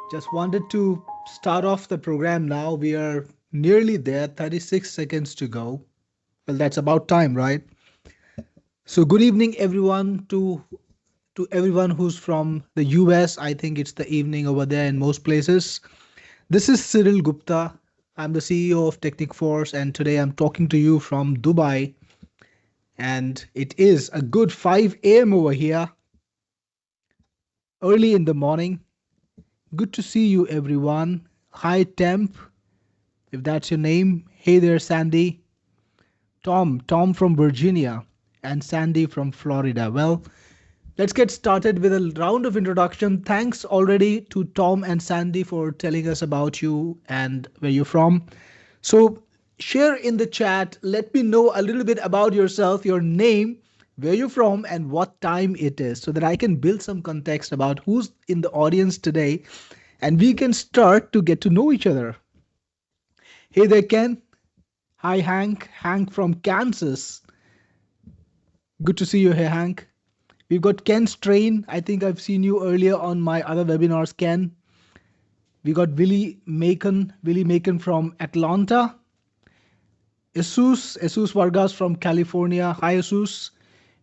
Just wanted to start off the program now. We are nearly there, 36 seconds to go. Well, that's about time, right? So good evening everyone to everyone who's from the US. I think it's the evening over there in most places. This is Cyril Gupta. I'm the CEO of Technic Force and today I'm talking to you from Dubai and it is a good 5 a.m. over here, early in the morning. Good to see you everyone. Hi Temp, if that's your name. Hey there, Sandy. Tom from Virginia, and Sandy from Florida. Well, let's get started with a round of introduction. Thanks already to Tom and Sandy for telling us about you and where you're from. So, share in the chat. Let me know a little bit about yourself, your name, where you're from, and what time it is so that I can build some context about who's in the audience today and we can start to get to know each other. Hey there, Ken. Hi, Hank. Hank from Kansas. Good to see you here, Hank. We've got Ken Strain. I think I've seen you earlier on my other webinars, Ken. We got Willie Macon from Atlanta. Jesus Vargas from California. Hi, Jesus.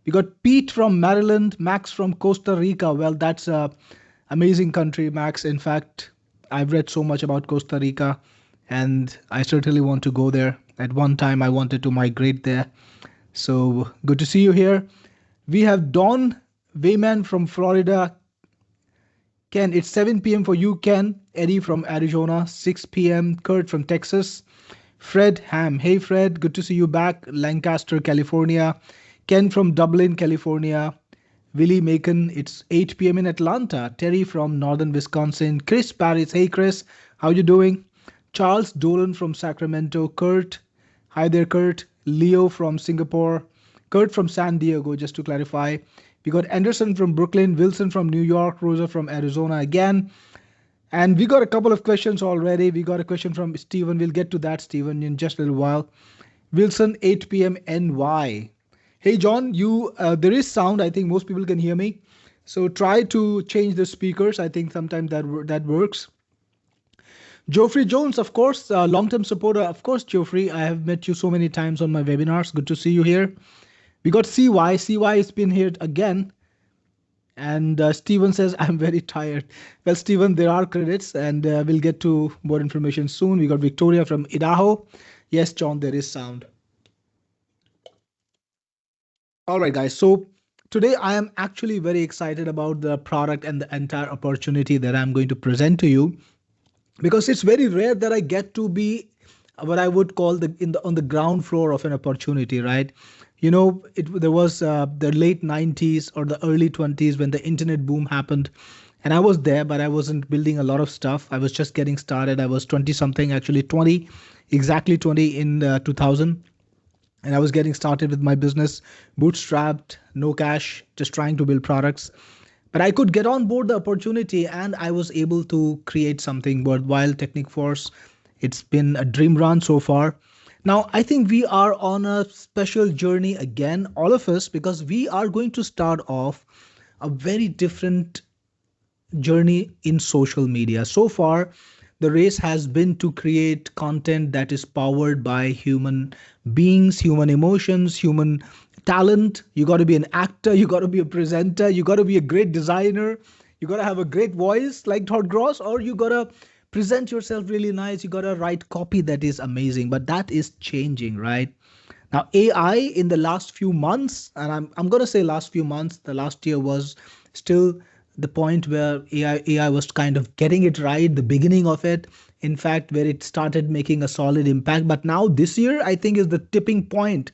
We got Pete from Maryland, Max from Costa Rica. Well, that's a amazing country, Max. In fact, I've read so much about Costa Rica and I certainly want to go there. At one time, I wanted to migrate there. So good to see you here. We have Don Wayman from Florida. Ken, it's 7 p.m. for you, Ken. Eddie from Arizona, 6 p.m. Kurt from Texas. Fred Ham. Hey, Fred. Good to see you back. Lancaster, California. Ken from Dublin, California. Willie Macon, it's 8 p.m. in Atlanta. Terry from Northern Wisconsin. Chris Paris. Hey, Chris. How you doing? Charles Dolan from Sacramento. Kurt. Hi there, Kurt. Leo from Singapore. Kurt from San Diego, just to clarify. We got Anderson from Brooklyn, Wilson from New York, Rosa from Arizona again. And we got a couple of questions already. We got a question from Stephen. We'll get to that, Stephen, in just a little while. Wilson, 8 p.m. NY. Hey, John, there is sound. I think most people can hear me. So try to change the speakers. I think sometimes that works. Geoffrey Jones, of course, long-term supporter. Of course, Geoffrey, I have met you so many times on my webinars. Good to see you here. We got CY. CY has been here again. And Steven says, I'm very tired. Well, Steven, there are credits and we'll get to more information soon. We got Victoria from Idaho. Yes, John, there is sound. All right, guys. So today I am actually very excited about the product and the entire opportunity that I'm going to present to you, because it's very rare that I get to be what I would call on the ground floor of an opportunity, right? You know, there was the late 90s or the early 20s when the internet boom happened. And I was there, but I wasn't building a lot of stuff. I was just getting started. I was 20 something, actually 20, exactly 20 in 2000. And I was getting started with my business, bootstrapped, no cash, just trying to build products. But I could get on board the opportunity and I was able to create something worthwhile. Technic Force, it's been a dream run so far. Now, I think we are on a special journey again, all of us, because we are going to start off a very different journey in social media. So far, the race has been to create content that is powered by human beings, human emotions, human talent. You got to be an actor, you got to be a presenter, you got to be a great designer, you got to have a great voice like Todd Gross, or you got to present yourself really nice. You got to write copy that is amazing, but that is changing, right? Now, AI in the last few months, and I'm going to say last few months, the last year was still the point where AI was kind of getting it right, the beginning of it. In fact, where it started making a solid impact. But now this year, I think is the tipping point.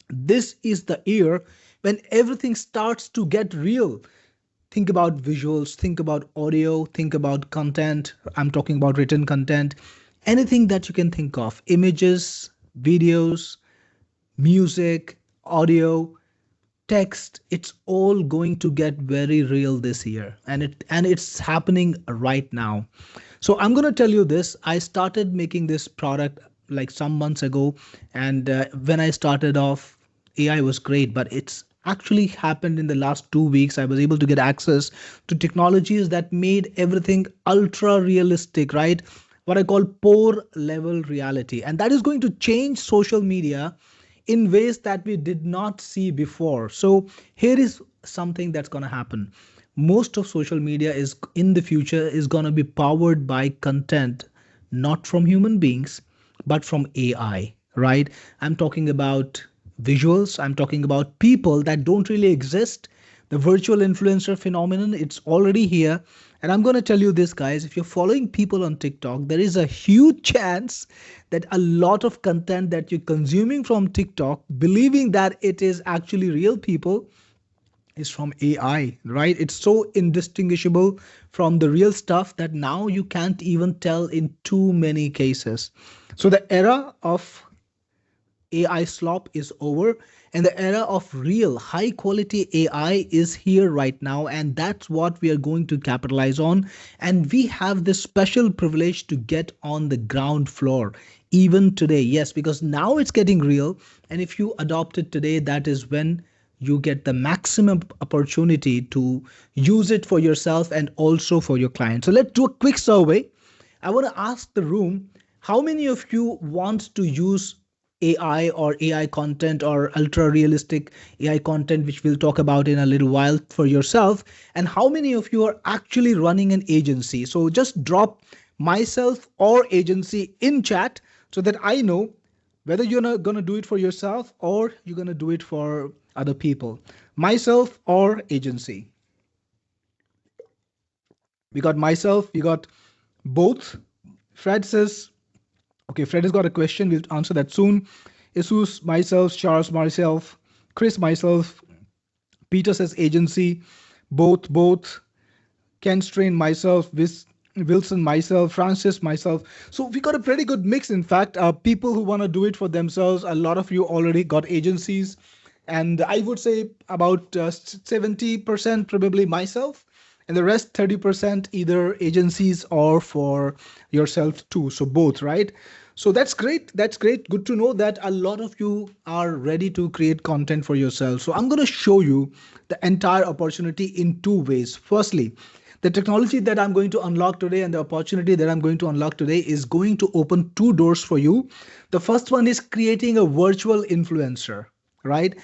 This is the year when everything starts to get real. Think about visuals, think about audio, think about content. I'm talking about written content, anything that you can think of, images, videos, music, audio, text. It's all going to get very real this year, and it's happening right now. So I'm going to tell you this. I started making this product like some months ago, and when I started off, AI was great, but it's actually happened in the last 2 weeks. I was able to get access to technologies that made everything ultra realistic, right? What I call poor level reality. And that is going to change social media in ways that we did not see before. So here is something that's going to happen. Most of social media is in the future is going to be powered by content not from human beings but from AI, right? I'm talking about visuals, I'm talking about people that don't really exist. The virtual influencer phenomenon, it's already here. And I'm going to tell you this, guys, if you're following people on TikTok, there is a huge chance that a lot of content that you're consuming from TikTok, believing that it is actually real people, is from AI, right? It's so indistinguishable from the real stuff that now you can't even tell in too many cases. So the era of AI slop is over, and the era of real high quality AI is here right now, and that's what we are going to capitalize on. And we have this special privilege to get on the ground floor even today. Yes, because now it's getting real, and if you adopt it today, that is when you get the maximum opportunity to use it for yourself and also for your client. So let's do a quick survey. I want to ask the room, how many of you want to use AI or AI content or ultra realistic AI content, which we'll talk about in a little while, for yourself? And how many of you are actually running an agency? So just drop myself or agency in chat so that I know whether you're not going to do it for yourself or you're going to do it for other people. Myself or agency. We got myself, we got both. Fred says, okay, Fred has got a question. We'll answer that soon. Jesus, myself, Charles, myself, Chris, myself, Peter says agency, both. Ken Strain, myself, Wilson, myself, Francis, myself. So we got a pretty good mix. In fact, people who want to do it for themselves, a lot of you already got agencies. And I would say about 70% probably myself, and the rest 30% either agencies or for yourself too. So both, right? So that's great. That's great. Good to know that a lot of you are ready to create content for yourself. So I'm going to show you the entire opportunity in two ways. Firstly, the technology that I'm going to unlock today and the opportunity that I'm going to unlock today is going to open two doors for you. The first one is creating a virtual influencer, right?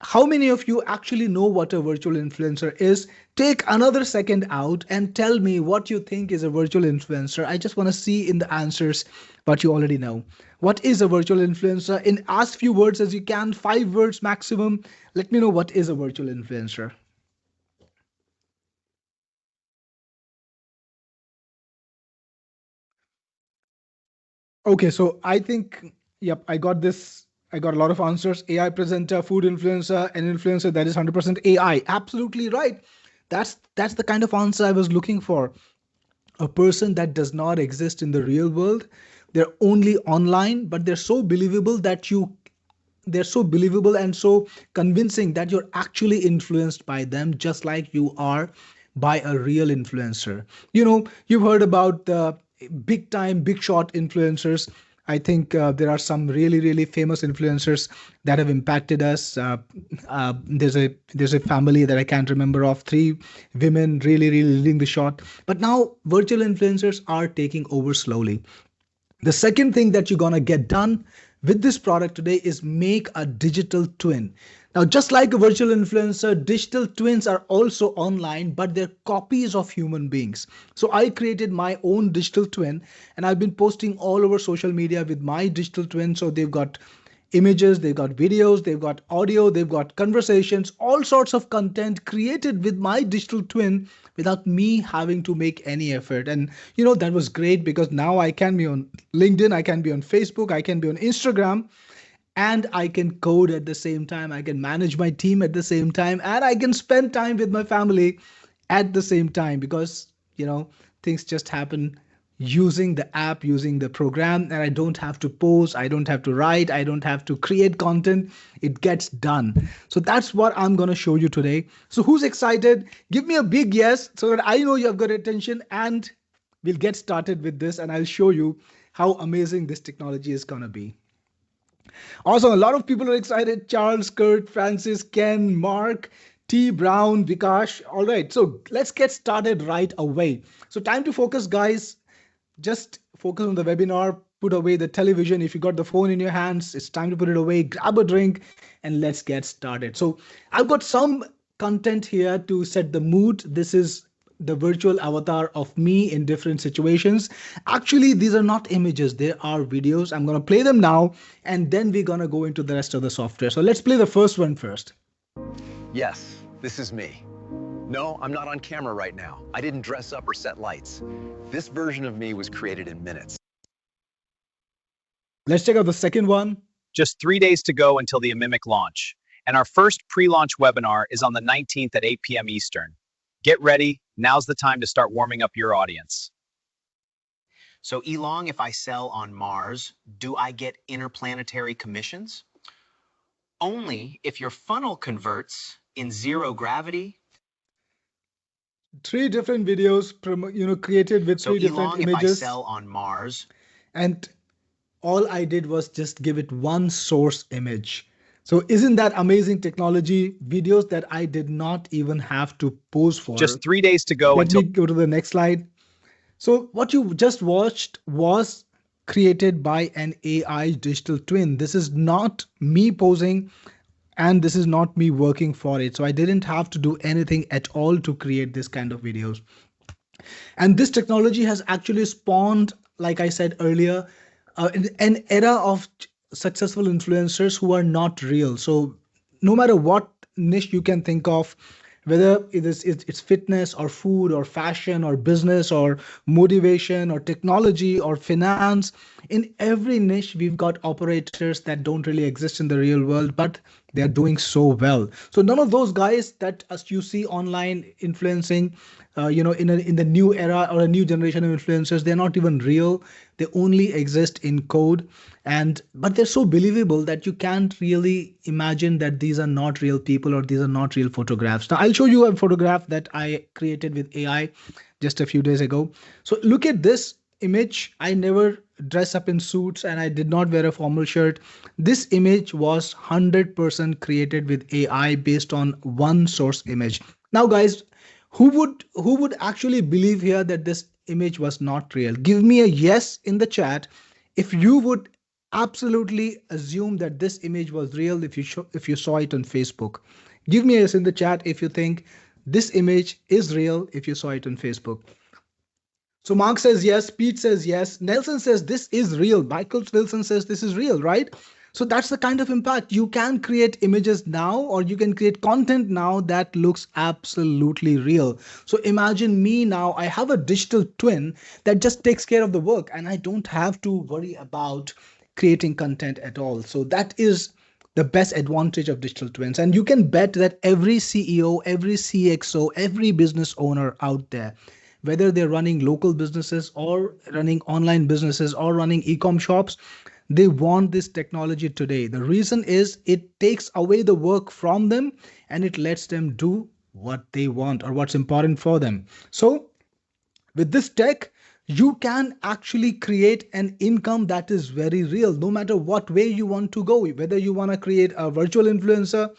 How many of you actually know what a virtual influencer is? Take another second out and tell me what you think is a virtual influencer. I just want to see in the answers what you already know. What is a virtual influencer? In as few words as you can, 5 words maximum. Let me know what is a virtual influencer. Okay, so I think, yep, I got this. I got a lot of answers. AI presenter, food influencer, an influencer that is 100% AI. Absolutely right. That's the kind of answer I was looking for. A person that does not exist in the real world. They're only online, but they're so believable and so convincing that you're actually influenced by them, just like you are by a real influencer. You've heard about the big time, big shot influencers. I think there are some really, really famous influencers that have impacted us. There's a family that I can't remember of, three women really, really leading the shot. But now virtual influencers are taking over slowly. The second thing that you're going to get done with this product today is make a digital twin. Now, just like a virtual influencer, digital twins are also online, but they're copies of human beings. So I created my own digital twin and I've been posting all over social media with my digital twin. So they've got images, they've got videos, they've got audio, they've got conversations, all sorts of content created with my digital twin without me having to make any effort. And that was great because now I can be on LinkedIn, I can be on Facebook, I can be on Instagram, and I can code at the same time. I can manage my team at the same time, and I can spend time with my family at the same time because, things just happen using the app, using the program, and I don't have to post, I don't have to write, I don't have to create content. It gets done. So that's what I'm going to show you today. So who's excited? Give me a big yes so that I know you have got attention, and we'll get started with this and I'll show you how amazing this technology is going to be. Awesome. A lot of people are excited. Charles, Kurt, Francis, Ken, Mark, T. Brown, Vikash. All right. So let's get started right away. So, time to focus, guys. Just focus on the webinar. Put away the television. If you got the phone in your hands, it's time to put it away. Grab a drink and let's get started. So, I've got some content here to set the mood. This is the virtual avatar of me in different situations. Actually, these are not images, they are videos. I'm going to play them now and then we're going to go into the rest of the software. So let's play the first one first. Yes, this is me. No, I'm not on camera right now. I didn't dress up or set lights. This version of me was created in minutes. Let's check out the second one. Just 3 days to go until the Imimic launch. And our first pre-launch webinar is on the 19th at 8 p.m. Eastern. Get ready. Now's the time to start warming up your audience. So Elong, if I sell on Mars, do I get interplanetary commissions? Only if your funnel converts in zero gravity. Three different videos, created with So three different Elong, images. if I sell on Mars. And all I did was just give it one source image. So isn't that amazing technology? Videos that I did not even have to pose for. Just 3 days to go Let me go to the next slide. So what you just watched was created by an AI digital twin. This is not me posing and this is not me working for it. So I didn't have to do anything at all to create this kind of videos. And this technology has actually spawned, like I said earlier, an era of successful influencers who are not real. So no matter what niche you can think of, whether it's fitness or food or fashion or business or motivation or technology or finance, in every niche we've got operators that don't really exist in the real world, but they are doing so well. So none of those guys that as you see online influencing, in the new era or a new generation of influencers, they're not even real. They only exist in code, but they're so believable that you can't really imagine that these are not real people or these are not real photographs. Now I'll show you a photograph that I created with AI just a few days ago. So look at this image. I never dress up in suits and I did not wear a formal shirt. This image was 100% created with AI based on one source image. Now guys, who would actually believe here that this image was not real? Give me a yes in the chat if you would absolutely assume that this image was real if you saw it on Facebook. Give me a yes in the chat if you think this image is real if you saw it on Facebook. So Mark says yes, Pete says yes, Nelson says this is real, Michael Wilson says this is real, right? So that's the kind of impact. You can create images now or you can create content now that looks absolutely real. So imagine me now, I have a digital twin that just takes care of the work and I don't have to worry about creating content at all. So that is the best advantage of digital twins. And you can bet that every CEO, every CXO, every business owner out there, whether they're running local businesses or running online businesses or running e-com shops, they want this technology today. The reason is it takes away the work from them and it lets them do what they want or what's important for them. So with this tech, you can actually create an income that is very real, no matter what way you want to go. Whether you want to create a virtual influencer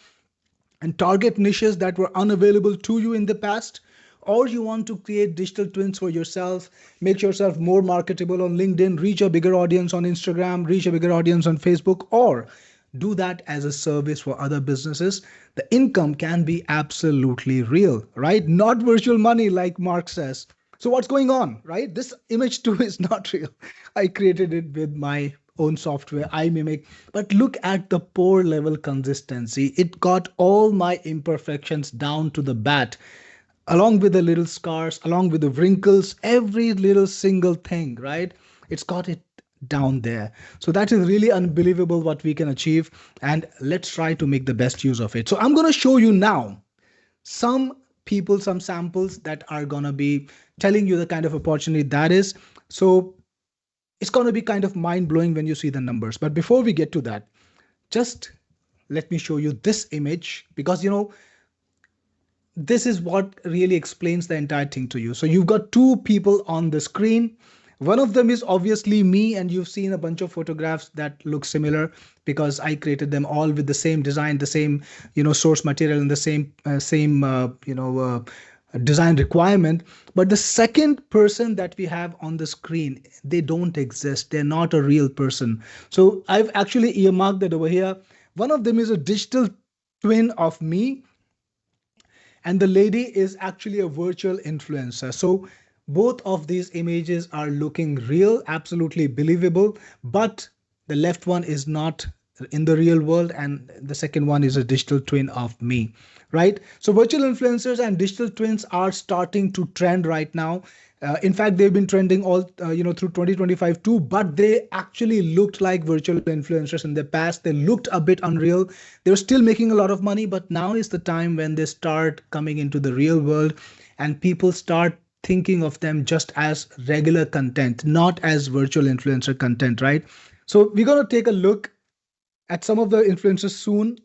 and target niches that were unavailable to you in the past, or you want to create digital twins for yourself, make yourself more marketable on LinkedIn, reach a bigger audience on Instagram, reach a bigger audience on Facebook, or do that as a service for other businesses, the income can be absolutely real, right? Not virtual money like Mark says. So what's going on, right? This image too is not real. I created it with my own software, Imimic, but look at the pore level consistency. It got all my imperfections down to the bat, along with the little scars, along with the wrinkles, every little single thing, right? It's got it down there. So that is really unbelievable what we can achieve. And let's try to make the best use of it. So I'm going to show you now some people, some samples that are going to be telling you the kind of opportunity that is. So it's going to be kind of mind blowing when you see the numbers. But before we get to that, just let me show you this image because, this is what really explains the entire thing to you. So you've got two people on the screen. One of them is obviously me, and you've seen a bunch of photographs that look similar because I created them all with the same design, the same source material, and the same design requirement. But the second person that we have on the screen, they don't exist. They're not a real person. So I've actually earmarked that over here. One of them is a digital twin of me, and the lady is actually a virtual influencer. So both of these images are looking real, absolutely believable, but the left one is not in the real world, and the second one is a digital twin of me, right? So virtual influencers and digital twins are starting to trend right now. In fact, they've been trending all through 2025 too, but they actually looked like virtual influencers in the past. They looked a bit unreal. They were still making a lot of money, but now is the time when they start coming into the real world and people start thinking of them just as regular content, not as virtual influencer content, right? So we're going to take a look at some of the influencers soon.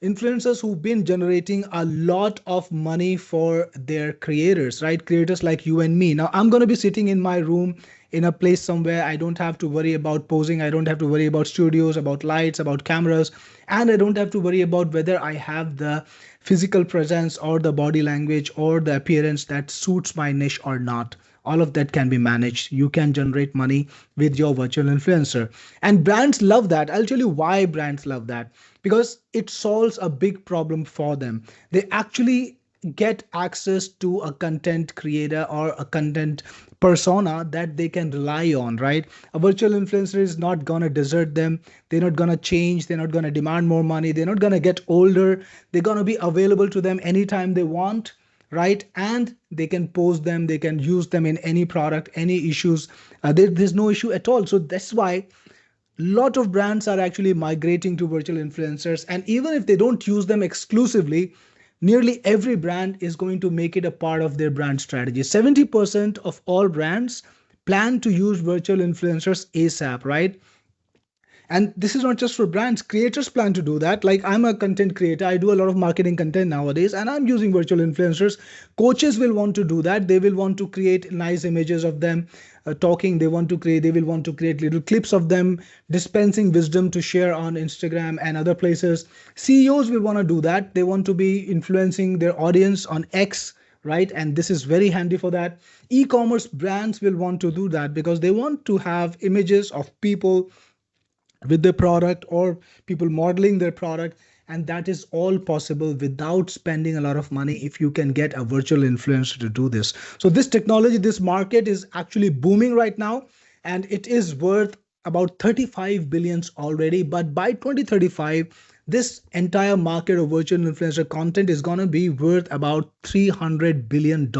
Influencers who've been generating a lot of money for their creators, right? Creators like you and me. Now, I'm going to be sitting in my room in a place somewhere. I don't have to worry about posing. I don't have to worry about studios, about lights, about cameras. And I don't have to worry about whether I have the physical presence or the body language or the appearance that suits my niche or not. All of that can be managed. You can generate money with your virtual influencer. And brands love that. I'll tell you why brands love that. Because it solves a big problem for them. They actually get access to a content creator or a content persona that they can rely on, right? A virtual influencer is not going to desert them. They're not going to change. They're not going to demand more money. They're not going to get older. They're going to be available to them anytime they want, right? And they can post them, they can use them in any product, any issues. There's no issue at all. So that's why lot of brands are actually migrating to virtual influencers. And even if they don't use them exclusively, nearly every brand is going to make it a part of their brand strategy. 70% of all brands plan to use virtual influencers ASAP, right? And this is not just for brands, creators plan to do that. Like, I'm a content creator, I do a lot of marketing content nowadays, and I'm using virtual influencers. Coaches will want to do that. They will want to create nice images of them talking. They will want to create little clips of them dispensing wisdom to share on Instagram and other places. CEOs will want to do that. They want to be influencing their audience on X, right? And this is very handy for that. E-commerce brands will want to do that because they want to have images of people with the product or people modeling their product, and that is all possible without spending a lot of money if you can get a virtual influencer to do this. So this technology, this market is actually booming right now, and it is worth about 35 billions already. But by 2035, this entire market of virtual influencer content is going to be worth about $300 billion.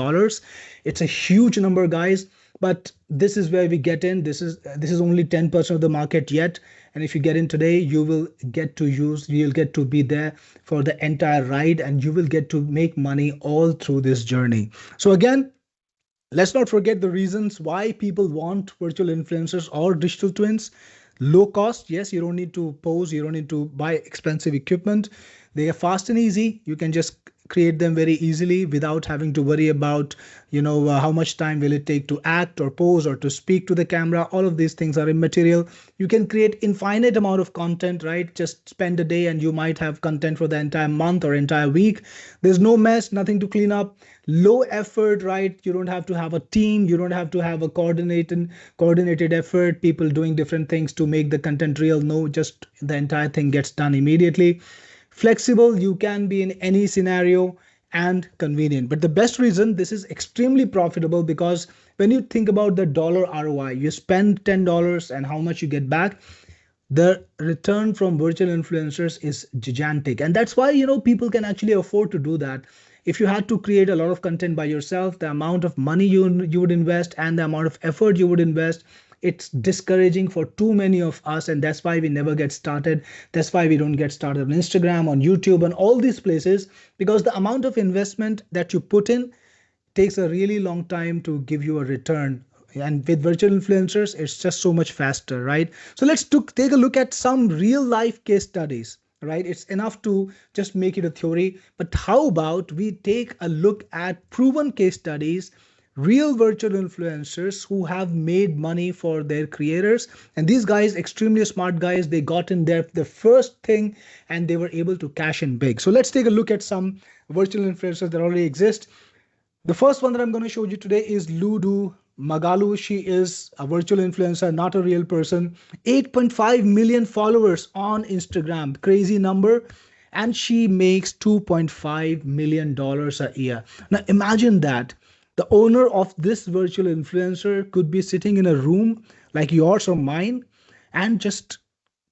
It's a huge number, guys. But this is where we get in. This is only 10% of the market yet. And if you get in today, you'll get to be there for the entire ride, and you will get to make money all through this journey. So again, let's not forget the reasons why people want virtual influencers or digital twins. Low cost. Yes, you don't need to pose. You don't need to buy expensive equipment. They are fast and easy. You can just create them very easily without having to worry about how much time will it take to act or pose or to speak to the camera. All of these things are immaterial. You can create infinite amount of content, right? Just spend a day and you might have content for the entire month or entire week. There's no mess, nothing to clean up, low effort, right? You don't have to have a team. You don't have to have a coordinated effort, people doing different things to make the content real. No, just the entire thing gets done immediately. Flexible, you can be in any scenario, and convenient. But the best reason this is extremely profitable, because when you think about the dollar ROI, you spend $10 and how much you get back, the return from virtual influencers is gigantic. And that's why people can actually afford to do that. If you had to create a lot of content by yourself, the amount of money you would invest and the amount of effort you would invest, it's discouraging for too many of us, and that's why we never get started. That's why we don't get started on Instagram, on YouTube, and all these places, because the amount of investment that you put in takes a really long time to give you a return. And with virtual influencers, it's just so much faster, right? So let's take a look at some real life case studies, right? It's enough to just make it a theory, but how about we take a look at proven case studies real virtual influencers who have made money for their creators. And these guys, extremely smart guys, they got in there the first thing and they were able to cash in big. So let's take a look at some virtual influencers that already exist. The first one that I'm going to show you today is Ludu Magalu. She is a virtual influencer, not a real person. 8.5 million followers on Instagram. Crazy number. And she makes $2.5 million a year. Now imagine that. The owner of this virtual influencer could be sitting in a room like yours or mine and just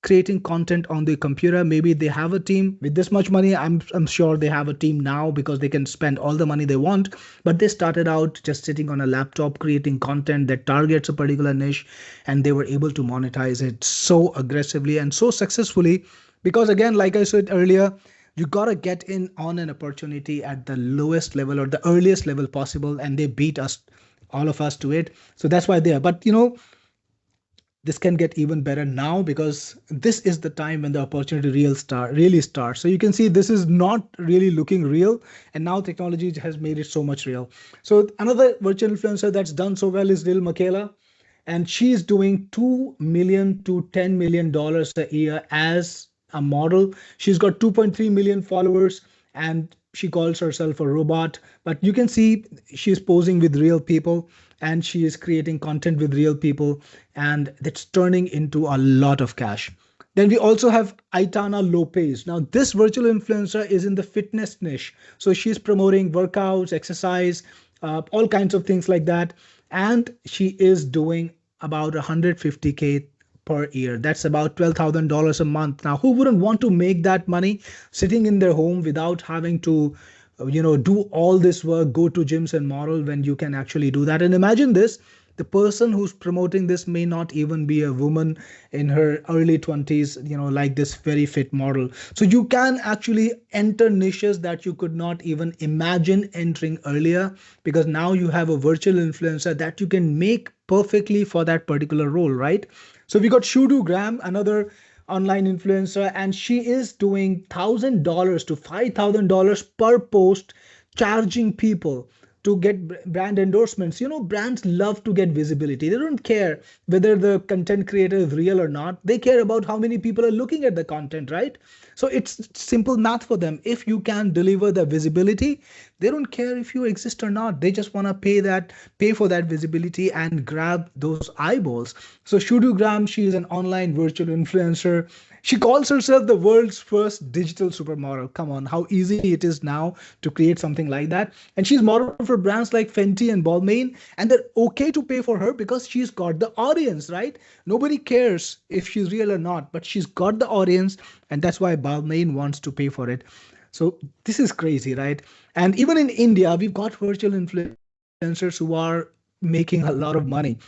creating content on the computer. Maybe they have a team with this much money. I'm sure they have a team now because they can spend all the money they want, but they started out just sitting on a laptop creating content that targets a particular niche, and they were able to monetize it so aggressively and so successfully because, again, like I said earlier, you gotta get in on an opportunity at the lowest level or the earliest level possible, and they beat us, all of us, to it. So that's why they are. But this can get even better now because this is the time when the opportunity really starts. So you can see this is not really looking real, and now technology has made it so much real. So another virtual influencer that's done so well is Lil Michaela, and she's doing $2 million to $10 million a year as a model. She's got 2.3 million followers, and she calls herself a robot, but you can see she's posing with real people and she is creating content with real people, and that's turning into a lot of cash. Then we also have Aitana Lopez. Now this virtual influencer is in the fitness niche, so she's promoting workouts, exercise, all kinds of things like that, and she is doing about 150K per year. That's about $12,000 a month. Now, who wouldn't want to make that money sitting in their home without having to, do all this work, go to gyms and model, when you can actually do that? And imagine this, the person who's promoting this may not even be a woman in her early 20s, like this very fit model. So you can actually enter niches that you could not even imagine entering earlier, because now you have a virtual influencer that you can make perfectly for that particular role, right? So we got Shudu Graham, another online influencer, and she is doing $1,000 to $5,000 per post, charging people to get brand endorsements. Brands love to get visibility. They don't care whether the content creator is real or not. They care about how many people are looking at the content, right? So it's simple math for them. If you can deliver the visibility, they don't care if you exist or not. They just want to pay for that visibility and grab those eyeballs. So Shudu Graham, she is an online virtual influencer. She calls herself the world's first digital supermodel. Come on, how easy it is now to create something like that. And she's modeled for brands like Fenty and Balmain, and they're okay to pay for her because she's got the audience, right? Nobody cares if she's real or not, but she's got the audience, and that's why Balmain wants to pay for it. So this is crazy, right? And even in India, we've got virtual influencers who are making a lot of money.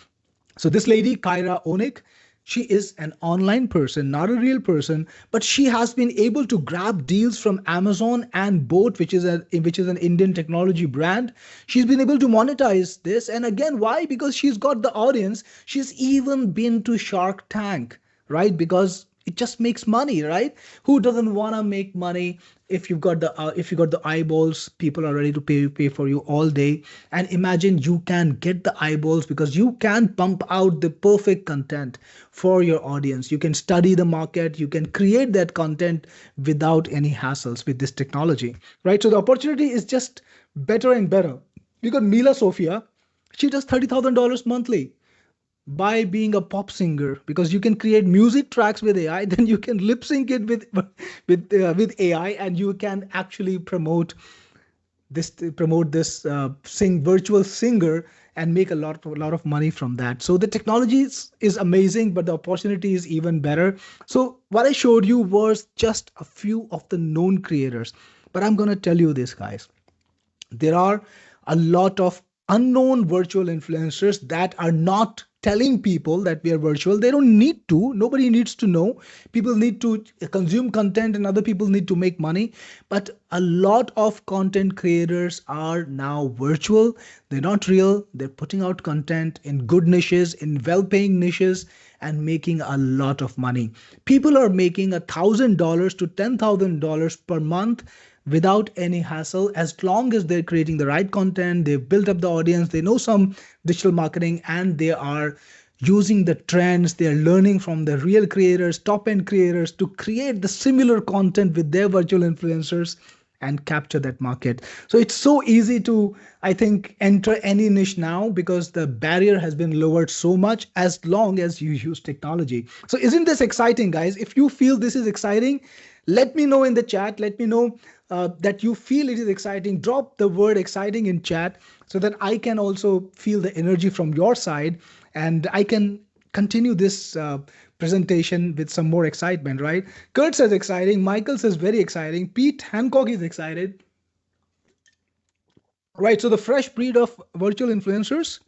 So this lady, Kyra Onik, she is an online person, not a real person, but she has been able to grab deals from Amazon and Boat, which is an Indian technology brand. She's been able to monetize this. And again, why? Because she's got the audience. She's even been to Shark Tank, right? Because it just makes money, right? Who doesn't want to make money? If you got the eyeballs, people are ready to pay for you all day. And imagine you can get the eyeballs because you can pump out the perfect content for your audience. You can study the market, you can create that content without any hassles with this technology, right? So the opportunity is just better and better. We got Mila Sofia. She does $30,000 monthly by being a pop singer, because you can create music tracks with AI, then you can lip sync it with AI, and you can actually promote this virtual singer and make a lot of money from that. So the technology is amazing, but the opportunity is even better. So what I showed you was just a few of the known creators, but I'm going to tell you this, guys. There are a lot of unknown virtual influencers that are not telling people that we are virtual. They don't need to. Nobody needs to know. People need to consume content and other people need to make money. But a lot of content creators are now virtual. They're not real. They're putting out content in good niches, in well-paying niches, and making a lot of money. People are making $1,000 to $10,000 per month without any hassle. As long as they're creating the right content, they've built up the audience, they know some digital marketing, and they are using the trends, they're learning from the real creators, top end creators, to create the similar content with their virtual influencers and capture that market. So it's so easy to, I think, enter any niche now because the barrier has been lowered so much as long as you use technology. So isn't this exciting, guys? If you feel this is exciting, let me know in the chat. Let me know that you feel it is exciting. Drop the word exciting in chat so that I can also feel the energy from your side and I can continue this presentation with some more excitement, right? Kurt says exciting. Michael says very exciting. Pete Hancock is excited. Right, so the fresh breed of virtual influencers,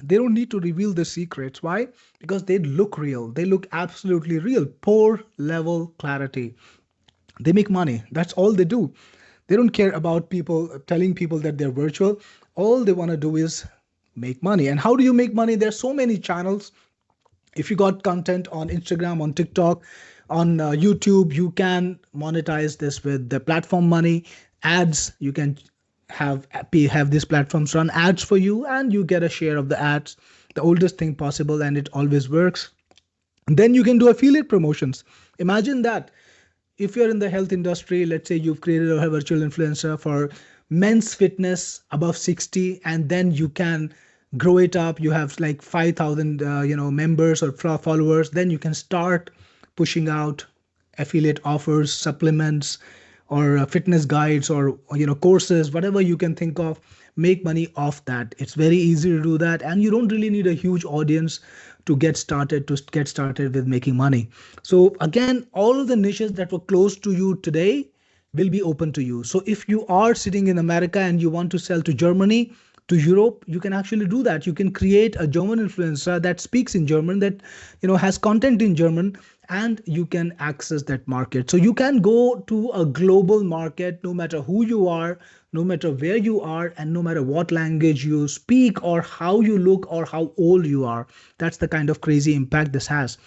they don't need to reveal the secrets. Why? Because they look real. They look absolutely real. Poor level clarity. They make money. That's all they do. They don't care about people telling people that they're virtual. All they want to do is make money. And how do you make money? There's so many channels. If you got content on Instagram, on TikTok, on YouTube, you can monetize this with the platform money, ads. You can have these platforms run ads for you, and you get a share of the ads. The oldest thing possible, and it always works. And then you can do affiliate promotions. Imagine that if you're in the health industry, let's say you've created a virtual influencer for men's fitness above 60, and then you can grow it up. You have like 5,000 members or followers. Then you can start pushing out affiliate offers, supplements, or fitness guides, or courses, whatever you can think of. Make money off that. It's very easy to do that, and you don't really need a huge audience to get started with making money. So again, all of the niches that were close to you today will be open to you. So if you are sitting in America and you want to sell to Germany, to Europe, you can actually do that. You can create a German influencer that speaks in German, that has content in German, and you can access that market. So you can go to a global market no matter who you are, no matter where you are, and no matter what language you speak or how you look or how old you are. That's the kind of crazy impact this has.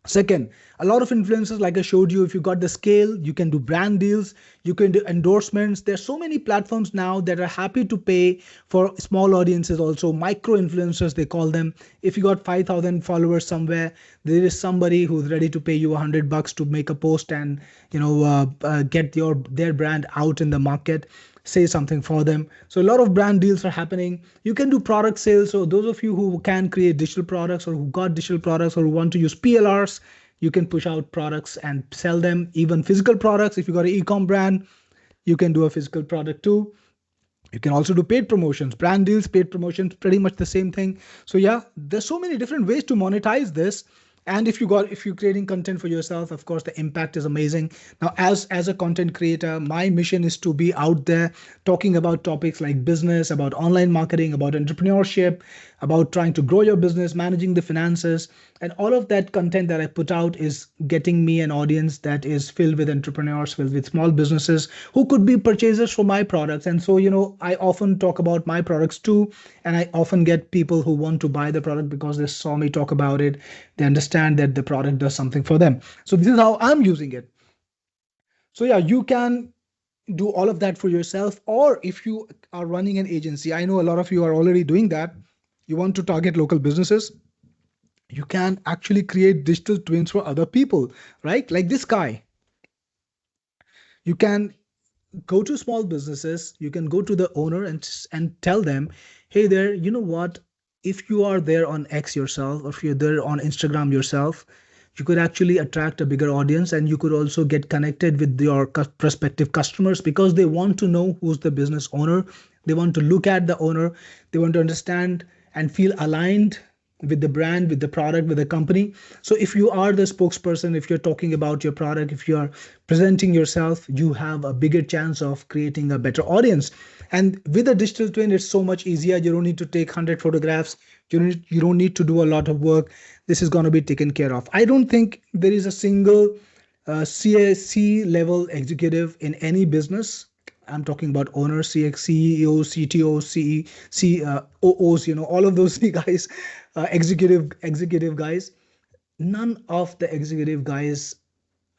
Second, a lot of influencers, like I showed you, if you got the scale, you can do brand deals, you can do endorsements. There's so many platforms now that are happy to pay for small audiences also, micro influencers, they call them. If you got 5,000 followers somewhere, there is somebody who's ready to pay you $100 to make a post and get their brand out in the market, say something for them. So a lot of brand deals are happening. You can do product sales. So those of you who can create digital products, or who got digital products, or who want to use PLRs, you can push out products and sell them. Even physical products. If you got an e-com brand, you can do a physical product too. You can also do paid promotions, brand deals, paid promotions, pretty much the same thing. So yeah, there's so many different ways to monetize this. And if you're creating content for yourself, of course, the impact is amazing. Now, as a content creator, my mission is to be out there talking about topics like business, about online marketing, about entrepreneurship, about trying to grow your business, managing the finances. And all of that content that I put out is getting me an audience that is filled with entrepreneurs, filled with small businesses who could be purchasers for my products. And so, I often talk about my products too. And I often get people who want to buy the product because they saw me talk about it. They understand that the product does something for them. So this is how I'm using it. So yeah, you can do all of that for yourself. Or if you are running an agency, I know a lot of you are already doing that. You want to target local businesses. You can actually create digital twins for other people, right? Like this guy. You can go to small businesses. You can go to the owner and tell them, hey there, you know what? If you are there on X yourself, or if you're there on Instagram yourself, you could actually attract a bigger audience, and you could also get connected with your prospective customers because they want to know who's the business owner. They want to look at the owner. They want to understand and feel aligned with the brand, with the product, with the company. So if you are the spokesperson, if you're talking about your product, if you are presenting yourself, you have a bigger chance of creating a better audience. And with a digital twin, it's so much easier. You don't need to take 100 photographs. You don't need to do a lot of work. This is going to be taken care of. I don't think there is a single CAC level executive in any business. I'm talking about owners, CEOs, CTOs, COOs, all of those guys, executive guys. None of the executive guys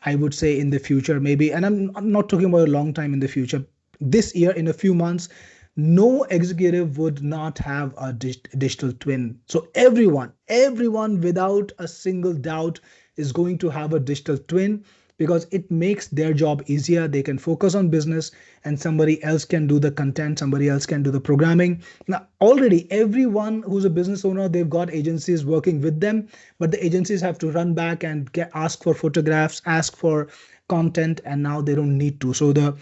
I would say in the future, maybe, and I'm not talking about a long time in the future. This year, in a few months, no executive would not have a digital twin. So everyone without a single doubt is going to have a digital twin because it makes their job easier. They can focus on business and somebody else can do the content, somebody else can do the programming. Now, already everyone who's a business owner, they've got agencies working with them, but the agencies have to run back and ask for photographs, ask for content, and now they don't need to. So the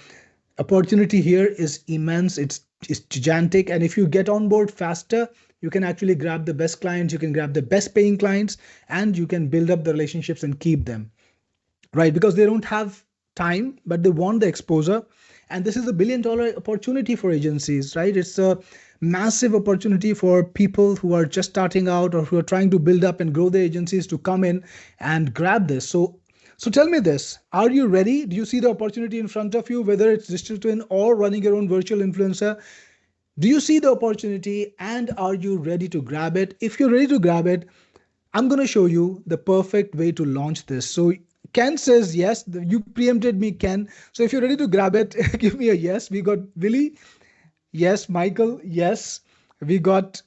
opportunity here is immense. It's gigantic, and if you get on board faster, you can actually grab the best clients, you can grab the best paying clients, and you can build up the relationships and keep them, right? Because they don't have time, but they want the exposure. And this is a $1 billion opportunity for agencies, right? It's a massive opportunity for people who are just starting out or who are trying to build up and grow their agencies to come in and grab this. So tell me this, are you ready? Do you see the opportunity in front of you, whether it's digital twin or running your own virtual influencer? Do you see the opportunity and are you ready to grab it? If you're ready to grab it, I'm going to show you the perfect way to launch this. So Ken says yes. You preempted me, Ken. So if you're ready to grab it, give me a yes. We got Willie. Yes. Michael. Yes. We got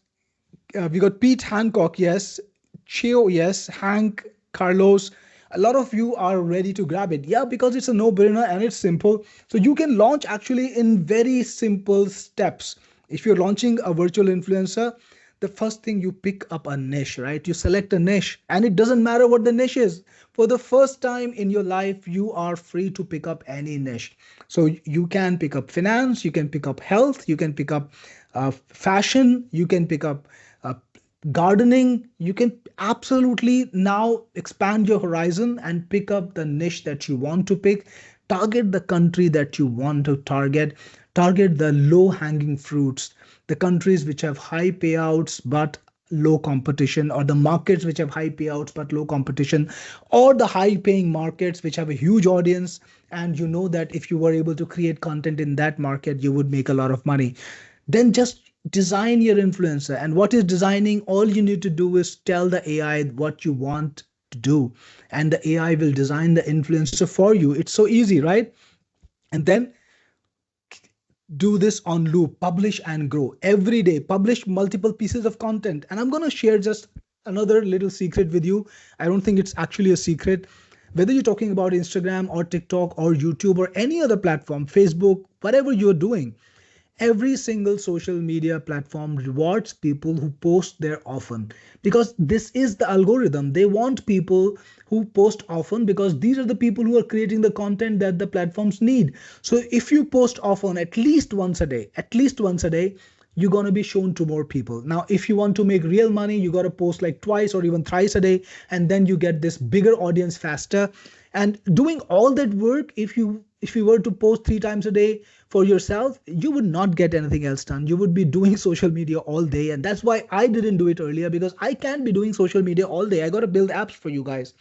Pete Hancock. Yes. Chio. Yes. Hank. Carlos. A lot of you are ready to grab it. Yeah, because it's a no-brainer and it's simple. So you can launch actually in very simple steps. If you're launching a virtual influencer, the first thing, you pick up a niche, right? You select a niche and it doesn't matter what the niche is. For the first time in your life, you are free to pick up any niche. So you can pick up finance, you can pick up health, you can pick up fashion, you can pick up gardening. You can absolutely now expand your horizon and pick up the niche that you want to pick. Target the country that you want to target. Target the low hanging fruits, the countries which have high payouts but low competition, or the markets which have high payouts but low competition, or the high paying markets which have a huge audience. And you know that if you were able to create content in that market, you would make a lot of money. Then just design your influencer. And what is designing? All you need to do is tell the AI what you want to do, and the AI will design the influencer for you. It's so easy, right? And then do this on loop, publish and grow every day, publish multiple pieces of content. And I'm going to share just another little secret with you. I don't think it's actually a secret. Whether you're talking about Instagram or TikTok or YouTube or any other platform, Facebook, whatever you're doing, every single social media platform rewards people who post there often, because this is the algorithm. They want people who post often because these are the people who are creating the content that the platforms need. So if you post often, at least once a day, you're going to be shown to more people. Now, if you want to make real money, you got to post like twice or even thrice a day, and then you get this bigger audience faster. And doing all that work, if you were to post 3 times a day for yourself, you would not get anything else done. You would be doing social media all day. And that's why I didn't do it earlier, because I can't be doing social media all day. I got to build apps for you guys.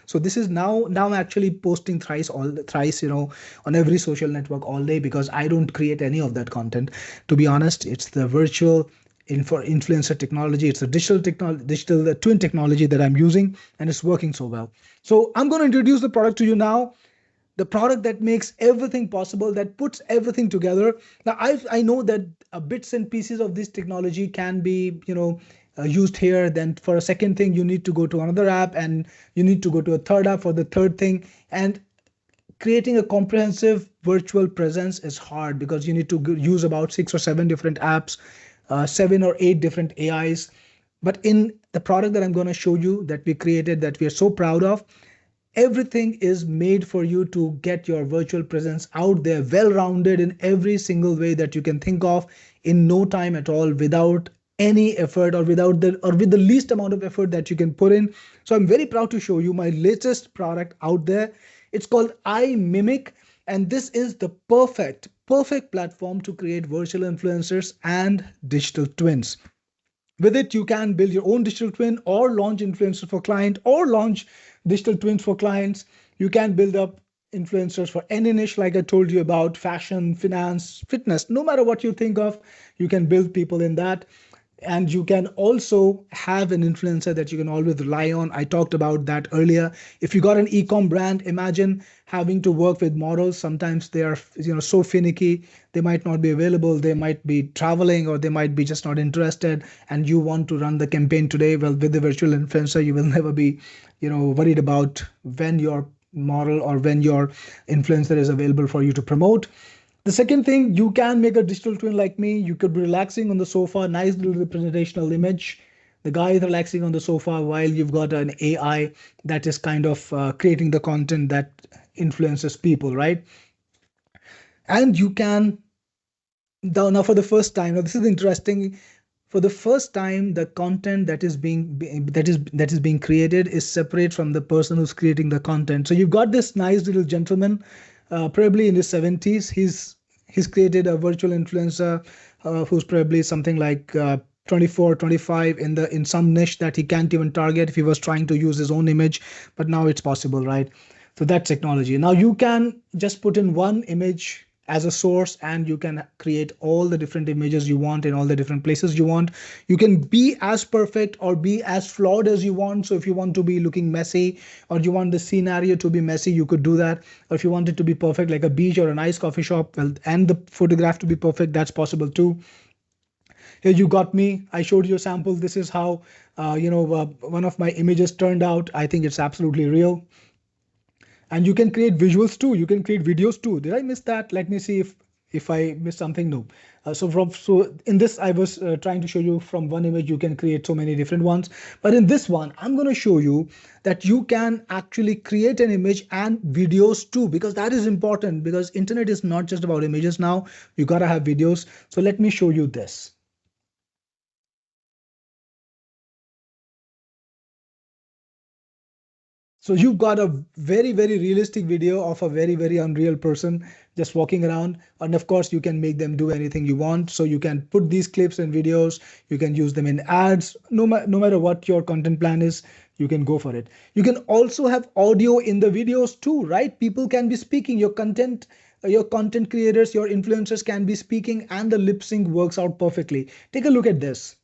So this is now I'm actually posting thrice, on every social network all day, because I don't create any of that content. To be honest, it's the virtual influencer technology. It's a digital twin technology that I'm using, and it's working so well. So I'm going to introduce the product to you now. The product that makes everything possible, that puts everything together. Now, I know that bits and pieces of this technology can be, used here. Then for a second thing, you need to go to another app, and you need to go to a third app for the third thing. And creating a comprehensive virtual presence is hard, because you need to use about 6 or 7 different apps, 7 or 8 different AIs. But in the product that I'm going to show you, that we created, that we are so proud of, everything is made for you to get your virtual presence out there, well-rounded in every single way that you can think of, in no time at all, without any effort, or with the least amount of effort that you can put in. So I'm very proud to show you my latest product out there. It's called Imimic, and this is the perfect platform to create virtual influencers and digital twins. With it, you can build your own digital twin, or launch influencers for client, or launch digital twins for clients. You can build up influencers for any niche, like I told you about: fashion, finance, fitness. No matter what you think of, you can build people in that. And you can also have an influencer that you can always rely on. I talked about that earlier. If you got an e-com brand, imagine having to work with models. Sometimes they are, so finicky. They might not be available. They might be traveling, or they might be just not interested. And you want to run the campaign today. Well, with the virtual influencer, you will never be, worried about when your model or when your influencer is available for you to promote. The second thing, you can make a digital twin like me. You could be relaxing on the sofa, nice little representational image. The guy is relaxing on the sofa while you've got an AI that is kind of creating the content that influences people, right? And you can now for the first time. Now this is interesting. For the first time, the content that is being created is separate from the person who's creating the content. So you've got this nice little gentleman, probably in his 70s. He's created a virtual influencer who's probably something like 24, 25 in some niche that he can't even target if he was trying to use his own image. But now it's possible, right? So that's technology. Now you can just put in one image as a source, and you can create all the different images you want in all the different places you want. You can be as perfect or be as flawed as you want. So if you want to be looking messy, or you want the scenario to be messy, you could do that. Or if you want it to be perfect like a beach or a nice coffee shop, well, and the photograph to be perfect, that's possible too. Here you got me. I showed you a sample. This is how one of my images turned out. I think it's absolutely real. And you can create visuals too. You can create videos too. Did I miss that? Let me see if I missed something. No. So in this, I was trying to show you from one image you can create so many different ones. But in this one, I'm going to show you that you can actually create an image and videos too, because that is important, because internet is not just about images now. You got to have videos. So let me show you this. So you've got a very, very realistic video of a very, very unreal person just walking around. And of course, you can make them do anything you want. So you can put these clips and videos, you can use them in ads, no matter what your content plan is, you can go for it. You can also have audio in the videos too, right? People can be speaking, your content creators, your influencers can be speaking, and the lip sync works out perfectly. Take a look at this.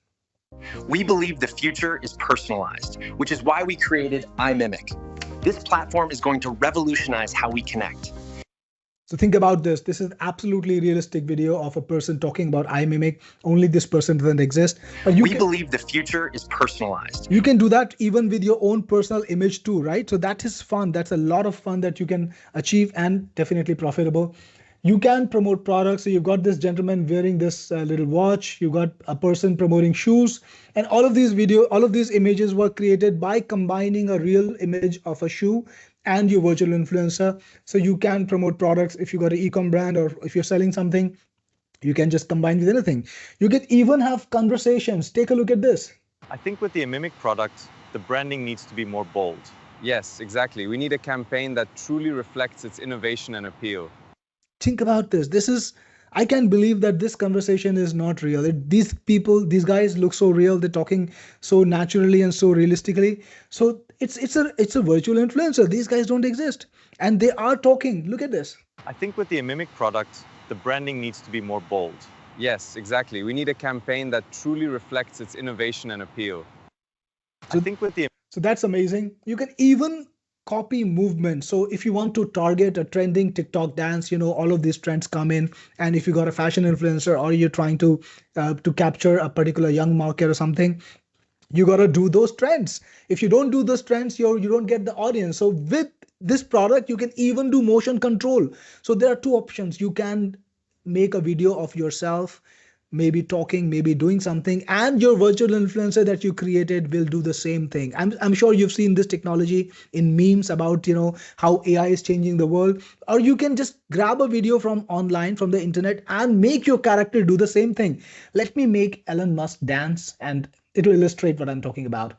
We believe the future is personalized, which is why we created iMimic. This platform is going to revolutionize how we connect. So think about this. This is absolutely realistic video of a person talking about iMimic. Only this person doesn't exist. But we believe the future is personalized. You can do that even with your own personal image too, right? So that is fun. That's a lot of fun that you can achieve, and definitely profitable. You can promote products. So you've got this gentleman wearing this little watch. You got a person promoting shoes, and all of these images were created by combining a real image of a shoe and your virtual influencer. So you can promote products. If you got an e-com brand, or if you're selling something, you can just combine with anything. You can even have conversations. Take a look at this. I think with the Imimic product, the branding needs to be more bold. Yes, exactly. We need a campaign that truly reflects its innovation and appeal. Think about this. I can't believe that this conversation is not real. These guys look so real. They're talking so naturally and so realistically. So it's a virtual influencer. These guys don't exist, and they are talking. Look at this. I think with the Imimic product, the branding needs to be more bold. Yes, exactly. We need a campaign that truly reflects its innovation and appeal. So that's amazing. You can even copy movement. So if you want to target a trending TikTok dance, all of these trends come in. And if you got a fashion influencer, or you're trying to capture a particular young market or something, you got to do those trends. If you don't do those trends, you don't get the audience. So with this product, you can even do motion control. So there are two options. You can make a video of yourself, maybe talking, maybe doing something, and your virtual influencer that you created will do the same thing. I'm sure you've seen this technology in memes about how AI is changing the world. Or you can just grab a video from online, from the internet, and make your character do the same thing. Let me make Elon Musk dance, and it will illustrate what I'm talking about.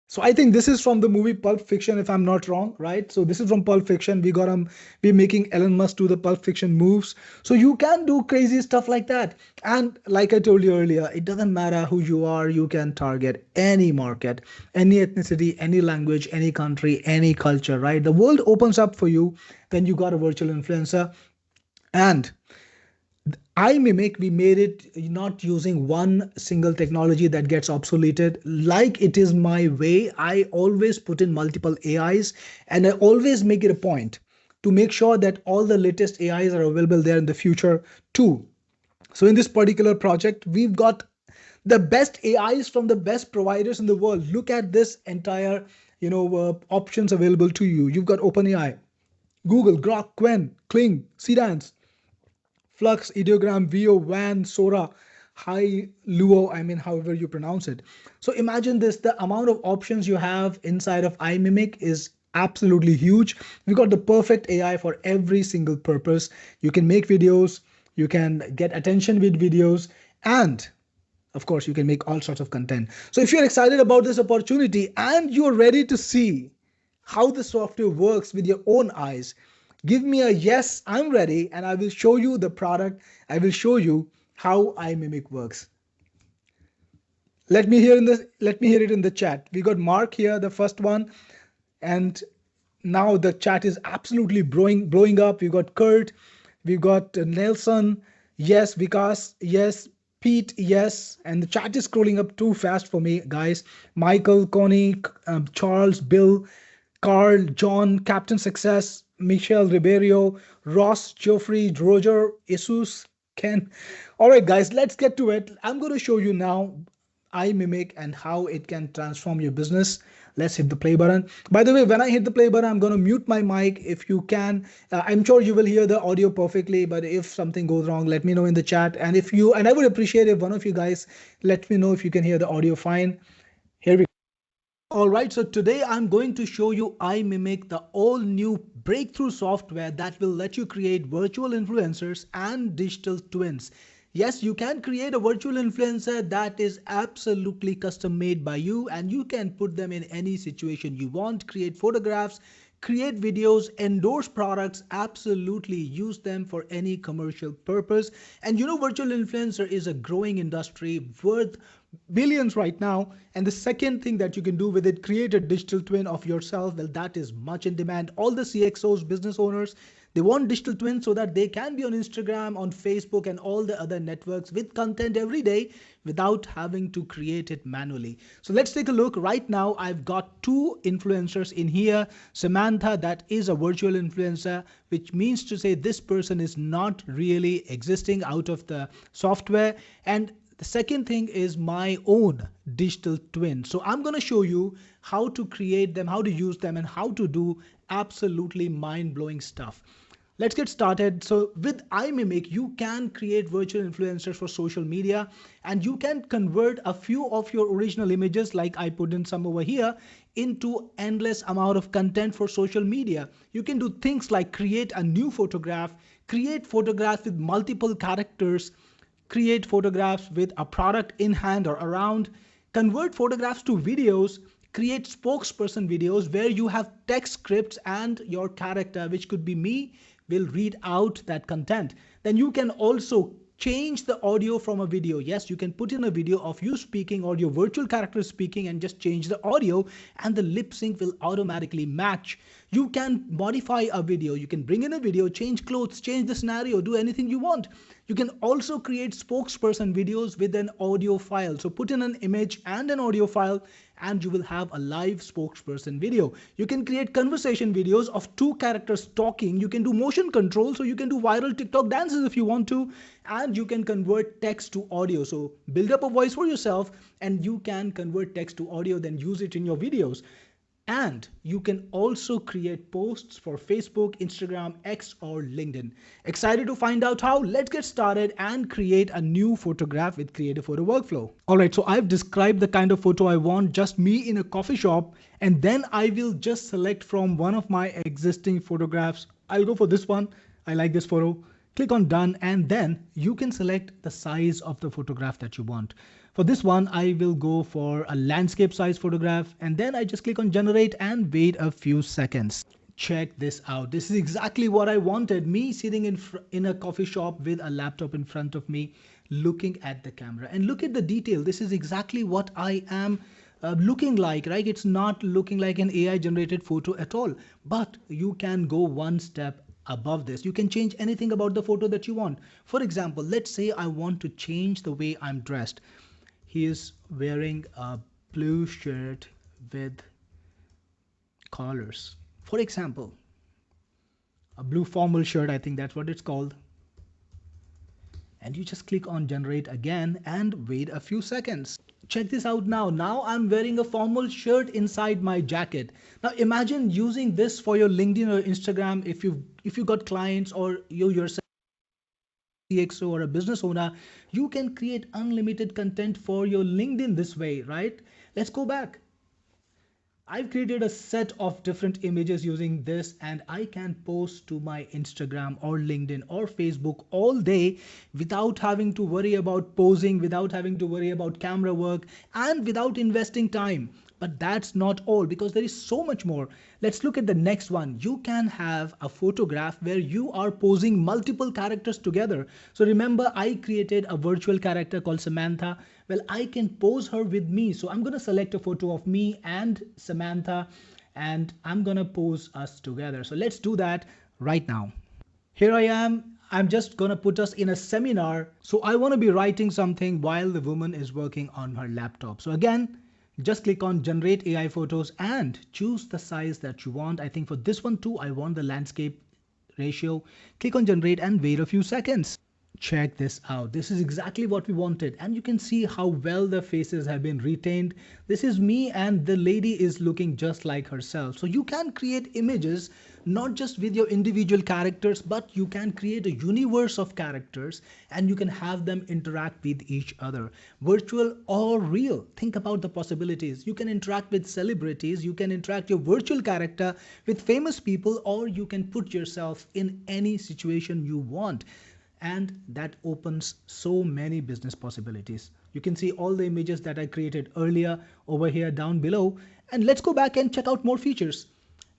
So I think this is from the movie Pulp Fiction, if I'm not wrong, right? So this is from Pulp Fiction. We're making Elon Musk do the Pulp Fiction moves. So you can do crazy stuff like that. And like I told you earlier, it doesn't matter who you are. You can target any market, any ethnicity, any language, any country, any culture, right? The world opens up for you when you got a virtual influencer. And iMimic, we made it not using one single technology that gets obsoleted. Like it is my way, I always put in multiple AIs, and I always make it a point to make sure that all the latest AIs are available there in the future too. So in this particular project, we've got the best AIs from the best providers in the world. Look at this entire, options available to you. You've got OpenAI, Google, Grok, Quen, Kling, Cedance, Flux, Ideogram, Vio, Van, Sora, Hi, Luo, however you pronounce it. So imagine this, the amount of options you have inside of iMimic is absolutely huge. We got the perfect AI for every single purpose. You can make videos, you can get attention with videos, and of course, you can make all sorts of content. So if you're excited about this opportunity and you're ready to see how the software works with your own eyes, give me a yes, I'm ready, and I will show you the product. I will show you how iMimic works. Let me hear it in the chat. We got Mark here, the first one, and now the chat is absolutely blowing up. We got Kurt, we got Nelson, yes, Vikas, yes, Pete, yes, and the chat is scrolling up too fast for me, guys. Michael, Connie, Charles, Bill, Carl, John, Captain Success, Michelle Ribeiro, Ross, Geoffrey, Roger, Jesus, Ken. All right, guys, let's get to it. I'm going to show you now iMimic and how it can transform your business. Let's hit the play button. By the way, when I hit the play button, I'm going to mute my mic if you can. I'm sure you will hear the audio perfectly, but if something goes wrong, let me know in the chat. And I would appreciate if one of you guys let me know if you can hear the audio fine. Here we go. All right, so today I'm going to show you iMimic, the all new breakthrough software that will let you create virtual influencers and digital twins. Yes, you can create a virtual influencer that is absolutely custom made by you, and you can put them in any situation you want, create photographs, create videos, endorse products, absolutely use them for any commercial purpose. And virtual influencer is a growing industry worth billions right now. And the second thing that you can do with it, create a digital twin of yourself. Well, that is much in demand. All the CXOs, business owners, they want digital twins so that they can be on Instagram, on Facebook, and all the other networks with content every day without having to create it manually. So let's take a look. Right now, I've got two influencers in here. Samantha, that is a virtual influencer, which means to say this person is not really existing out of the software. And the second thing is my own digital twin. So I'm going to show you how to create them, how to use them, and how to do absolutely mind-blowing stuff. Let's get started. So with iMimic, you can create virtual influencers for social media, and you can convert a few of your original images, like I put in some over here, into endless amount of content for social media. You can do things like create a new photograph, create photographs with multiple characters, create photographs with a product in hand or around, convert photographs to videos, create spokesperson videos where you have text scripts and your character, which could be me, will read out that content. Then you can also change the audio from a video. Yes, you can put in a video of you speaking or your virtual character speaking and just change the audio, and the lip sync will automatically match. You can modify a video. You can bring in a video, change clothes, change the scenario, do anything you want. You can also create spokesperson videos with an audio file. So put in an image and an audio file, and you will have a live spokesperson video. You can create conversation videos of two characters talking. You can do motion control, so you can do viral TikTok dances if you want to, and you can convert text to audio. So build up a voice for yourself, and you can convert text to audio, then use it in your videos. And you can also create posts for Facebook, Instagram, X, or LinkedIn. Excited to find out how? Let's get started and create a new photograph with Creative Photo Workflow. All right, so I've described the kind of photo I want, just me in a coffee shop, and then I will just select from one of my existing photographs. I'll go for this one. I like this photo. Click on done, and then you can select the size of the photograph that you want. For this one, I will go for a landscape size photograph, and then I just click on generate and wait a few seconds. Check this out. This is exactly what I wanted. Me sitting in a coffee shop with a laptop in front of me, looking at the camera. And look at the detail. This is exactly what I am looking like, right? It's not looking like an AI generated photo at all, but you can go one step above this. You can change anything about the photo that you want. For example, let's say I want to change the way I'm dressed. He is wearing a blue shirt with collars. For example, a blue formal shirt, I think that's what it's called. And you just click on generate again and wait a few seconds. Check this out now. Now I'm wearing a formal shirt inside my jacket. Now imagine using this for your LinkedIn or Instagram. If you got clients or you yourself CXO or a business owner, you can create unlimited content for your LinkedIn this way, right? Let's go back. I've created a set of different images using this, and I can post to my Instagram or LinkedIn or Facebook all day without having to worry about posing, without having to worry about camera work, and without investing time. But that's not all, because there is so much more. Let's look at the next one. You can have a photograph where you are posing multiple characters together. So remember, I created a virtual character called Samantha. Well, I can pose her with me. So I'm going to select a photo of me and Samantha, and I'm going to pose us together. So let's do that right now. Here I am. I'm just going to put us in a seminar. So I want to be writing something while the woman is working on her laptop. So again, just click on generate AI photos and choose the size that you want. I think for this one too, I want the landscape ratio. Click on generate and wait a few seconds. Check this out. This is exactly what we wanted. And you can see how well the faces have been retained. This is me and the lady is looking just like herself. So you can create images not just with your individual characters, but you can create a universe of characters and you can have them interact with each other, virtual or real. Think about the possibilities. You can interact with celebrities, you can interact your virtual character with famous people, or you can put yourself in any situation you want. And that opens so many business possibilities. You can see all the images that I created earlier over here down below. And let's go back and check out more features.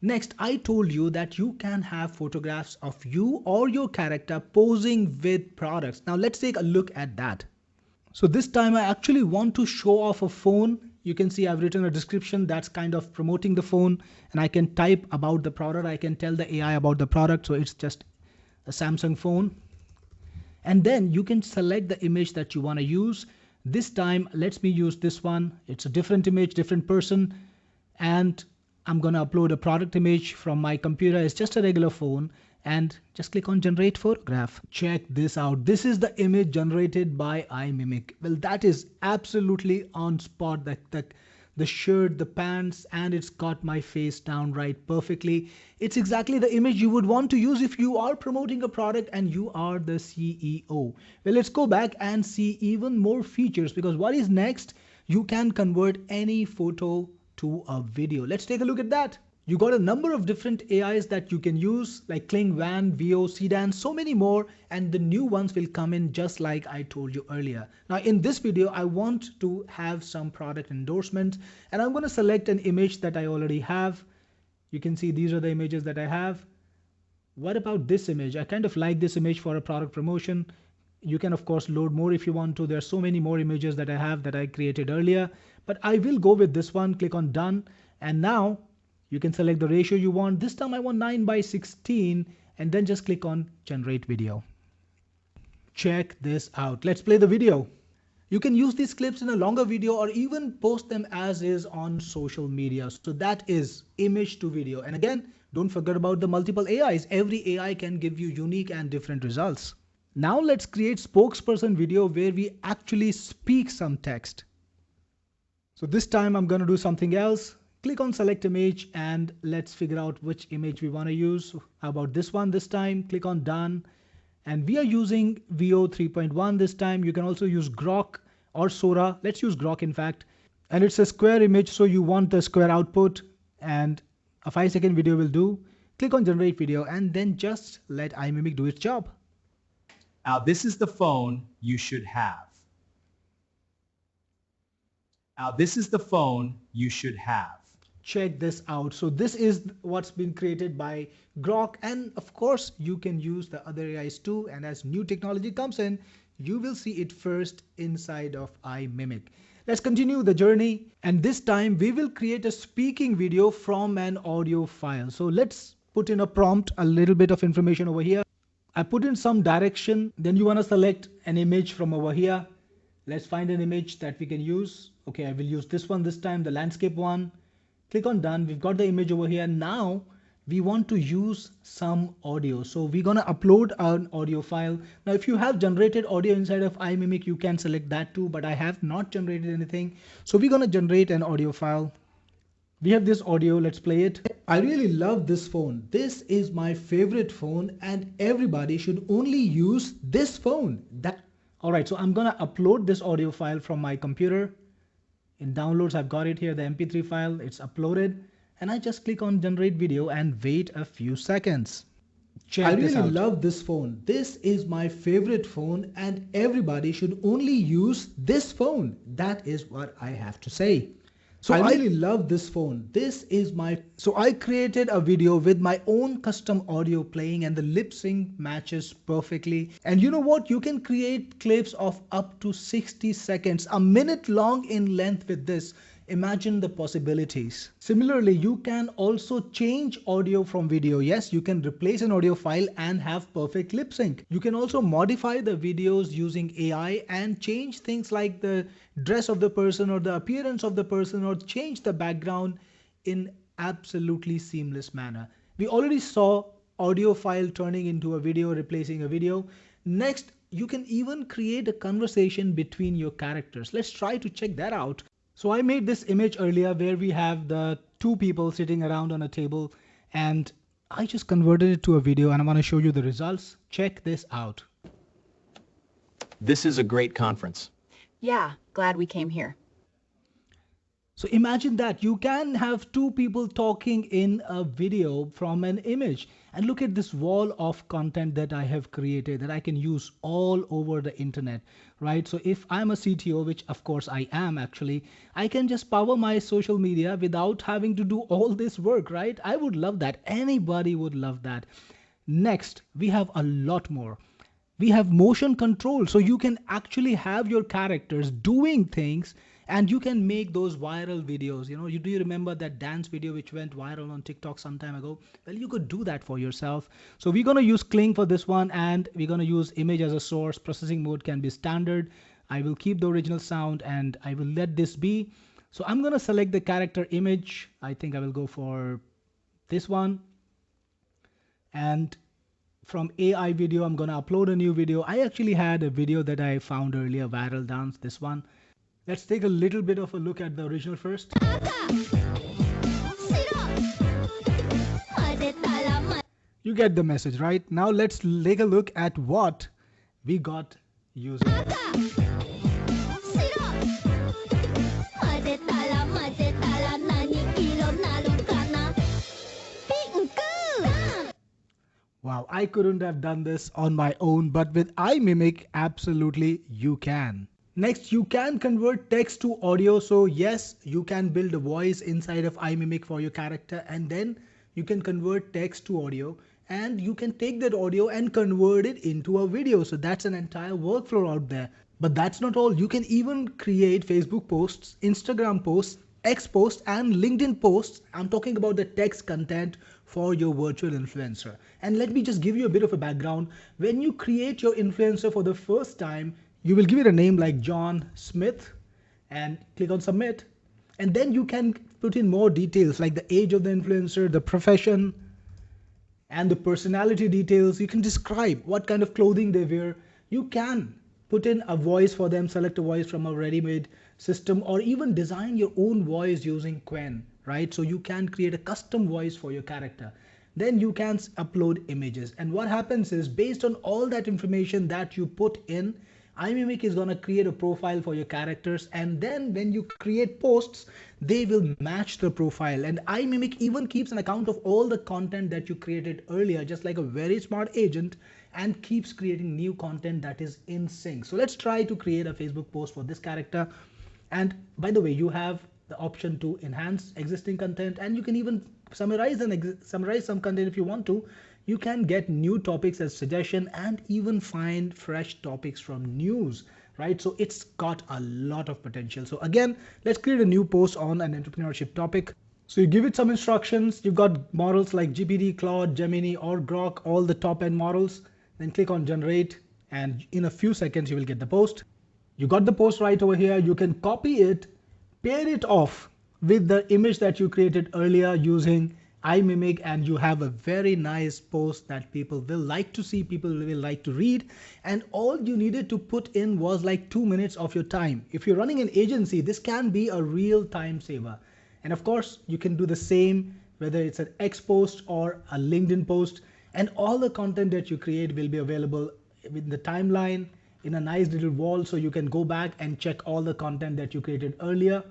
Next, I told you that you can have photographs of you or your character posing with products. Now let's take a look at that. So this time I actually want to show off a phone. You can see I've written a description that's kind of promoting the phone, and I can type about the product. I can tell the AI about the product. So it's just a Samsung phone. And then you can select the image that you want to use. This time, let me use this one. It's a different image, different person. And I'm going to upload a product image from my computer. It's just a regular phone. And just click on generate photograph. Check this out. This is the image generated by Imimic. Well, that is absolutely on spot. The shirt, the pants, and it's got my face down right perfectly. It's exactly the image you would want to use if you are promoting a product and you are the CEO. Well, let's go back and see even more features, because what is next? You can convert any photo to a video. Let's take a look at that. You got a number of different AIs that you can use, like Kling, Van, VO, Sedan, so many more, and the new ones will come in just like I told you earlier. Now in this video, I want to have some product endorsement, and I'm going to select an image that I already have. You can see these are the images that I have. What about this image? I kind of like this image for a product promotion. You can of course load more if you want to. There are so many more images that I have that I created earlier, but I will go with this one. Click on done, and now you can select the ratio you want. This time I want 9:16, and then just click on generate video. Check this out. Let's play the video. You can use these clips in a longer video or even post them as is on social media. So that is image to video. And again, don't forget about the multiple AIs. Every AI can give you unique and different results. Now let's create spokesperson video where we actually speak some text. So this time I'm going to do something else. Click on select image and let's figure out which image we want to use. How about this one this time? Click on done. And we are using VO 3.1 this time. You can also use Grok or Sora. Let's use Grok in fact. And it's a square image, so you want the square output, and a 5-second video will do. Click on generate video and then just let Imimic do its job. Now this is the phone you should have. Now this is the phone you should have. Check this out. So this is what's been created by Grok, and of course you can use the other AIs too, and as new technology comes in, you will see it first inside of Imimic. Let's continue the journey, and this time we will create a speaking video from an audio file. So let's put in a prompt, a little bit of information over here. I put in some direction. Then you want to select an image from over here. Let's find an image that we can use. Okay, I will use this one this time, the landscape one. Click on done. We've got the image over here. Now we want to use some audio. So we're going to upload an audio file. Now, if you have generated audio inside of iMimic, you can select that too, but I have not generated anything. So we're going to generate an audio file. We have this audio, let's play it. I really love this phone. This is my favorite phone and everybody should only use this phone. All right, so I'm gonna upload this audio file from my computer. In downloads, I've got it here, the MP3 file, it's uploaded. And I just click on generate video and wait a few seconds. I really love this phone. This is my favorite phone and everybody should only use this phone. That is what I have to say. So I really love this phone. So I created a video with my own custom audio playing and the lip sync matches perfectly. And you know what? You can create clips of up to 60 seconds, a minute long in length with this. Imagine the possibilities. Similarly, you can also change audio from video. Yes, you can replace an audio file and have perfect lip sync. You can also modify the videos using AI and change things like the dress of the person or the appearance of the person or change the background in absolutely seamless manner. We already saw audio file turning into a video, replacing a video. Next, you can even create a conversation between your characters. Let's try to check that out. So I made this image earlier where we have the two people sitting around on a table and I just converted it to a video and I want to show you the results. Check this out. This is a great conference. Yeah, glad we came here. So imagine that you can have two people talking in a video from an image. And look at this wall of content that I have created that I can use all over the internet, right? So if I'm a CTO, which of course I am actually, I can just power my social media without having to do all this work, right? I would love that. Anybody would love that. Next, we have a lot more. We have motion control. So you can actually have your characters doing things and you can make those viral videos. You know, do you remember that dance video which went viral on TikTok some time ago? Well, you could do that for yourself. So we're going to use Kling for this one and we're going to use image as a source. Processing mode can be standard. I will keep the original sound and I will let this be. So I'm going to select the character image. I think I will go for this one. And from AI video, I'm going to upload a new video. I actually had a video that I found earlier, viral dance, this one. Let's take a little bit of a look at the original first. You get the message, right? Now let's take a look at what we got using. Wow, I couldn't have done this on my own, but with iMimic, absolutely you can. Next, you can convert text to audio. So yes, you can build a voice inside of iMimic for your character and then you can convert text to audio and you can take that audio and convert it into a video. So that's an entire workflow out there. But that's not all. You can even create Facebook posts, Instagram posts, X posts and LinkedIn posts. I'm talking about the text content for your virtual influencer. And let me just give you a bit of a background. When you create your influencer for the first time, you will give it a name like John Smith and click on submit. And then you can put in more details like the age of the influencer, the profession, and the personality details. You can describe what kind of clothing they wear. You can put in a voice for them, select a voice from a ready-made system, or even design your own voice using Quen, right? So you can create a custom voice for your character. Then you can upload images. And what happens is based on all that information that you put in, iMimic is going to create a profile for your characters and then when you create posts, they will match the profile. And iMimic even keeps an account of all the content that you created earlier, just like a very smart agent, and keeps creating new content that is in sync. So let's try to create a Facebook post for this character. And by the way, you have the option to enhance existing content and you can even summarize some content if you want to. You can get new topics as suggestion and even find fresh topics from news, right? So it's got a lot of potential. So again, let's create a new post on an entrepreneurship topic. So you give it some instructions. You've got models like GPT, Claude, Gemini, or Grok, all the top end models. Then click on generate, and in a few seconds you will get the post. You got the post right over here. You can copy it, pair it off with the image that you created earlier using iMimic, and you have a very nice post that people will like to see, people will like to read. And all you needed to put in was like 2 minutes of your time. If you're running an agency, this can be a real time saver. And of course, you can do the same whether it's an X post or a LinkedIn post, and all the content that you create will be available in the timeline in a nice little wall, so you can go back and check all the content that you created earlier.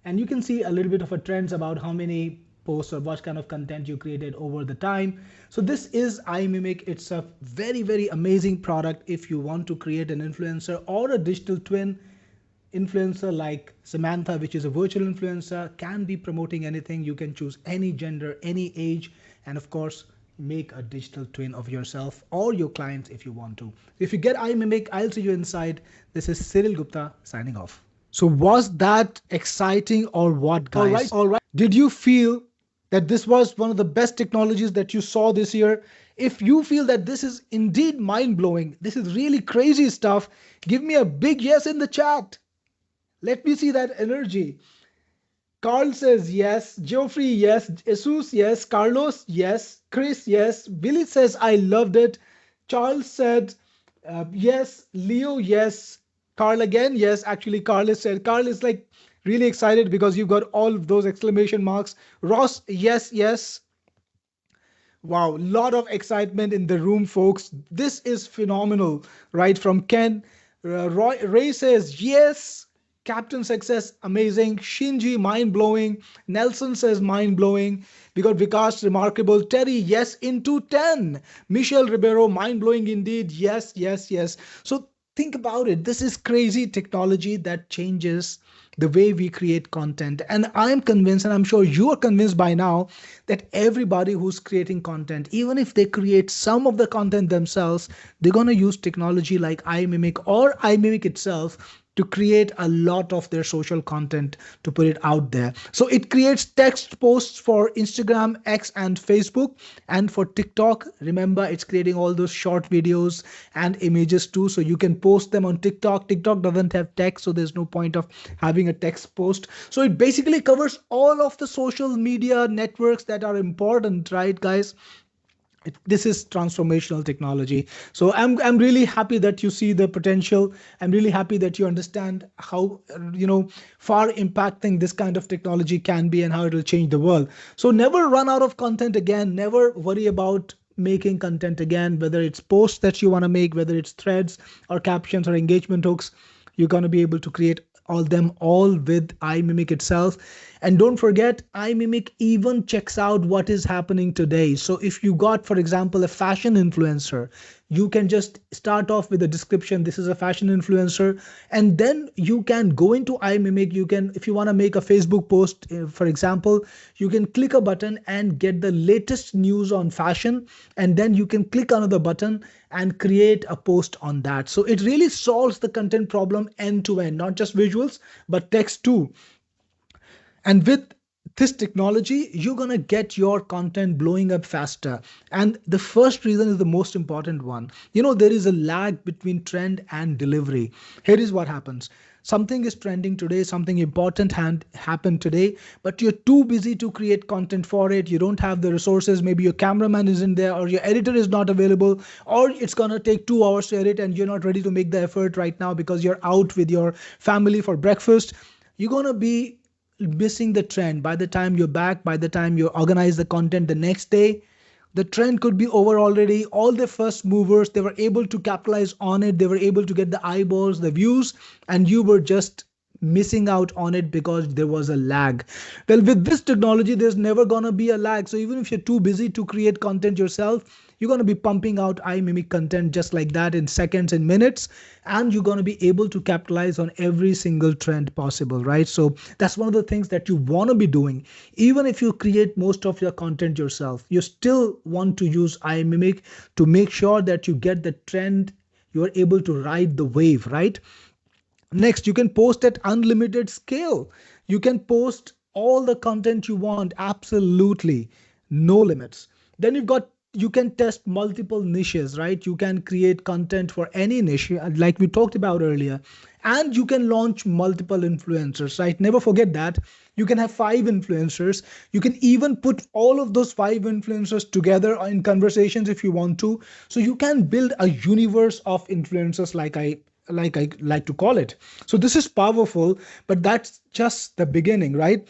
And you can see a little bit of a trends about how many posts or what kind of content you created over the time. So this is iMimic. It's a very, very amazing product if you want to create an influencer or a digital twin influencer like Samantha, which is a virtual influencer, can be promoting anything. You can choose any gender, any age, and of course, make a digital twin of yourself or your clients if you want to. If you get iMimic, I'll see you inside. This is Cyril Gupta signing off. So was that exciting or what, guys? All right. Did you feel that this was one of the best technologies that you saw this year? If you feel that this is indeed mind-blowing, this is really crazy stuff, give me a big yes in the chat. Let me see that energy. Carl says yes, Geoffrey yes, Jesus yes, Carlos yes, Chris yes, Billy says I loved it, Charles said yes, Leo yes, Carl again yes. Actually, Carl is like really excited because you've got all of those exclamation marks. Ross yes, yes. Wow, lot of excitement in the room, folks. This is phenomenal, right? From Ken, Ray says yes. Captain Success, amazing. Shinji, mind-blowing. Nelson says mind-blowing. We got Vikas, remarkable. Terry, yes, into 10. Michelle Ribeiro, mind-blowing indeed. Yes, yes, yes. So think about it. This is crazy technology that changes the way we create content. And I'm convinced, and I'm sure you are convinced by now, that everybody who's creating content, even if they create some of the content themselves, they're going to use technology like iMimic or iMimic itself to create a lot of their social content to put it out there. So it creates text posts for Instagram, X, and Facebook, and for TikTok. Remember, it's creating all those short videos and images too, so you can post them on TikTok. TikTok doesn't have text, so there's no point of having a text post. So it basically covers all of the social media networks that are important, right, guys? This is transformational technology. So I'm really happy that you see the potential. I'm really happy that you understand how far impacting this kind of technology can be and how it will change the world. So never run out of content again. Never worry about making content again, whether it's posts that you want to make, whether it's threads or captions or engagement hooks. You're going to be able to create all with iMimic itself. And don't forget, iMimic even checks out what is happening today. So if you got, for example, a fashion influencer, you can just start off with a description. This is a fashion influencer. And then you can go into iMimic. You can, if you want to make a Facebook post, for example, you can click a button and get the latest news on fashion. And then you can click another button and create a post on that. So it really solves the content problem end to end, not just visuals, but text too. And with this technology, you're going to get your content blowing up faster. And the first reason is the most important one. There is a lag between trend and delivery. Here is what happens. Something is trending today, something important happened today, but you're too busy to create content for it. You don't have the resources. Maybe your cameraman isn't there, or your editor is not available, or it's going to take 2 hours to edit and you're not ready to make the effort right now because you're out with your family for breakfast. You're going to be missing the trend. By the time you're back, by the time you organize the content the next day, the trend could be over already. All the first movers, they were able to capitalize on it. They were able to get the eyeballs, the views, and you were just missing out on it because there was a lag. Well, with this technology, there's never going to be a lag. So even if you're too busy to create content yourself, you're going to be pumping out iMimic content just like that in seconds and minutes, and you're going to be able to capitalize on every single trend possible, right? So that's one of the things that you want to be doing. Even if you create most of your content yourself, you still want to use iMimic to make sure that you get the trend. You're able to ride the wave, right? Next, you can post at unlimited scale. You can post all the content you want, absolutely no limits. Then you can test multiple niches, right? You can create content for any niche, like we talked about earlier, and you can launch multiple influencers, right? Never forget that. You can have 5 influencers. You can even put all of those 5 influencers together in conversations if you want to. So you can build a universe of influencers, like I like to call it. So this is powerful, but that's just the beginning, right?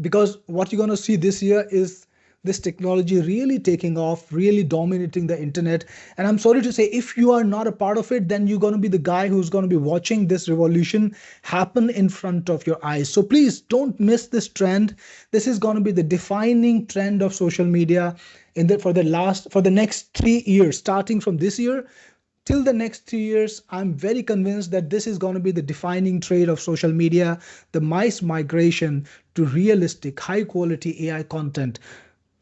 Because what you're going to see this year is this technology really taking off, really dominating the internet. And I'm sorry to say, if you are not a part of it, then you're going to be the guy who's going to be watching this revolution happen in front of your eyes. So please don't miss this trend. This is going to be the defining trend of social media for the next 3 years, starting from this year till the next 3 years. I'm very convinced that this is going to be the defining trait of social media, the mass migration to realistic, high quality AI content.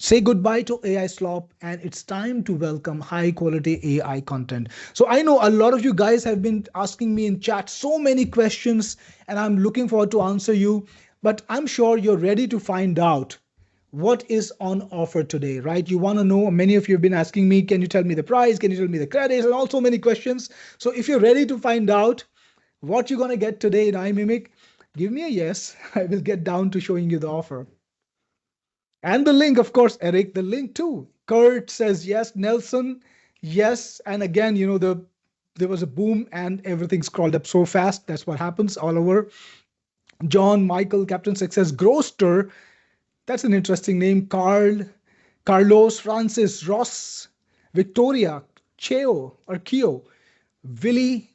Say goodbye to AI slop, and it's time to welcome high quality AI content. So I know a lot of you guys have been asking me in chat so many questions, and I'm looking forward to answer you. But I'm sure you're ready to find out what is on offer today, right? You want to know, many of you have been asking me, can you tell me the price? Can you tell me the credits? And also many questions. So if you're ready to find out what you're going to get today in iMimic, give me a yes. I will get down to showing you the offer. And the link, of course, Eric, the link too. Kurt says yes. Nelson, yes. And again, there was a boom and everything scrolled up so fast. That's what happens all over. John, Michael, Captain Success, Groster. That's an interesting name. Carlos, Francis, Ross, Victoria, Cheo or Keo, Willie,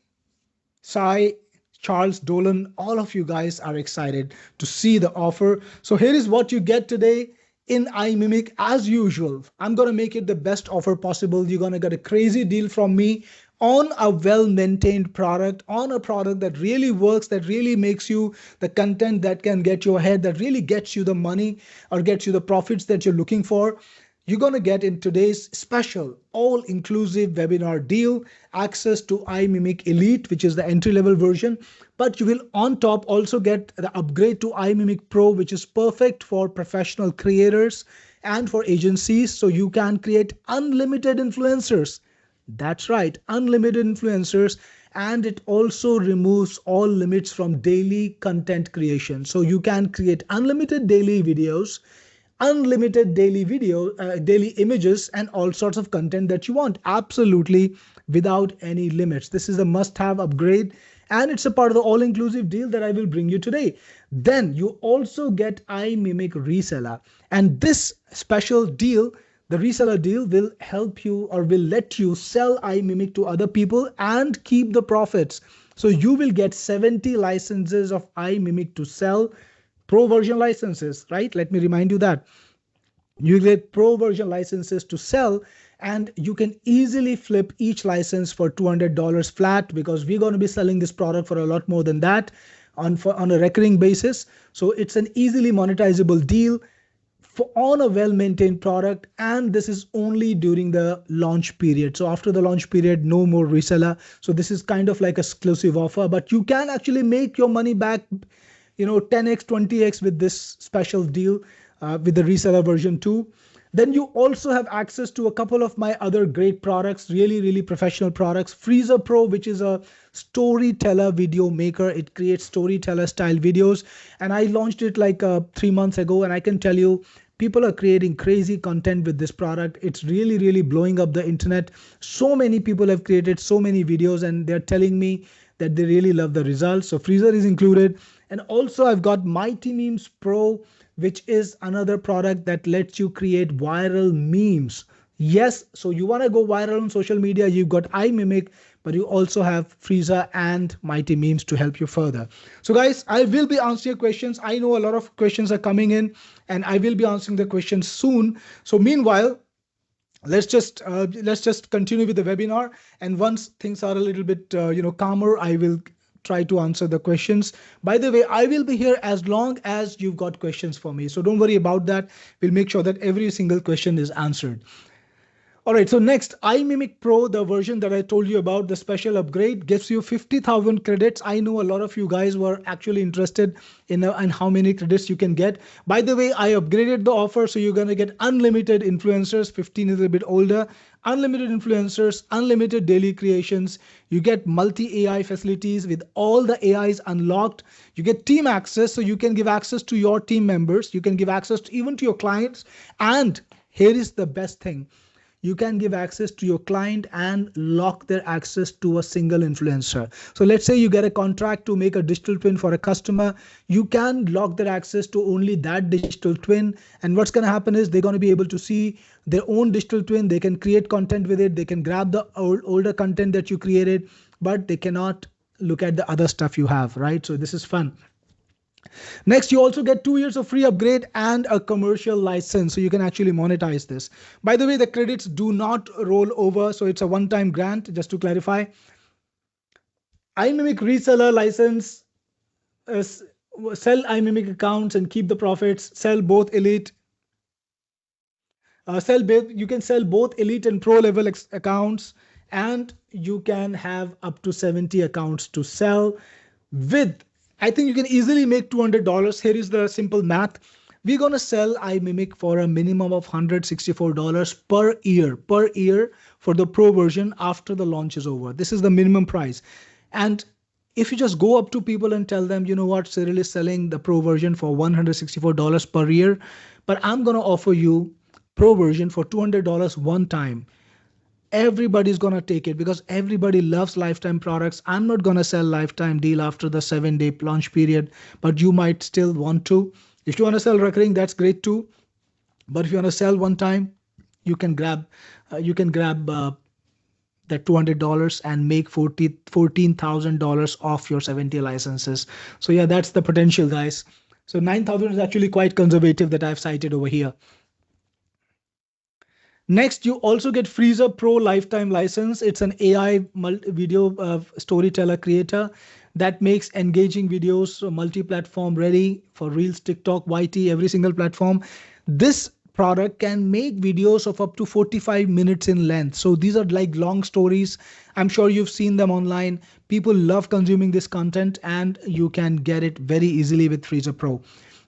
Sai, Charles, Dolan, all of you guys are excited to see the offer. So here is what you get today in iMimic. As usual, I'm going to make it the best offer possible. You're going to get a crazy deal from me on a well-maintained product, on a product that really works, that really makes you the content that can get you ahead, that really gets you the money or gets you the profits that you're looking for. You're going to get in today's special all-inclusive webinar deal access to Imimic Elite, which is the entry-level version. But you will on top also get the upgrade to Imimic Pro, which is perfect for professional creators and for agencies. So you can create unlimited influencers. That's right, unlimited influencers. And it also removes all limits from daily content creation. So you can create unlimited daily videos, unlimited daily images, and all sorts of content that you want, absolutely without any limits. This is a must-have upgrade, and it's a part of the all-inclusive deal that I will bring you today. Then you also get iMimic Reseller, and this special deal, the reseller deal, will help you or will let you sell iMimic to other people and keep the profits. So you will get 70 licenses of iMimic to sell. Pro version licenses, right? Let me remind you that you get pro version licenses to sell, and you can easily flip each license for $200 flat, because we're going to be selling this product for a lot more than that on a recurring basis. So it's an easily monetizable deal on a well-maintained product, and this is only during the launch period. So after the launch period, no more reseller. So this is kind of like an exclusive offer, but you can actually make your money back 10x, 20x with this special deal with the reseller version 2. Then you also have access to a couple of my other great products, really, really professional products. Freezur Pro, which is a storyteller video maker. It creates storyteller style videos. And I launched it like 3 months ago. And I can tell you, people are creating crazy content with this product. It's really, really blowing up the internet. So many people have created so many videos, and they're telling me that they really love the results. So Freezur is included. And also I've got Mighty Memes Pro, which is another product that lets you create viral memes. Yes, so you want to go viral on social media, you've got iMimic, but you also have Freezur and Mighty Memes to help you further. So guys, I will be answering your questions. I know a lot of questions are coming in, and I will be answering the questions soon. So meanwhile, let's just continue with the webinar, and once things are a little bit calmer, I will try to answer the questions. By the way, I will be here as long as you've got questions for me, so don't worry about that. We'll make sure that every single question is answered. All right, so next, iMimic Pro, the version that I told you about, the special upgrade, gives you 50,000 credits. I know a lot of you guys were actually interested in how many credits you can get. By the way, I upgraded the offer, so you're going to get unlimited influencers. 15 is a bit older. Unlimited influencers, unlimited daily creations. You get multi-AI facilities with all the AIs unlocked. You get team access, so you can give access to your team members. You can give access to, even to your clients. And here is the best thing. You can give access to your client and lock their access to a single influencer. So let's say you get a contract to make a digital twin for a customer. You can lock their access to only that digital twin. And what's going to happen is they're going to be able to see their own digital twin. They can create content with it. They can grab the older content that you created, but they cannot look at the other stuff you have, right? So this is fun. Next, you also get 2 years of free upgrade and a commercial license, so you can actually monetize this. By the way, the credits do not roll over, so it's a one-time grant, just to clarify. iMimic reseller license, sell iMimic accounts and keep the profits, sell both elite. You can sell both elite and pro level accounts, and you can have up to 70 accounts to sell with. I think you can easily make $200. Here is the simple math. We're going to sell iMimic for a minimum of $164 per year for the pro version after the launch is over. This is the minimum price. And if you just go up to people and tell them, you know what, Cyril is selling the pro version for $164 per year, but I'm going to offer you pro version for $200 one time. Everybody's going to take it because everybody loves lifetime products. I'm not going to sell lifetime deal after the 7-day launch period, but you might still want to. If you want to sell recurring, that's great too. But if you want to sell one time, you can grab that $200 and make $14,000 off your 70 licenses. So yeah, that's the potential, guys. So 9,000 is actually quite conservative that I've cited over here. Next, you also get Freezur Pro lifetime license. It's an AI video storyteller creator that makes engaging videos multi-platform ready for Reels, TikTok, YT, every single platform. This product can make videos of up to 45 minutes in length. So these are like long stories. I'm sure you've seen them online. People love consuming this content, and you can get it very easily with Freezur Pro.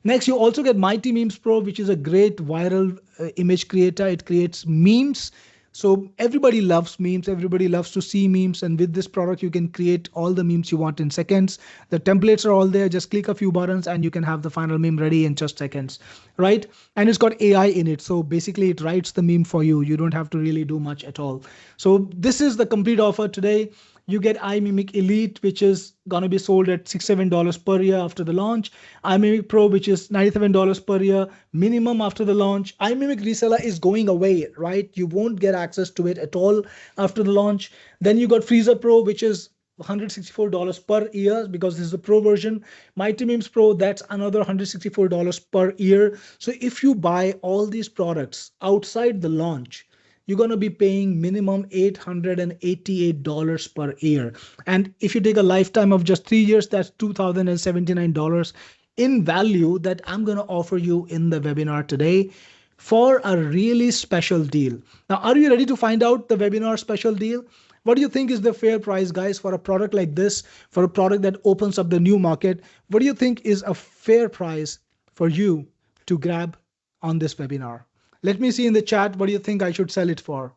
Next, you also get Mighty Memes Pro, which is a great viral image creator. It creates memes. So everybody loves memes. Everybody loves to see memes. And with this product, you can create all the memes you want in seconds. The templates are all there. Just click a few buttons and you can have the final meme ready in just seconds, right? And it's got AI in it. So basically it writes the meme for you. You don't have to really do much at all. So this is the complete offer today. You get Imimic Elite, which is going to be sold at $67 per year after the launch. Imimic Pro, which is $97 per year minimum after the launch. Imimic Reseller is going away, right? You won't get access to it at all after the launch. Then you got Freezur Pro, which is $164 per year because this is the pro version. Mighty Memes Pro, that's another $164 per year. So if you buy all these products outside the launch, you're going to be paying minimum $888 per year. And if you take a lifetime of just 3 years, that's $2,079 in value that I'm going to offer you in the webinar today for a really special deal. Now, are you ready to find out the webinar special deal? What do you think is the fair price, guys, for a product like this, for a product that opens up the new market? What do you think is a fair price for you to grab on this webinar? Let me see in the chat, what do you think I should sell it for?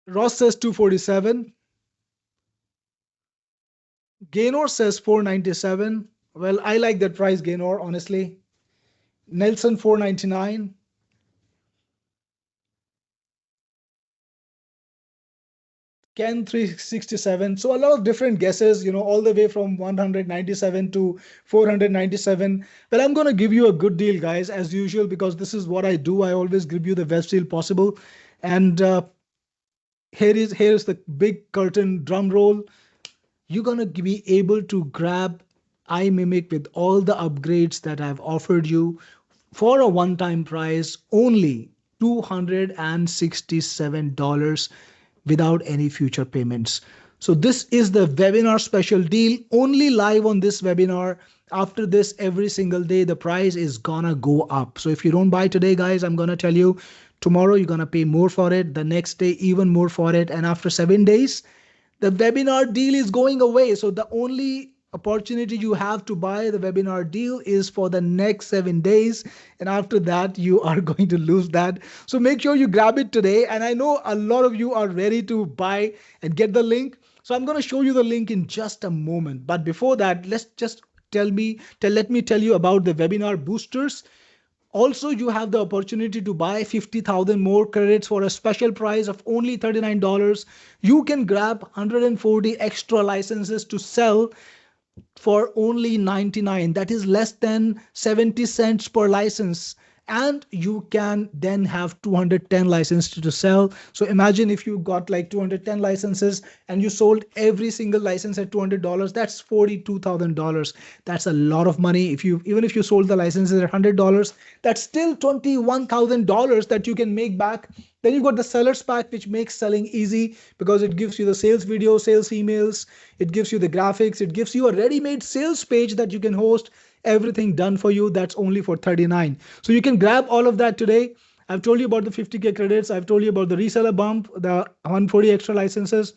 Ross says 247. Gaynor says 497. Well, I like that price, Gaynor, honestly. Nelson 499. Ken 367. So a lot of different guesses, all the way from 197 to 497. Well, I'm going to give you a good deal, guys, as usual, because this is what I do. I always give you the best deal possible. And here's the big curtain drum roll. You're going to be able to grab iMimic with all the upgrades that I've offered you for a one-time price, only $267 without any future payments. So this is the webinar special deal, only live on this webinar. after this, every single day, the price is gonna go up. So if you don't buy today, guys, I'm gonna tell you, tomorrow you're gonna pay more for it, the next day even more for it, and after 7 days, the webinar deal is going away. So the only opportunity you have to buy the webinar deal is for the next 7 days. And after that, you are going to lose that. So make sure you grab it today. And I know a lot of you are ready to buy and get the link. So I'm going to show you the link in just a moment. But before that, let me tell you about the webinar boosters. Also, you have the opportunity to buy 50,000 more credits for a special price of only $39. You can grab 140 extra licenses to sell for only 99. That is less than 70 cents per license. And you can then have 210 licenses to sell. So imagine if you got like 210 licenses and you sold every single license at $200, that's $42,000. That's a lot of money. Even if you sold the licenses at $100, that's still $21,000 that you can make back. Then you've got the sellers pack, which makes selling easy because it gives you the sales video, sales emails, it gives you the graphics, it gives you a ready-made sales page that you can host, everything done for you. That's only for $39. So you can grab all of that today. I've told you about the 50K credits. I've told you about the reseller bump, the 140 extra licenses.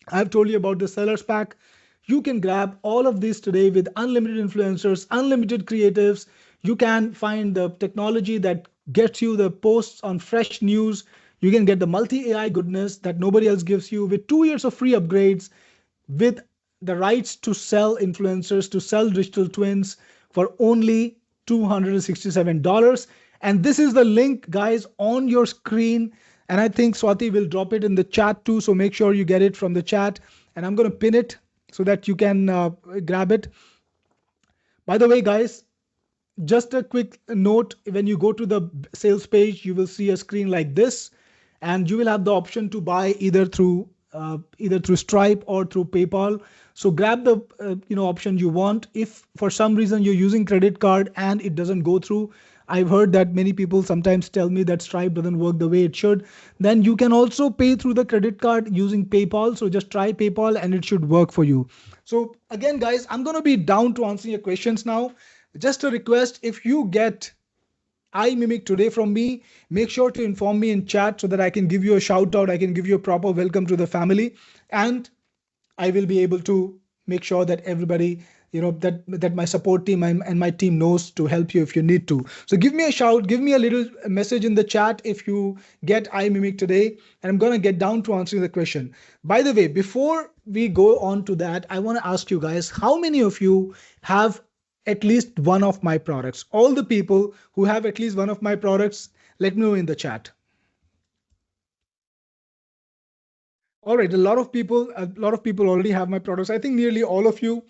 I've told you about the sellers pack. You can grab all of this today with unlimited influencers, unlimited creatives. You can find the technology that gets you the posts on fresh news. You can get the multi-AI goodness that nobody else gives you with 2 years of free upgrades, with the rights to sell influencers, to sell digital twins for only $267. And this is the link, guys, on your screen. And I think Swati will drop it in the chat too. So make sure you get it from the chat. And I'm going to pin it so that you can grab it. By the way, guys, just a quick note, when you go to the sales page, you will see a screen like this, and you will have the option to buy either through Stripe or through PayPal. So grab the option you want. If for some reason you're using credit card and it doesn't go through, I've heard that many people sometimes tell me that Stripe doesn't work the way it should. Then you can also pay through the credit card using PayPal. So just try PayPal and it should work for you. So again, guys, I'm going to be down to answering your questions now. Just a request, if you get Imimic today from me, make sure to inform me in chat so that I can give you a shout out. I can give you a proper welcome to the family, and I will be able to make sure that everybody, that my support team and my team knows to help you if you need to. So give me a shout, give me a little message in the chat if you get Imimic today, and I'm going to get down to answering the question. By the way, before we go on to that, I want to ask you guys, how many of you have at least one of my products? All the people who have at least one of my products, let me know in the chat. All right, a lot of people already have my products. I think nearly all of you: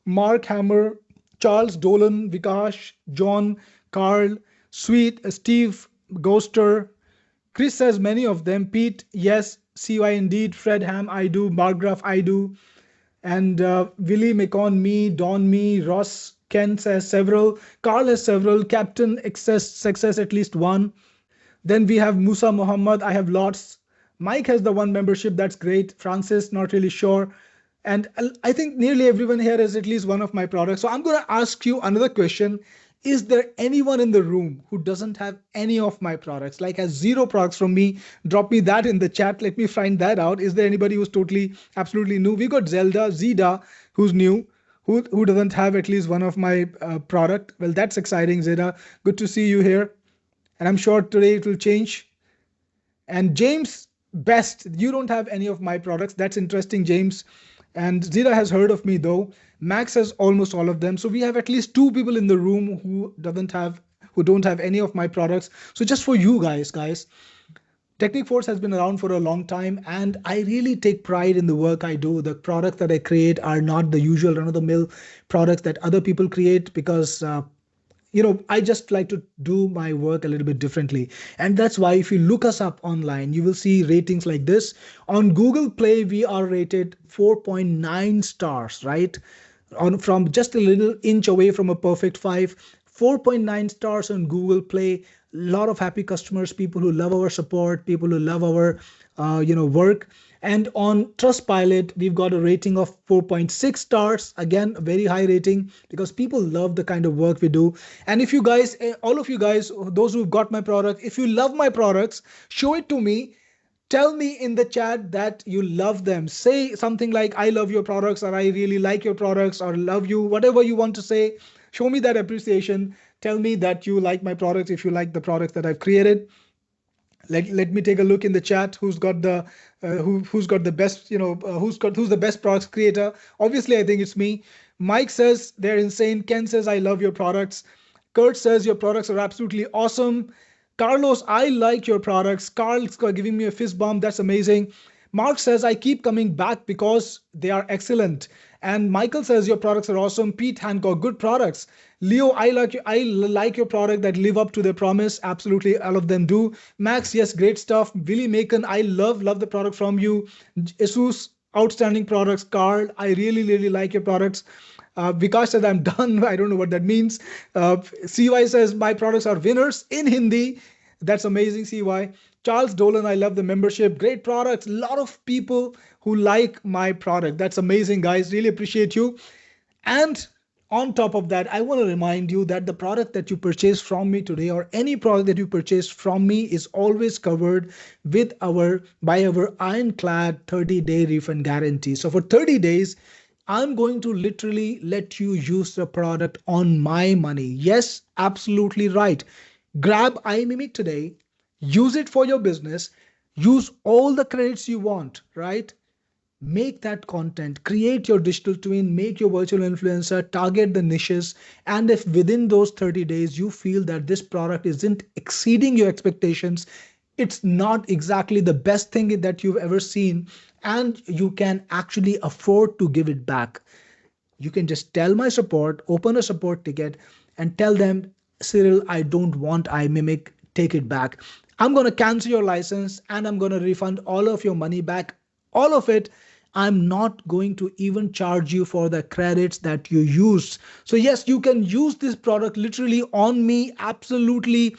Mark Hammer, Charles Dolan, Vikash, John, Carl, Sweet, Steve, Ghoster, Chris says many of them, Pete, yes, CY indeed, Fred Ham, I do, Margraf, I do, and Willie McCon, me, Don, me, Ross, Ken says several, Carl has several, Captain Success at least one. Then we have Musa Muhammad, I have lots. Mike has the one membership, that's great. Francis, not really sure. And I think nearly everyone here has at least one of my products. So I'm going to ask you another question. Is there anyone in the room who doesn't have any of my products, like has zero products from me? Drop me that in the chat. Let me find that out. Is there anybody who's absolutely new? We got Zeda, who's new. Who doesn't have at least one of my product? Well, that's exciting, Zeda. Good to see you here. And I'm sure today it will change. And James Best, you don't have any of my products. That's interesting, James. And Zeda has heard of me though. Max has almost all of them. So we have at least 2 people in the room who don't have any of my products. So just for you guys, Technic Force has been around for a long time, and I really take pride in the work I do. The products that I create are not the usual run-of-the-mill products that other people create, because I just like to do my work a little bit differently. And that's why if you look us up online, you will see ratings like this. On Google Play, we are rated 4.9 stars, right? From just a little inch away from a perfect 5. 4.9 stars on Google Play. A lot of happy customers, people who love our support, people who love our work. And on Trustpilot, we've got a rating of 4.6 stars. Again, a very high rating because people love the kind of work we do. And if you guys, all of you guys, those who've got my product, if you love my products, show it to me. Tell me in the chat that you love them. Say something like, I love your products, or I really like your products, or love you, whatever you want to say. Show me that appreciation. Tell me that you like my products if you like the products that I've created. Let me take a look in the chat who's got the who's got the best, who's the best products creator. Obviously I think it's me. Mike says they're insane. Ken says I love your products. Kurt says your products are absolutely awesome. Carlos, I like your products. Carl's giving me a fist bump. That's amazing. Mark says I keep coming back because they are excellent. And Michael says your products are awesome. Pete Hancock, good products. Leo, I like your product that live up to their promise. Absolutely, all of them do. Max, yes, great stuff. Willie Macon, I love the product from you. Jesus, outstanding products. Carl, I really like your products. Vikas says I'm done. I don't know what that means. CY says my products are winners in Hindi. That's amazing, CY. Charles Dolan, I love the membership. Great products. A lot of people who like my product. That's amazing, guys. Really appreciate you. And on top of that, I want to remind you that the product that you purchase from me today, or any product that you purchase from me, is always covered with by our ironclad 30-day refund guarantee. So for 30 days, I'm going to literally let you use the product on my money. Yes, absolutely right. Grab iMimic today, use it for your business, use all the credits you want, right? Make that content, create your digital twin, make your virtual influencer, target the niches. And if within those 30 days you feel that this product isn't exceeding your expectations, it's not exactly the best thing that you've ever seen, and you can actually afford to give it back, you can just tell my support, open a support ticket and tell them, Cyril, I don't want iMimic, take it back. I'm going to cancel your license and I'm going to refund all of your money back, all of it. I'm not going to even charge you for the credits that you used. So yes, you can use this product literally on me, absolutely,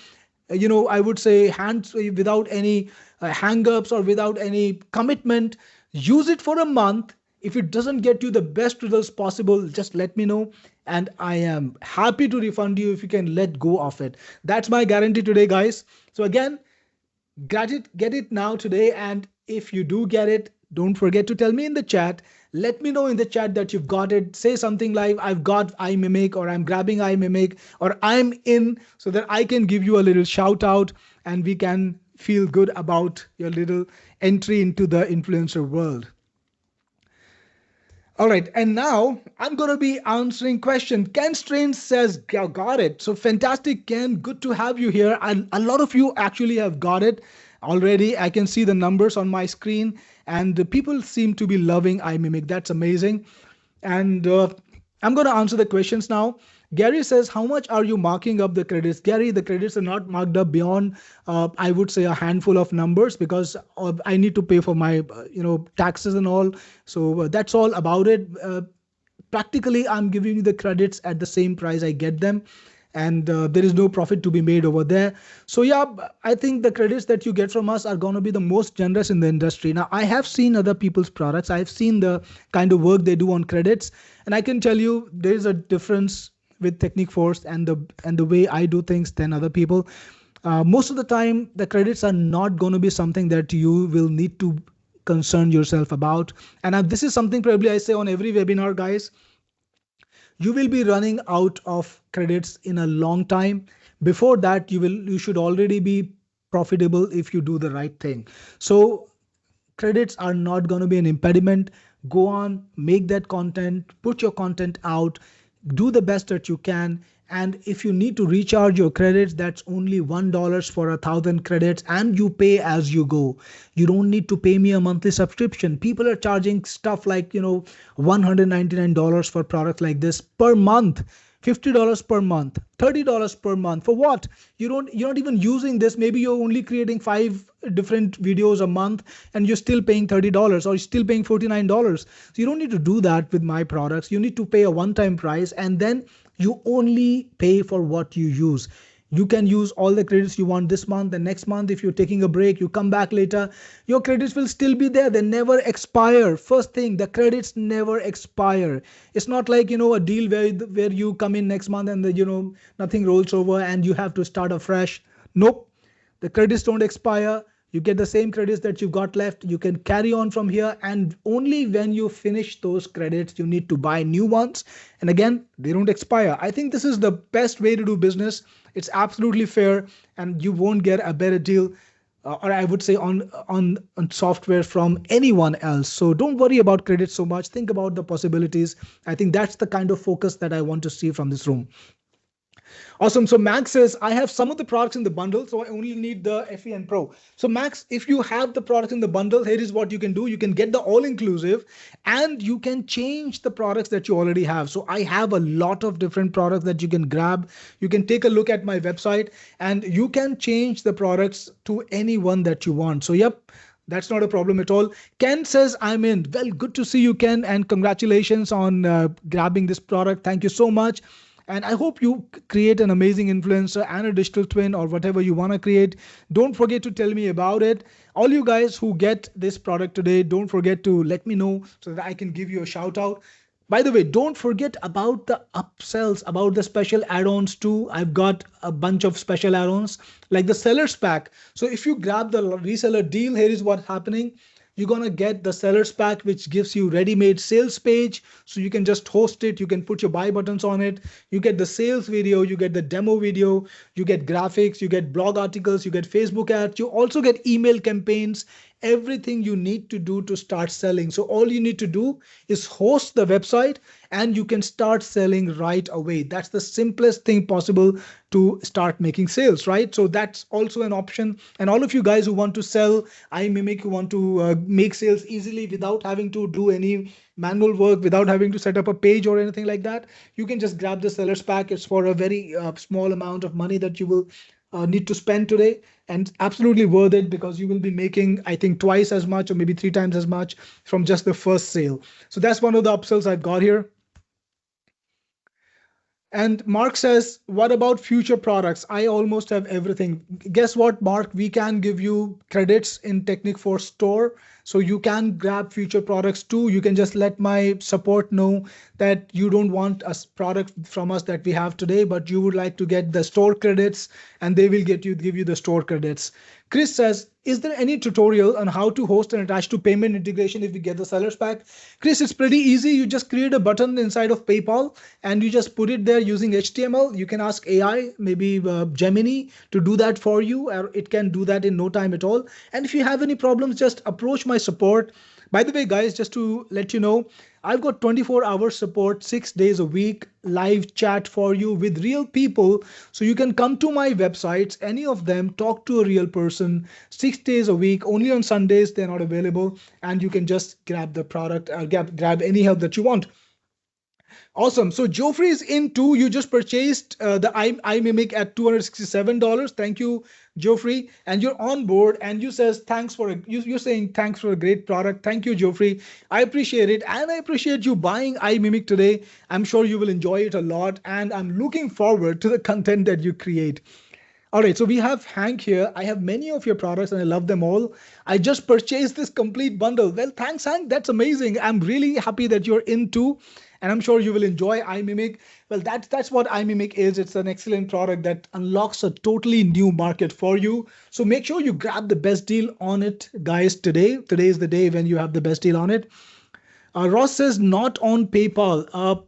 I would say hands without any hang-ups or without any commitment. Use it for a month. If it doesn't get you the best results possible, just let me know. And I am happy to refund you if you can let go of it. That's my guarantee today, guys. So again, get it now today. And if you do get it, don't forget to tell me in the chat. Let me know in the chat that you've got it. Say something like, I've got iMimic, or I'm grabbing iMimic, or I'm in, so that I can give you a little shout out and we can feel good about your little entry into the influencer world. All right, and now I'm going to be answering questions. Ken Strain says, got it. So fantastic, Ken. Good to have you here. And a lot of you actually have got it already. I can see the numbers on my screen, and the people seem to be loving iMimic. That's amazing. And I'm going to answer the questions now. Gary says, how much are you marking up the credits? Gary, the credits are not marked up beyond, I would say, a handful of numbers, because I need to pay for my, taxes and all. So that's all about it. Practically, I'm giving you the credits at the same price I get them. And there is no profit to be made over there. So yeah, I think the credits that you get from us are going to be the most generous in the industry. Now, I have seen other people's products. I've seen the kind of work they do on credits. And I can tell you there is a difference with Technique Force and the way I do things than other people. Most of the time, the credits are not going to be something that you will need to concern yourself about. And this is something probably I say on every webinar, guys. You will be running out of credits in a long time. Before that, you should already be profitable if you do the right thing. So credits are not going to be an impediment. Go on, make that content, put your content out, do the best that you can. And if you need to recharge your credits, that's only $1 for 1,000 credits, and you pay as you go. You don't need to pay me a monthly subscription. People are charging stuff like, $199 for products like this per month, $50 per month, $30 per month. For what? You're not even using this. Maybe you're only creating 5 different videos a month and you're still paying $30, or you're still paying $49. So you don't need to do that with my products. You need to pay a one-time price, and then you only pay for what you use. You can use all the credits you want this month, and next month if you're taking a break, you come back later, your credits will still be there. They never expire. First thing, the credits never expire. It's not like, a deal where you come in next month and nothing rolls over and you have to start afresh. Nope. The credits don't expire. You get the same credits that you've got left. You can carry on from here, and only when you finish those credits you need to buy new ones. And again, they don't expire. I think this is the best way to do business. It's absolutely fair, and you won't get a better deal, or I would say on software from anyone else. So don't worry about credits so much. Think about the possibilities. I think that's the kind of focus that I want to see from this room. Awesome. So Max says, I have some of the products in the bundle, so I only need the FEN Pro. So Max, if you have the products in the bundle, here is what you can do. You can get the all-inclusive and you can change the products that you already have. So I have a lot of different products that you can grab. You can take a look at my website and you can change the products to any one that you want. So yep, that's not a problem at all. Ken says, I'm in. Well, good to see you, Ken, and congratulations on grabbing this product. Thank you so much. And I hope you create an amazing influencer and a digital twin or whatever you want to create. Don't forget to tell me about it. All you guys who get this product today, don't forget to let me know so that I can give you a shout out. By the way, don't forget about the upsells, about the special add-ons too. I've got a bunch of special add-ons like the seller's pack. So if you grab the reseller deal, here is what's happening. You're going to get the seller's pack, which gives you ready-made sales page. So you can just host it. You can put your buy buttons on it. You get the sales video. You get the demo video. You get graphics. You get blog articles. You get Facebook ads. You also get email campaigns. Everything you need to do to start selling. So all you need to do is host the website and you can start selling right away. That's the simplest thing possible to start making sales, right? So that's also an option. And all of you guys who want to sell iMimic, who want to make sales easily without having to do any manual work, without having to set up a page or anything like that, you can just grab the seller's pack. It's for a very small amount of money that you will need to spend today, and absolutely worth it because you will be making, I think, twice as much or maybe 3 times as much from just the first sale. So that's one of the upsells I've got here. And Mark says, what about future products? I almost have everything. Guess what, Mark? We can give you credits in Technic Force store. So you can grab future products too. You can just let my support know that you don't want a product from us that we have today, but you would like to get the store credits and they will give you the store credits. Chris says, is there any tutorial on how to host and attach to payment integration if we get the seller's pack? Chris, it's pretty easy. You just create a button inside of PayPal and you just put it there using HTML. You can ask AI, maybe Gemini, to do that for you, or it can do that in no time at all. And if you have any problems, just approach my support. By the way, guys, just to let you know, I've got 24-hour support, 6 days a week, live chat for you with real people. So you can come to my websites, any of them, talk to a real person, 6 days a week. Only on Sundays, they're not available. And you can just grab the product, grab any help that you want. Awesome. So Geoffrey is in too. You just purchased the iMimic at $267. Thank you, Geoffrey. And you're on board. And you says you're saying thanks for a great product. Thank you, Geoffrey. I appreciate it, and I appreciate you buying iMimic today. I'm sure you will enjoy it a lot, and I'm looking forward to the content that you create. All right, so we have Hank here. I have many of your products and I love them all. I just purchased this complete bundle. Well, thanks, Hank. That's amazing. I'm really happy that you're in too. And I'm sure you will enjoy iMimic. Well, that's what iMimic is. It's an excellent product that unlocks a totally new market for you. So make sure you grab the best deal on it, guys, today. Today is the day when you have the best deal on it. Ross says not on PayPal.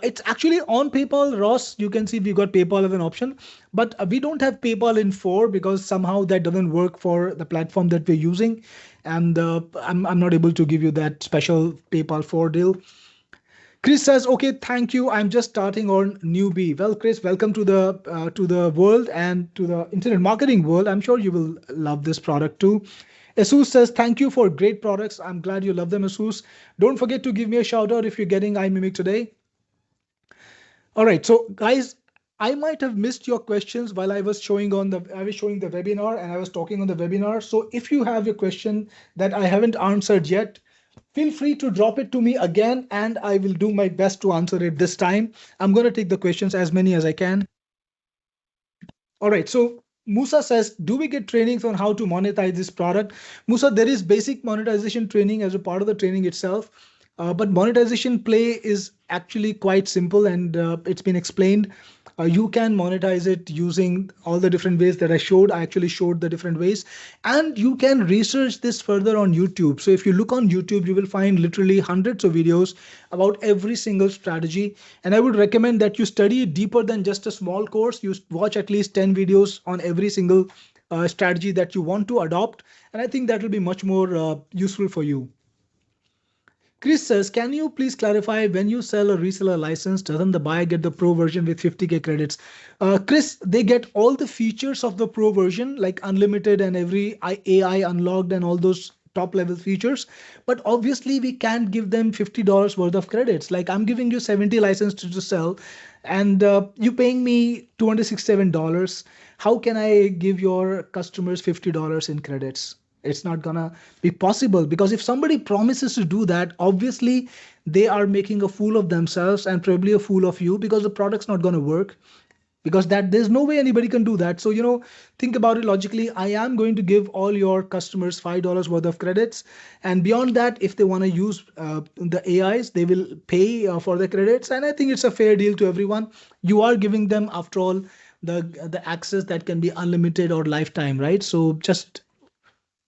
It's actually on PayPal, Ross. You can see we've got PayPal as an option, but we don't have PayPal in 4 because somehow that doesn't work for the platform that we're using. And I'm not able to give you that special PayPal 4 deal. Chris says, okay, thank you. I'm just starting on newbie. Well, Chris, welcome to the world and to the internet marketing world. I'm sure you will love this product too. Asus says, thank you for great products. I'm glad you love them, Asus. Don't forget to give me a shout out if you're getting iMimic today. All right, so guys, I might have missed your questions while I was showing the webinar and I was talking on the webinar. So if you have a question that I haven't answered yet, feel free to drop it to me again, and I will do my best to answer it this time. I'm going to take the questions, as many as I can. All right. So Musa says, do we get trainings on how to monetize this product? Musa, there is basic monetization training as a part of the training itself. But monetization play is actually quite simple and it's been explained. You can monetize it using all the different ways that I showed. I actually showed the different ways. And you can research this further on YouTube. So if you look on YouTube, you will find literally hundreds of videos about every single strategy. And I would recommend that you study it deeper than just a small course. You watch at least 10 videos on every single strategy that you want to adopt. And I think that will be much more useful for you. Chris says, can you please clarify when you sell a reseller license, doesn't the buyer get the pro version with 50K credits? Chris, they get all the features of the pro version, like unlimited and every AI unlocked and all those top level features. But obviously, we can't give them $50 worth of credits. Like I'm giving you 70 licenses to sell and you paying me $267. How can I give your customers $50 in credits? It's not gonna be possible because if somebody promises to do that, obviously they are making a fool of themselves and probably a fool of you because the product's not gonna work. Because that there's no way anybody can do that. So think about it logically. I am going to give all your customers $5 worth of credits, and beyond that, if they want to use the AIs, they will pay for the credits. And I think it's a fair deal to everyone. You are giving them, after all, the access that can be unlimited or lifetime, right? So just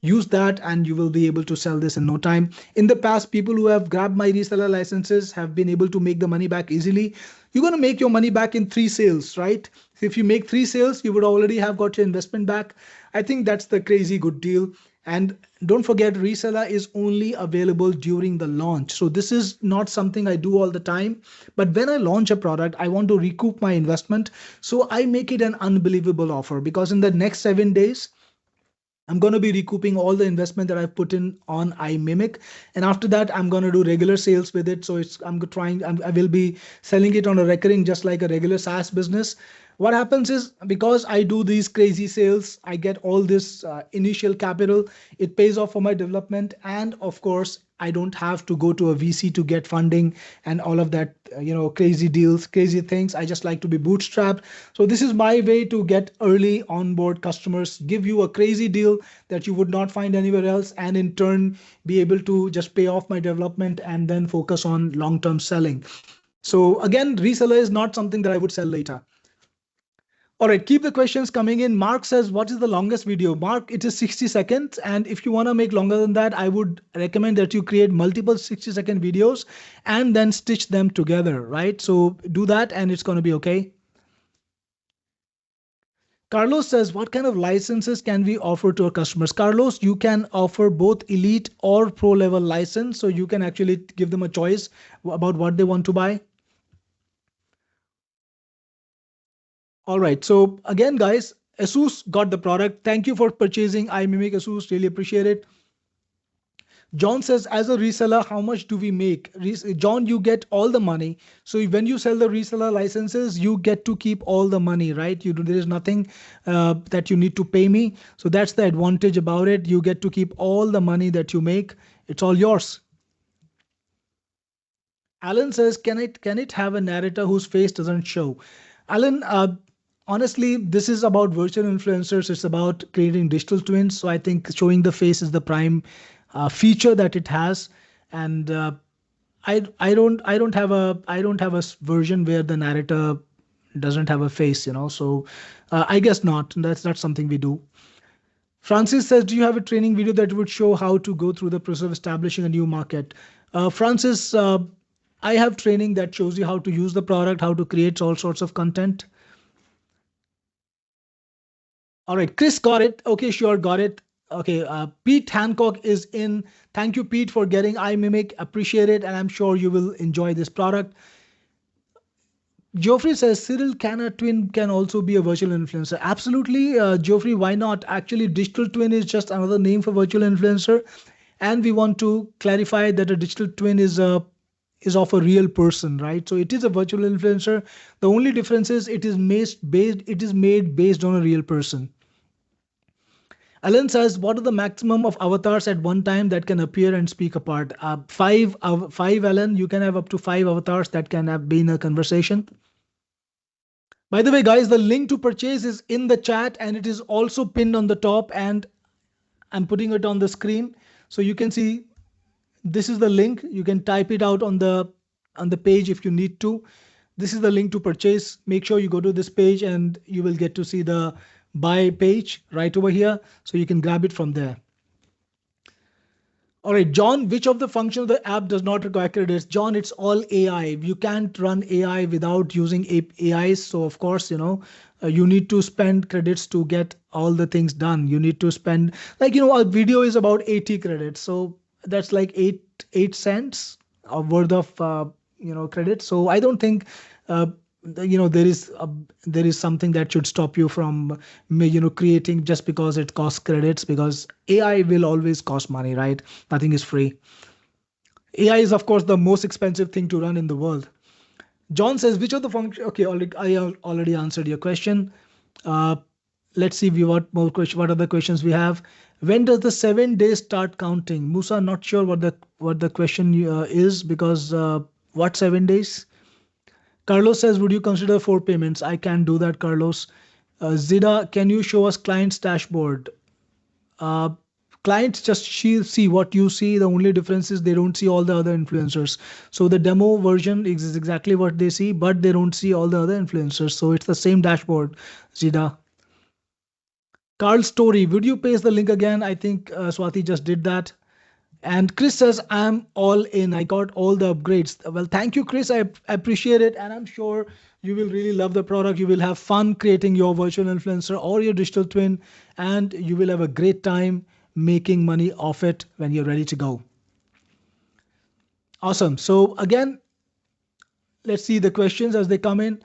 use that and you will be able to sell this in no time. In the past, people who have grabbed my reseller licenses have been able to make the money back easily. You're going to make your money back in 3 sales, right? If you make 3 sales, you would already have got your investment back. I think that's the crazy good deal. And don't forget, reseller is only available during the launch. So this is not something I do all the time. But when I launch a product, I want to recoup my investment. So I make it an unbelievable offer because in the next 7 days, I'm going to be recouping all the investment that I've put in on Imimic. And after that, I'm going to do regular sales with it. So I will be selling it on a recurring, just like a regular SaaS business. What happens is because I do these crazy sales, I get all this initial capital. It pays off for my development. And of course, I don't have to go to a VC to get funding and all of that, crazy deals, crazy things. I just like to be bootstrapped. So this is my way to get early onboard customers, give you a crazy deal that you would not find anywhere else, and in turn, be able to just pay off my development and then focus on long-term selling. So again, reseller is not something that I would sell later. All right, keep the questions coming in. Mark says, what is the longest video? Mark, it is 60 seconds. And if you want to make longer than that, I would recommend that you create multiple 60-second videos and then stitch them together, right? So do that and it's going to be okay. Carlos says, what kind of licenses can we offer to our customers? Carlos, you can offer both elite or pro level license. So you can actually give them a choice about what they want to buy. All right. So again, guys, Asus got the product. Thank you for purchasing Imimic Asus. Really appreciate it. John says, as a reseller, how much do we make? John, you get all the money. So when you sell the reseller licenses, you get to keep all the money, right? There is nothing that you need to pay me. So that's the advantage about it. You get to keep all the money that you make. It's all yours. Alan says, can it have a narrator whose face doesn't show? Alan, honestly, this is about virtual influencers. It's about creating digital twins. So I think showing the face is the prime feature that it has. And I don't have a version where the narrator doesn't have a face, So I guess not. That's not something we do. Francis says, do you have a training video that would show how to go through the process of establishing a new market? Francis, I have training that shows you how to use the product, how to create all sorts of content. All right, Chris got it. Okay, sure, got it. Okay, Pete Hancock is in. Thank you, Pete, for getting Imimic. Appreciate it, and I'm sure you will enjoy this product. Geoffrey says, Cyril, can a twin can also be a virtual influencer? Absolutely, Geoffrey, why not? Actually, digital twin is just another name for virtual influencer. And we want to clarify that a digital twin is of a real person, right? So it is a virtual influencer. The only difference is it is made based on a real person. Alan says, what are the maximum of avatars at one time that can appear and speak apart? Five, Alan, you can have up to 5 avatars that can have been a conversation. By the way, guys, the link to purchase is in the chat and it is also pinned on the top, and I'm putting it on the screen so you can see. This is the link. You can type it out on the page if you need to. This is the link to purchase. Make sure you go to this page and you will get to see the buy page right over here. So you can grab it from there. All right, John, which of the functions of the app does not require credits? John, it's all AI. You can't run AI without using AIs. So of course, you need to spend credits to get all the things done. You need to spend, like, a video is about 80 credits. So that's like eight cents of worth of credits. So I don't think there is something that should stop you from creating just because it costs credits, because AI will always cost money, right? Nothing is free. AI is of course the most expensive thing to run in the world. John says, which of the function? Okay, I already answered your question. Let's see what more question. What other questions we have? When does the 7 days start counting? Musa, not sure what the question is, because what 7 days? Carlos says, would you consider 4 payments? I can do that, Carlos. Zida, can you show us client's dashboard? Uh, Clients just see what you see. The only difference is they don't see all the other influencers. So the demo version is exactly what they see, but they don't see all the other influencers. So it's the same dashboard, Zida. Carl's story, would you paste the link again? I think Swati just did that. And Chris says, I'm all in. I got all the upgrades. Well, thank you, Chris. I appreciate it. And I'm sure you will really love the product. You will have fun creating your virtual influencer or your digital twin, and you will have a great time making money off it when you're ready to go. Awesome. So again, let's see the questions as they come in.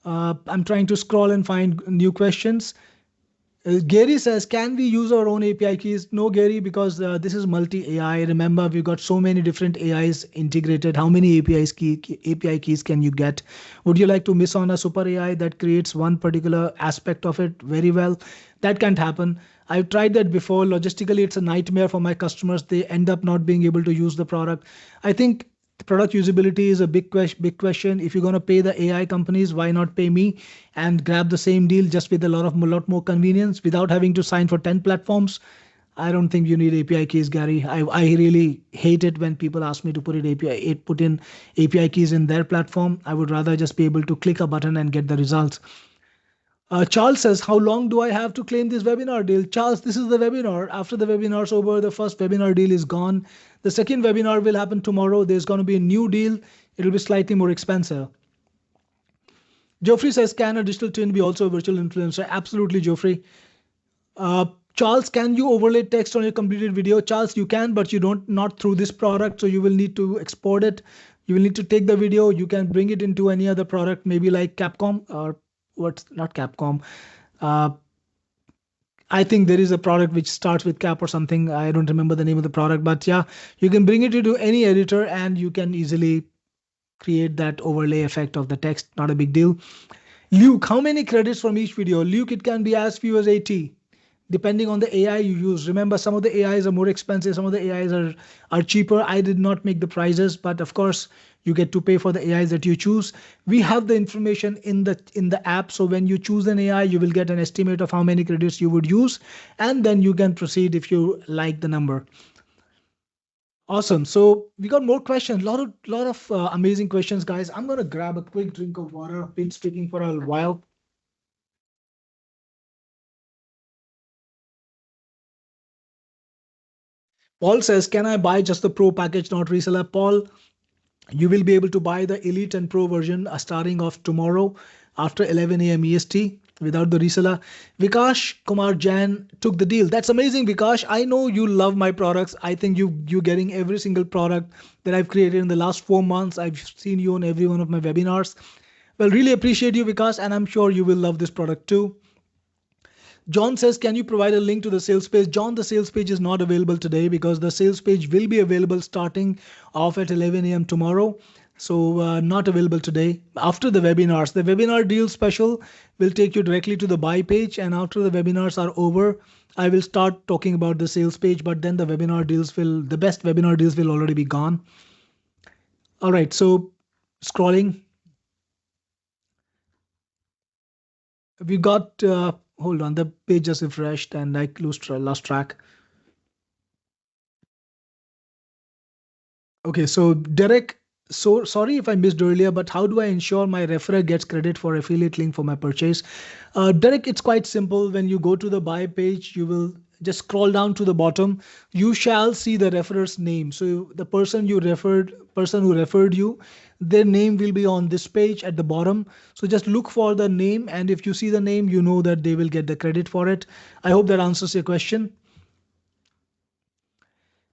I'm trying to scroll and find new questions. Gary says, can we use our own API keys? No, Gary, because this is multi-AI. Remember, we've got so many different AIs integrated. How many API keys can you get? Would you like to miss on a super AI that creates one particular aspect of it very well? That can't happen. I've tried that before. Logistically, it's a nightmare for my customers. They end up not being able to use the product. I think the product usability is a big question. If you're going to pay the AI companies, why not pay me and grab the same deal just with a lot more convenience without having to sign for 10 platforms? I don't think you need API keys, Gary. I really hate it when people ask me to put in API keys in their platform. I would rather just be able to click a button and get the results. Charles says, how long do I have to claim this webinar deal? Charles, this is the webinar. After the webinar's over, the first webinar deal is gone. The second webinar will happen tomorrow. There's going to be a new deal. It'll be slightly more expensive. Geoffrey says, can a digital twin be also a virtual influencer? Absolutely, Geoffrey. Charles, can you overlay text on your completed video? Charles, you can, but you don't, not through this product. So you will need to export it. You will need to take the video. You can bring it into any other product, maybe like Capcom or not Capcom. I think there is a product which starts with Cap or something. I don't remember the name of the product, but yeah, you can bring it into any editor and you can easily create that overlay effect of the text. Not a big deal. Luke, how many credits from each video? Luke, it can be as few as 80. Depending on the AI you use. Remember, some of the AIs are more expensive, some of the AIs are cheaper. I did not make the prices, but of course you get to pay for the AIs that you choose. We have the information in the app, so when you choose an AI, you will get an estimate of how many credits you would use, and then you can proceed if you like the number. Awesome. So we got more questions. Lot of amazing questions, guys. I'm gonna grab a quick drink of water. I've been speaking for a while. Paul says, can I buy just the Pro package, not reseller? Paul, you will be able to buy the Elite and Pro version starting off tomorrow after 11 a.m. EST without the reseller. Vikash Kumar Jain took the deal. That's amazing, Vikash. I know you love my products. I think you're getting every single product that I've created in the last 4 months. I've seen you on every one of my webinars. Well, really appreciate you, Vikash, and I'm sure you will love this product too. John says, can you provide a link to the sales page? John, the sales page is not available today because the sales page will be available starting off at 11 a.m. tomorrow. So not available today. After the webinars, the webinar deal special will take you directly to the buy page. And after the webinars are over, I will start talking about the sales page, but then the best webinar deals will already be gone. All right, so scrolling. We got, hold on, the page just refreshed and I lost track. Okay, so Derek, so sorry if I missed earlier, but how do I ensure my referrer gets credit for affiliate link for my purchase? Derek, it's quite simple. When you go to the buy page, you will just scroll down to the bottom. You shall see the referrer's name. So the person who referred you, their name will be on this page at the bottom. So just look for the name, and if you see the name, you know that they will get the credit for it. I hope that answers your question.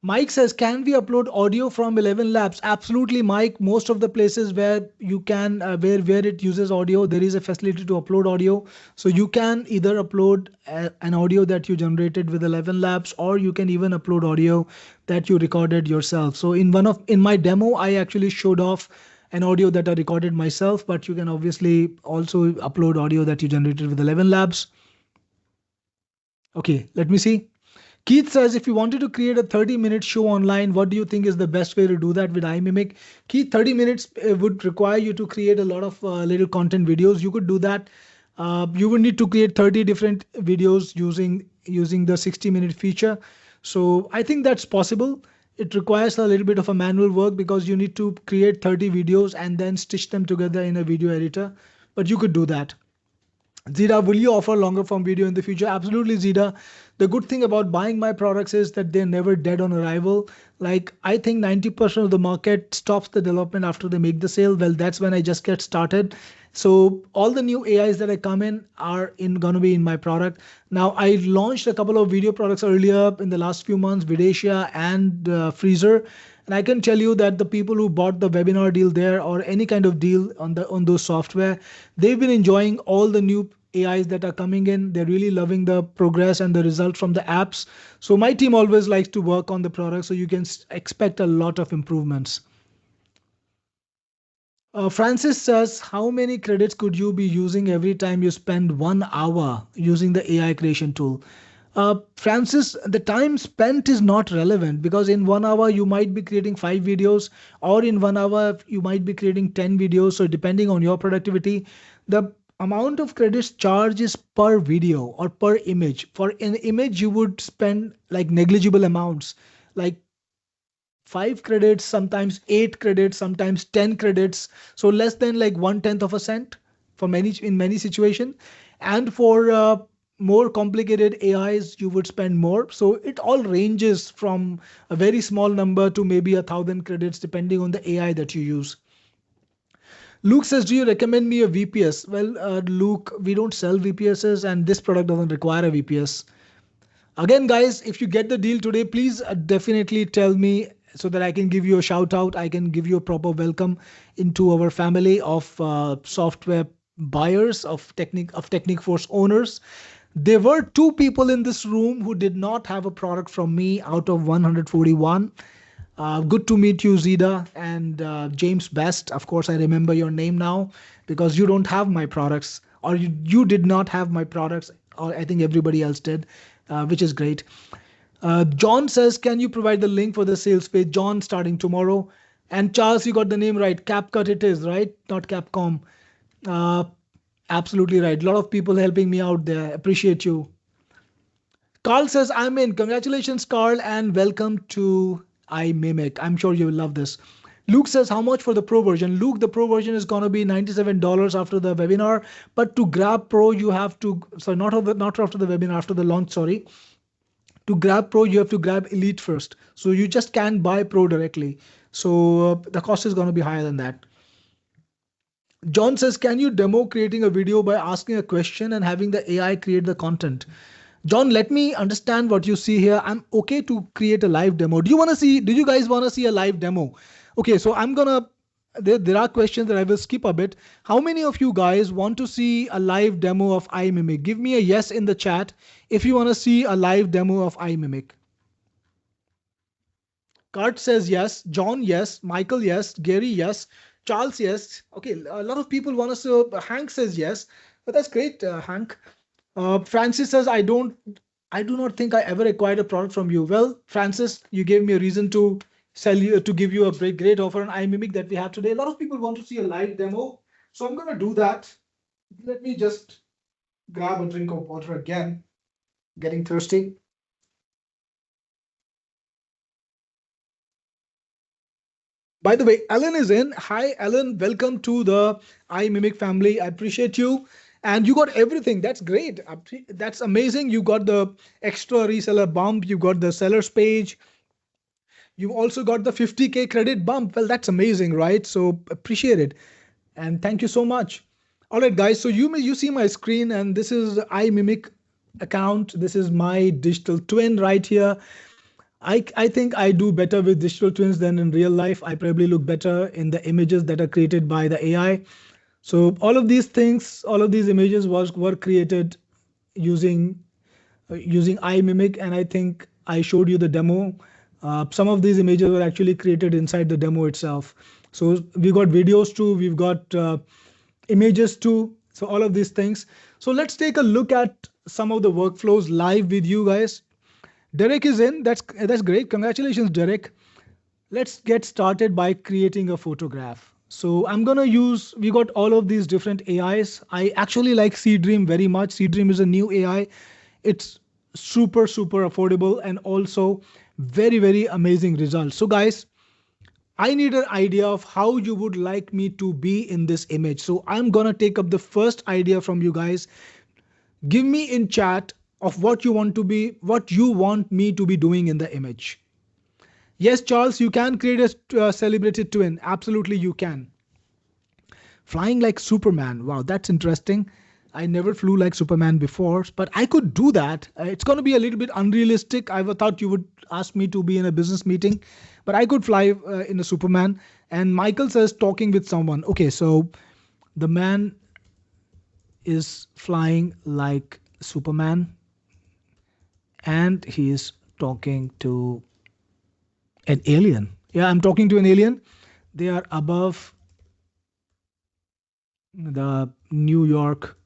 Mike says, can we upload audio from 11 Labs? Absolutely, Mike. Most of the places where you can, where it uses audio, there is a facility to upload audio. So you can either upload an audio that you generated with 11 Labs, or you can even upload audio that you recorded yourself. So in my demo, I actually showed off an audio that I recorded myself, but you can obviously also upload audio that you generated with 11 Labs. Okay, let me see. Keith says, if you wanted to create a 30-minute show online, what do you think is the best way to do that with iMimic? Keith, 30 minutes would require you to create a lot of little content videos. You could do that. You would need to create 30 different videos using the 60-minute feature. So I think that's possible. It requires a little bit of a manual work because you need to create 30 videos and then stitch them together in a video editor. But you could do that. Zida, will you offer longer form video in the future? Absolutely, Zida. The good thing about buying my products is that they're never dead on arrival. Like, I think 90% of the market stops the development after they make the sale. Well, that's when I just get started. So all the new AIs that I come in are gonna be in my product. Now, I launched a couple of video products earlier in the last few months, Videsia and Freezur. And I can tell you that the people who bought the webinar deal there or any kind of deal on those software, they've been enjoying all the new AIs that are coming in. They're really loving the progress and the result from the apps. So my team always likes to work on the product, so you can expect a lot of improvements. Francis says, how many credits could you be using every time you spend 1 hour using the AI creation tool? Francis, the time spent is not relevant because in 1 hour you might be creating 5 videos, or in 1 hour you might be creating 10 videos. So depending on your productivity, the amount of credits charged is per video or per image. For an image, you would spend like negligible amounts, like 5 credits, sometimes 8 credits, sometimes 10 credits. So less than like 1/10 of a cent for in many situations. And for more complicated AIs, you would spend more. So it all ranges from a very small number to maybe 1,000 credits, depending on the AI that you use. Luke says, do you recommend me a VPS? Well, Luke, we don't sell VPSs and this product doesn't require a VPS. Again, guys, if you get the deal today, please definitely tell me so that I can give you a shout out. I can give you a proper welcome into our family of software buyers, of Technic Force owners. There were 2 people in this room who did not have a product from me out of 141. Good to meet you, Zida and James Best. Of course, I remember your name now because you don't have my products, or you did not have my products, or I think everybody else did, which is great. John says, can you provide the link for the sales page? John, starting tomorrow. And Charles, you got the name right. CapCut it is, right? Not Capcom. Absolutely right. A lot of people helping me out there. Appreciate you. Carl says, I'm in. Congratulations, Carl, and welcome to iMimic. I'm sure you will love this. Luke says, how much for the Pro version? Luke, the Pro version is going to be $97 after the webinar. But to grab Pro, you have to, sorry, not after the webinar, after the launch, sorry. To grab Pro, you have to grab Elite first. So you just can't buy Pro directly. So the cost is going to be higher than that. John says, can you demo creating a video by asking a question and having the AI create the content? John, let me understand what you see here. I'm okay to create a live demo. Do you guys want to see a live demo? Okay, so there are questions that I will skip a bit. How many of you guys want to see a live demo of iMimic? Give me a yes in the chat if you want to see a live demo of iMimic. Kurt says yes. John, yes. Michael, yes. Gary, yes. Charles, yes. Okay, a lot of people want to see. Hank says yes. But that's great, Hank. Francis says, I do not think I ever acquired a product from you. Well, Francis, you gave me a reason to give you a great offer on iMimic that we have today. A lot of people want to see a live demo. So I'm going to do that. Let me just grab a drink of water again. Getting thirsty. By the way, Ellen is in. Hi, Ellen. Welcome to the iMimic family. I appreciate you. And you got everything. That's great. That's amazing. You got the extra reseller bump. You got the sellers page. You've also got the 50K credit bump. Well, that's amazing, right? So appreciate it. And thank you so much. All right, guys. So you see my screen, and this is iMimic account. This is my digital twin right here. I think I do better with digital twins than in real life. I probably look better in the images that are created by the AI. So all of these things, all of these images were created using using iMimic, and I think I showed you the demo. Some of these images were actually created inside the demo itself. So we got videos too, we've got images too. So all of these things. So let's take a look at some of the workflows live with you guys. Derek is in. That's great. Congratulations, Derek. Let's get started by creating a photograph. So I'm gonna use, we got all of these different AIs. I actually like Seedream very much. Seedream is a new AI. It's super affordable and also very amazing results. So guys, I need an idea of how you would like me to be in this image. So I'm gonna take up the first idea from you guys. Give me in chat of what you want to be, what you want me to be doing in the image. Yes, Charles, you can create a celebrated twin. Absolutely, you can. Flying like Superman. Wow, that's interesting. I never flew like Superman before, but I could do that. It's going to be a little bit unrealistic. I thought you would ask me to be in a business meeting, but I could fly in a Superman. And Michael says talking with someone. Okay, so the man is flying like Superman, and he is talking to an alien. Yeah, I'm talking to an alien. They are above the New York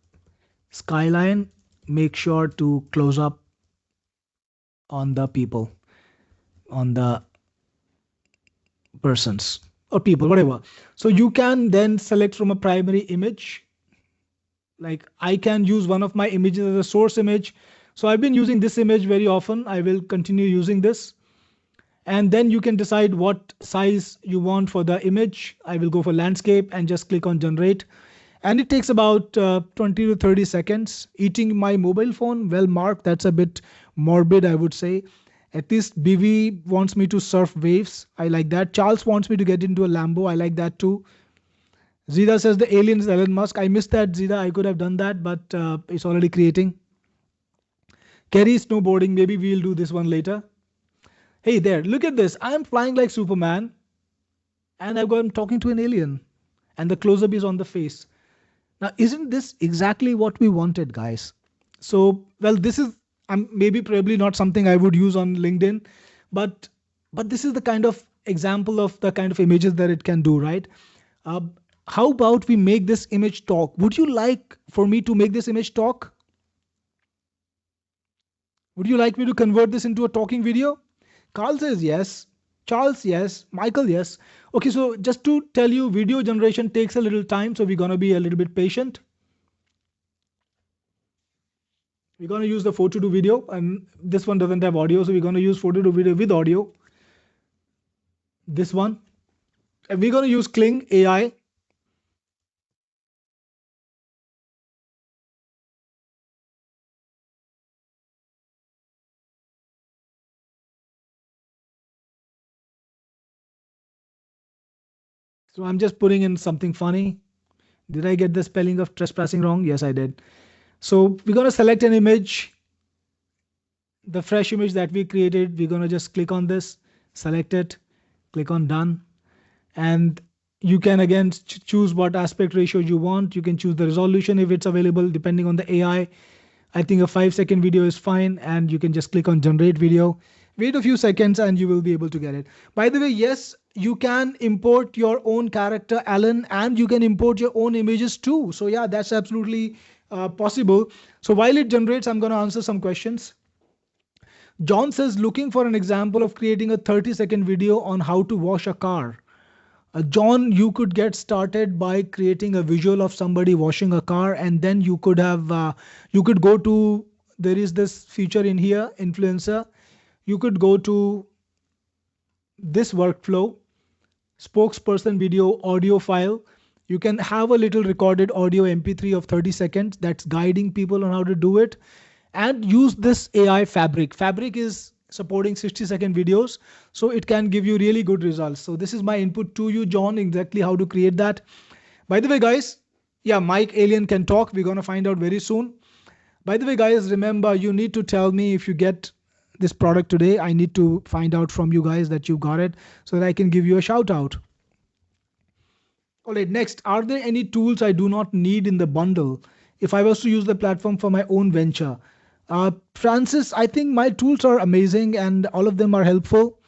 skyline. Make sure to close up on the people, on the persons or people, whatever. So you can then select from a primary image. Like I can use one of my images as a source image. So I've been using this image very often. I will continue using this. And then you can decide what size you want for the image. I will go for landscape and just click on generate. And it takes about 20 to 30 seconds. Eating my mobile phone, well, Mark, that's a bit morbid, I would say. At least BV wants me to surf waves. I like that. Charles wants me to get into a Lambo. I like that too. Zida says the alien is Elon Musk. I missed that, Zida. I could have done that, but it's already creating. Kerry snowboarding. Maybe we'll do this one later. Hey there, look at this. I'm flying like Superman and I'm talking to an alien and the close-up is on the face. Now, isn't this exactly what we wanted, guys? So, well, this is maybe probably not something I would use on LinkedIn, but this is the kind of example of the kind of images that it can do, right? How about we make this image talk? Would you like for me to make this image talk? Would you like me to convert this into a talking video? Carl says yes. Charles, yes. Michael, yes. Okay, so just to tell you, video generation takes a little time, so we're going to be a little bit patient. We're going to use the photo to video, and this one doesn't have audio, so we're going to use photo to video with audio. This one. And we're going to use Kling AI. So I'm just putting in something funny. Did I get the spelling of trespassing wrong? Yes, I did. So we're going to select an image, the fresh image that we created. We're going to just click on this, select it, click on done. And you can again choose what aspect ratio you want. You can choose the resolution if it's available, depending on the AI. I think a 5-second video is fine. And you can just click on generate video. Wait a few seconds and you will be able to get it. By the way, yes, you can import your own character, Alan, and you can import your own images too. So yeah, that's absolutely possible. So while it generates, I'm going to answer some questions. John says, looking for an example of creating a 30-second video on how to wash a car. John, you could get started by creating a visual of somebody washing a car, and then you could have you could go to, there is this feature in here, influencer. You could go to this workflow, spokesperson video audio file. You can have a little recorded audio MP3 of 30 seconds that's guiding people on how to do it, and use this AI fabric. Fabric is supporting 60-second videos, so it can give you really good results. So this is my input to you, John, exactly how to create that. By the way, guys, yeah, Mike Alien can talk. We're going to find out very soon. By the way, guys, remember, you need to tell me if you get this product today. I need to find out from you guys that you got it so that I can give you a shout out. All right, next, are there any tools I do not need in the bundle if I was to use the platform for my own venture? Francis, I think my tools are amazing and all of them are helpful.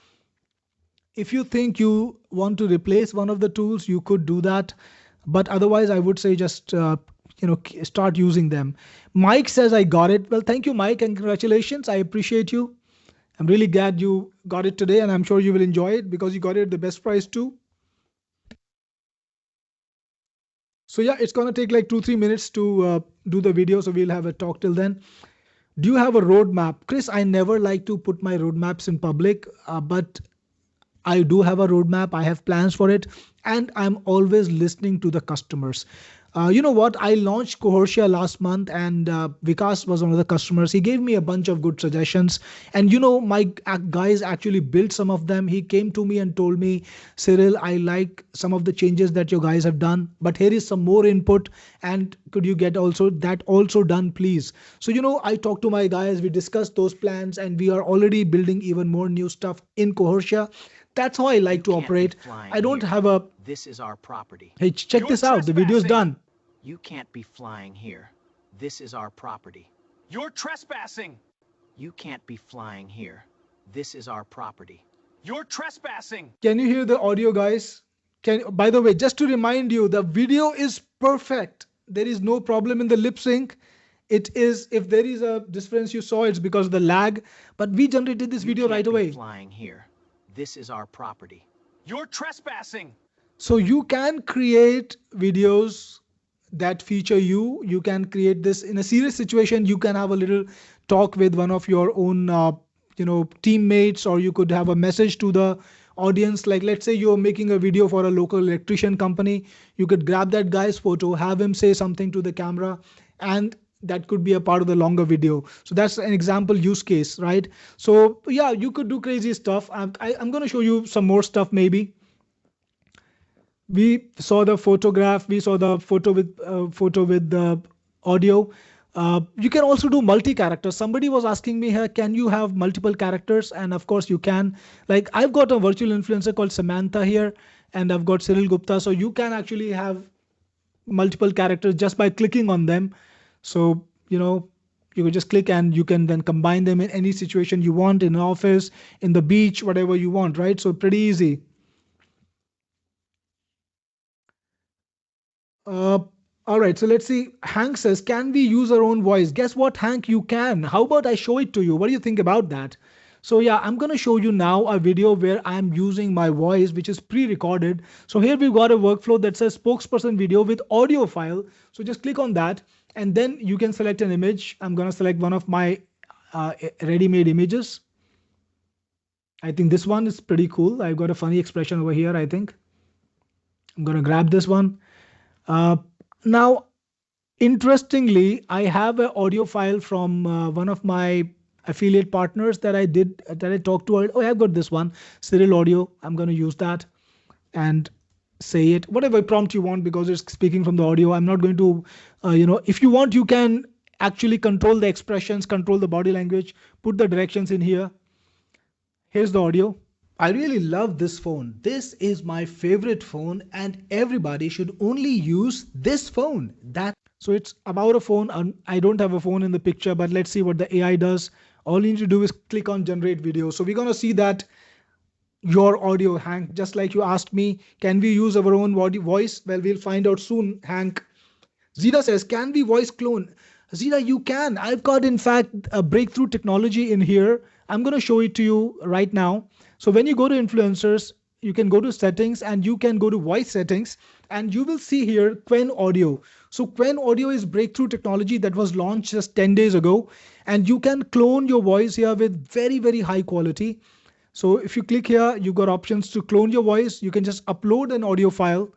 If you think you want to replace one of the tools, you could do that. But otherwise, I would say just start using them. Mike says I got it. Well, thank you, Mike, and congratulations. I appreciate you. I'm really glad you got it today, and I'm sure you will enjoy it because you got it at the best price too. So yeah, it's gonna take like 2-3 minutes to do the video, so we'll have a talk till then. Do you have a roadmap? Chris, I never like to put my roadmaps in public, but I do have a roadmap. I have plans for it, and I'm always listening to the customers. You know what? I launched Cohortia last month, and Vikas was one of the customers. He gave me a bunch of good suggestions, and my guys actually built some of them. He came to me and told me, Cyril, I like some of the changes that your guys have done, but here is some more input, and could you get also that also done, please? So I talked to my guys. We discussed those plans, and we are already building even more new stuff in Cohortia. That's how I like to operate. I don't have a. This is our property. Hey, check this out. The video is done. You can't be flying here. This is our property. You're trespassing. You can't be flying here. This is our property. You're trespassing. Can you hear the audio, guys? By the way, just to remind you, the video is perfect. There is no problem in the lip sync. It is, if there is a difference you saw, it's because of the lag. But we generated this video right away. Flying here. This is our property. You're trespassing. So you can create videos that feature you. You can create this in a serious situation. You can have a little talk with one of your own, teammates, or you could have a message to the audience. Like, let's say you're making a video for a local electrician company. You could grab that guy's photo, have him say something to the camera, and that could be a part of the longer video. So that's an example use case, right? So yeah, you could do crazy stuff. I'm going to show you some more stuff maybe. We saw the photograph. We saw the photo with the audio. You can also do multi-characters. Somebody was asking me here, can you have multiple characters? And of course you can. Like, I've got a virtual influencer called Samantha here, and I've got Cyril Gupta. So you can actually have multiple characters just by clicking on them. So, you can just click and you can then combine them in any situation you want, in an office, in the beach, whatever you want, right? So pretty easy. All right, so let's see. Hank says, can we use our own voice? Guess what, Hank? You can. How about I show it to you? What do you think about that? So yeah, I'm going to show you now a video where I'm using my voice, which is pre-recorded. So here we've got a workflow that says spokesperson video with audio file. So just click on that, and then you can select an image. I'm going to select one of my ready-made images. I think this one is pretty cool. I've got a funny expression over here, I think. I'm going to grab this one. Now, interestingly, I have an audio file from one of my affiliate partners that I talked to. Oh, I've got this one, Cyril Audio. I'm going to use that and say it, whatever prompt you want, because it's speaking from the audio. I'm not going to, if you want, you can actually control the expressions, control the body language, put the directions in here. Here's the audio. I really love this phone. This is my favorite phone, and everybody should only use this phone. So it's about a phone. I don't have a phone in the picture, but let's see what the AI does. All you need to do is click on generate video. So we're going to see that your audio, Hank, just like you asked me, can we use our own voice? Well, we'll find out soon, Hank. Zita says, can we voice clone? Zita, you can. I've got, in fact, a breakthrough technology in here. I'm going to show it to you right now. So when you go to influencers, you can go to settings and you can go to voice settings, and you will see here Quen Audio. So Quen Audio is breakthrough technology that was launched just 10 days ago, and you can clone your voice here with very, very high quality. So if you click here, you've got options to clone your voice. You can just upload an audio file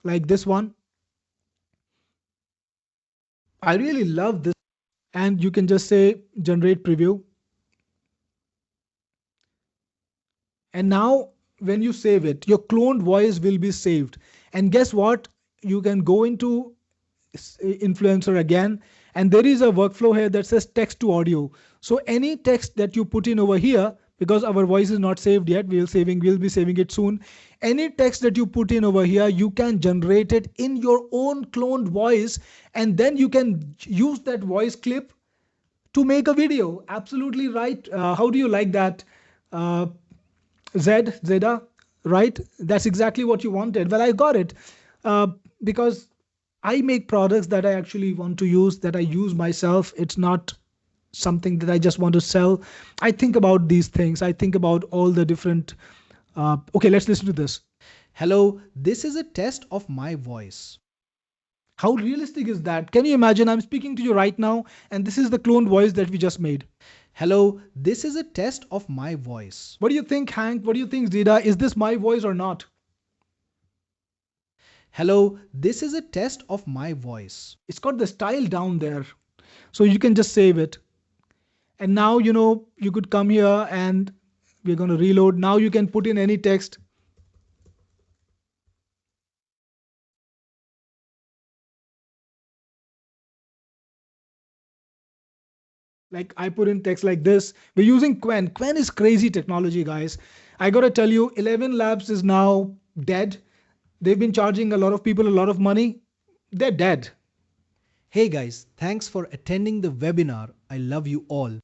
like this one. I really love this. And you can just say generate preview. And now when you save it, your cloned voice will be saved. And guess what? You can go into influencer again, and there is a workflow here that says text to audio. So any text that you put in over here, because our voice is not saved yet, we'll be saving it soon. Any text that you put in over here, you can generate it in your own cloned voice, and then you can use that voice clip to make a video. Absolutely right. How do you like that? Zeda, right? That's exactly what you wanted. Well, I got it because I make products that I actually want to use, that I use myself. It's not something that I just want to sell. I think about these things. I think about all the different. Okay, let's listen to this. Hello, this is a test of my voice. How realistic is that? Can you imagine? I'm speaking to you right now, and this is the cloned voice that we just made. Hello, this is a test of my voice. What do you think, Hank? What do you think, Zida? Is this my voice or not? Hello, this is a test of my voice. It's got the style down there. So you can just save it. And now, you could come here and we're going to reload. Now you can put in any text. Like I put in text like this. We're using Quen. Quen is crazy technology, guys. I got to tell you, 11 Labs is now dead. They've been charging a lot of people a lot of money. They're dead. Hey guys, thanks for attending the webinar. I love you all.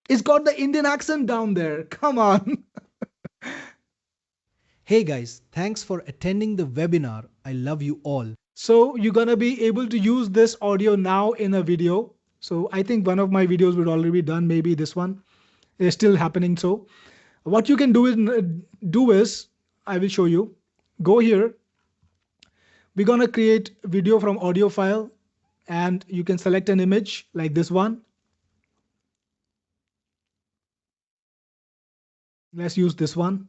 It's got the Indian accent down there. Come on. Hey guys, thanks for attending the webinar. I love you all. So you're going to be able to use this audio now in a video. So I think one of my videos would already be done. Maybe this one is still happening. So what you can do is I will show you. Go here. We're going to create video from audio file, and you can select an image like this one. Let's use this one.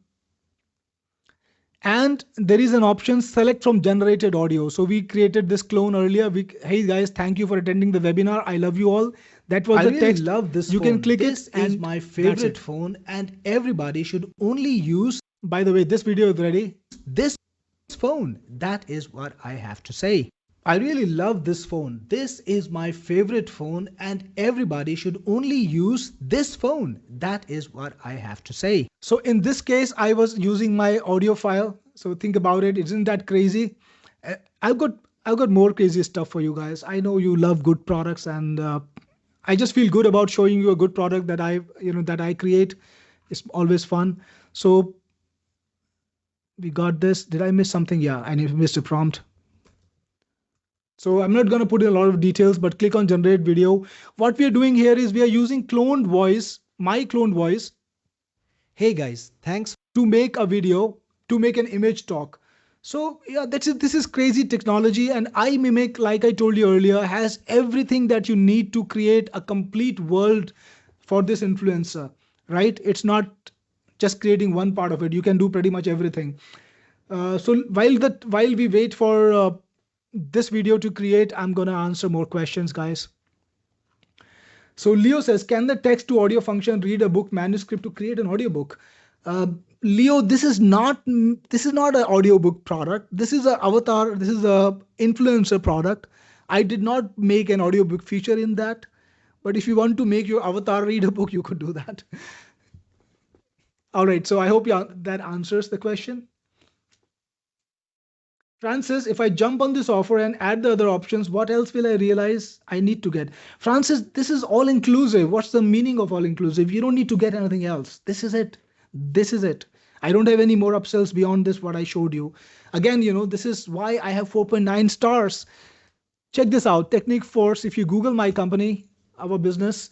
And there is an option select from generated audio. So we created this clone earlier. Hey guys, thank you for attending the webinar. I love you all. That was the text. I love this. You can click it. This is my favorite phone, and everybody should only use. By the way, this video is ready. This phone. That is what I have to say. I really love this phone. This is my favorite phone, and everybody should only use this phone. That is what I have to say. So in this case, I was using my audio file. So think about it. Isn't that crazy? I've got more crazy stuff for you guys. I know you love good products, and I just feel good about showing you a good product that I create. It's always fun. So we got this. Did I miss something? Yeah, I missed a prompt. So I'm not going to put in a lot of details, but click on generate video. What we are doing here is we are using cloned voice, my cloned voice. Hey guys, thanks, to make a video, to make an image talk. So yeah, this is crazy technology, and Imimic, like I told you earlier, has everything that you need to create a complete world for this influencer, right? It's not just creating one part of it. You can do pretty much everything. So while we wait for this video to create, I'm going to answer more questions, guys. So Leo says, can the text to audio function read a book manuscript to create an audiobook? Leo, this is not an audiobook product. This is an avatar. This is a influencer product. I did not make an audiobook feature in that. But if you want to make your avatar read a book, you could do that. All right. So I hope that answers the question. Francis, if I jump on this offer and add the other options, what else will I realize I need to get? Francis, this is all inclusive. What's the meaning of all inclusive? You don't need to get anything else. This is it. This is it. I don't have any more upsells beyond this, what I showed you. Again, this is why I have 4.9 stars. Check this out. Technique Force. If you Google my company, our business,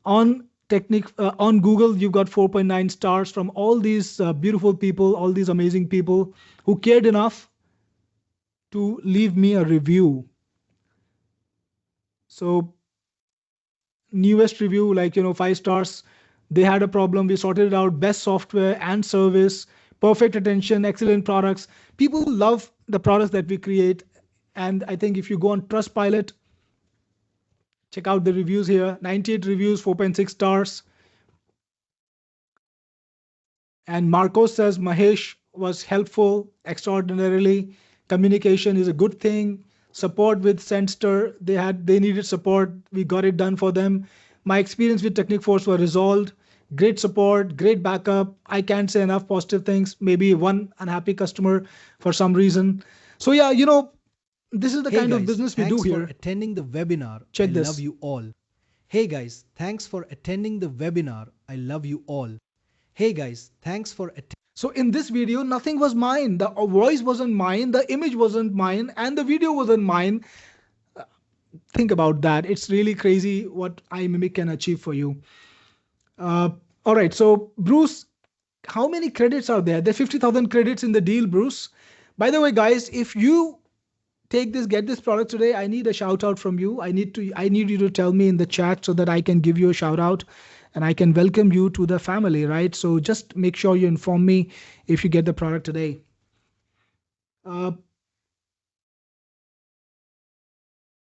on Technique on Google, you've got 4.9 stars from all these beautiful people, all these amazing people who cared enough to leave me a review. So newest review, like, 5 stars. They had a problem. We sorted it out. Best software and service, perfect attention, excellent products. People love the products that we create. And I think if you go on Trustpilot, check out the reviews here. 98 reviews, 4.6 stars. And Marcos says Mahesh was helpful extraordinarily. Communication is a good thing. Support with Sendster, they needed support. We got it done for them. My experience with Technic Force were resolved. Great support, great backup. I can't say enough positive things. Maybe one unhappy customer for some reason. So yeah, this is the kind of business we do here. Thanks for attending the webinar. Check I this. love you all. Hey guys, thanks for attending the webinar. I love you all. Hey guys, thanks for attending. So in this video, nothing was mine. The voice wasn't mine, the image wasn't mine, and the video wasn't mine. Think about that. It's really crazy what iMimic can achieve for you. All right, so Bruce, how many credits are there? There are 50,000 credits in the deal, Bruce. By the way, guys, if you get this product today, I need a shout out from you. I need you to tell me in the chat so that I can give you a shout out and I can welcome you to the family, right? So just make sure you inform me if you get the product today.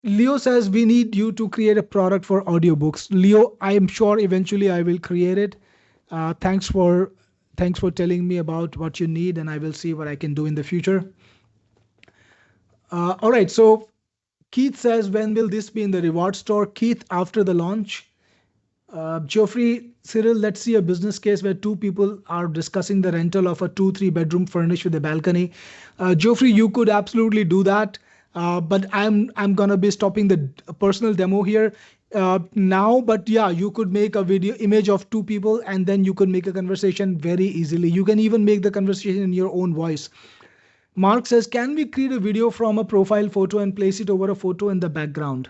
Leo says we need you to create a product for audiobooks. Leo, I am sure eventually I will create it. Thanks for telling me about what you need, and I will see what I can do in the future. All right, so Keith says, when will this be in the reward store? Keith, after the launch. Geoffrey, Cyril, let's see a business case where two people are discussing the rental of a 2-3 bedroom furnished with a balcony. Geoffrey, you could absolutely do that, but I'm gonna be stopping the personal demo here now. But yeah, you could make a video image of two people, and then you could make a conversation very easily. You can even make the conversation in your own voice. Mark says, can we create a video from a profile photo and place it over a photo in the background?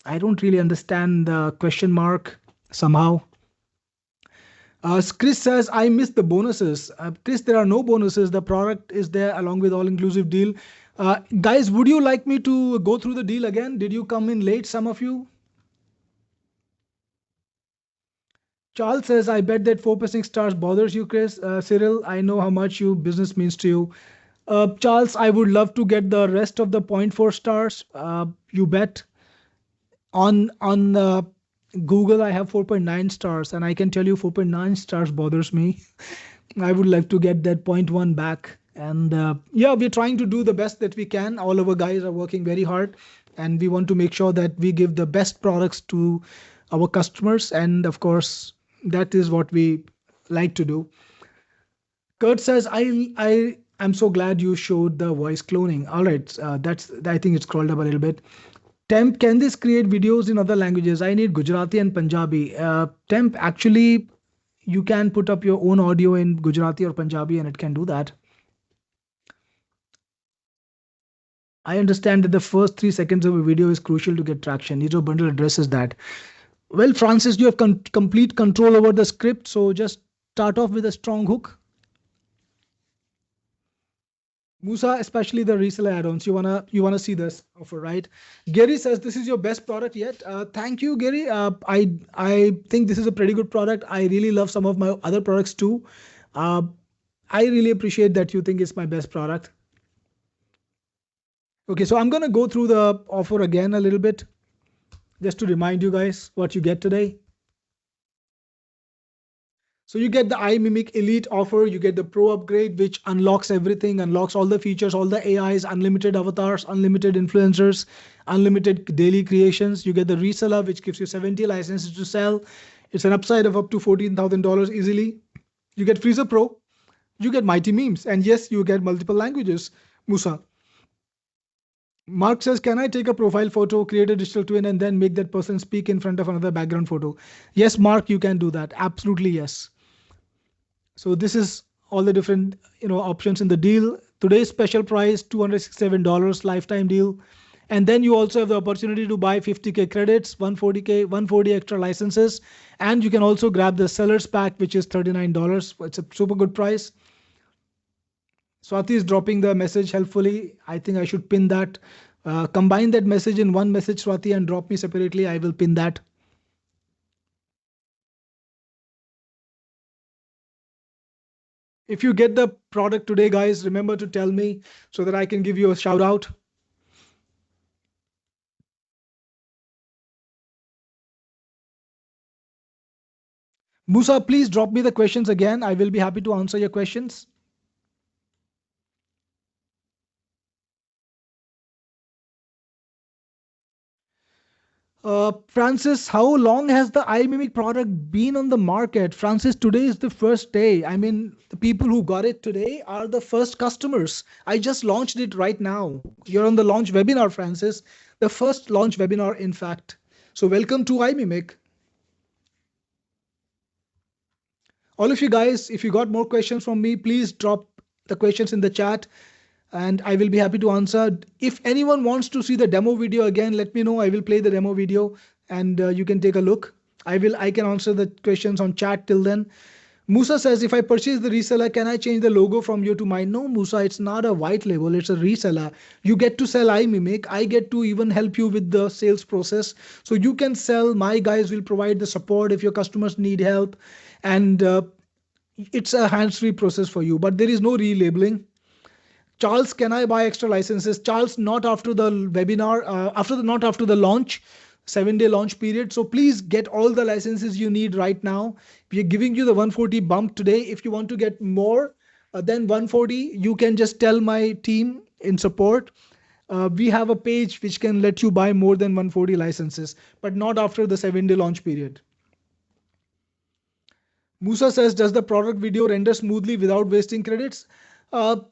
I don't really understand the question mark somehow. Chris says, I missed the bonuses. Chris, there are no bonuses. The product is there along with all-inclusive deal. Guys, would you like me to go through the deal again? Did you come in late, some of you? Charles says, I bet that 4.6 stars bothers you, Chris. Cyril, I know how much your business means to you. Charles, I would love to get the rest of the 0.4 stars. You bet. On Google, I have 4.9 stars, and I can tell you 4.9 stars bothers me. I would like to get that 0.1 back. And yeah, we're trying to do the best that we can. All of our guys are working very hard, and we want to make sure that we give the best products to our customers. And of course, that is what we like to do. Kurt says, I'm so glad you showed the voice cloning. All right, I think it's scrolled up a little bit. Temp, can this create videos in other languages? I need Gujarati and Punjabi. Temp, actually, you can put up your own audio in Gujarati or Punjabi and it can do that. I understand that the first 3 seconds of a video is crucial to get traction. Nito Bundle addresses that. Well, Francis, you have complete control over the script, so just start off with a strong hook. Musa, especially the reseller add-ons, you wanna see this offer, right? Gary says this is your best product yet. Thank you, Gary. I think this is a pretty good product. I really love some of my other products too. I really appreciate that you think it's my best product. Okay, so I'm gonna go through the offer again a little bit, just to remind you guys what you get today. So you get the Imimic Elite offer, you get the Pro upgrade, which unlocks everything, unlocks all the features, all the AIs, unlimited avatars, unlimited influencers, unlimited daily creations. You get the reseller, which gives you 70 licenses to sell. It's an upside of up to $14,000 easily. You get Freezur Pro, you get mighty memes, and yes, you get multiple languages, Musa. Mark says, can I take a profile photo, create a digital twin, and then make that person speak in front of another background photo? Yes, Mark, you can do that. Absolutely, yes. So this is all the different options in the deal. Today's special price, $267, lifetime deal. And then you also have the opportunity to buy 50K credits, 140K, 140 extra licenses. And you can also grab the seller's pack, which is $39. It's a super good price. Swati is dropping the message helpfully. I think I should pin that. Combine that message in one message, Swati, and drop me separately. I will pin that. If you get the product today, guys, remember to tell me so that I can give you a shout out. Musa, please drop me the questions again. I will be happy to answer your questions. Francis, how long has the iMimic product been on the market? Francis, today is the first day. I mean, the people who got it today are the first customers. I just launched it right now. You're on the launch webinar, Francis. The first launch webinar, in fact. So welcome to iMimic. All of you guys, if you got more questions from me, please drop the questions in the chat and I will be happy to answer. If anyone wants to see the demo video again, let me know. I will play the demo video and you can take a look. I can answer the questions on chat till then. Musa says, if I purchase the reseller, can I change the logo from you to mine? No, Musa, it's not a white label. It's a reseller. You get to sell iMimic. I get to even help you with the sales process. So you can sell. My guys will provide the support if your customers need help. And it's a hands-free process for you, but there is no relabeling. Charles, can I buy extra licenses? Charles, not after the webinar, not after the launch, 7-day launch period. So please get all the licenses you need right now. We are giving you the 140 bump today. If you want to get more than 140, you can just tell my team in support. We have a page which can let you buy more than 140 licenses, but not after the 7-day launch period. Musa says, does the product video render smoothly without wasting credits? Well,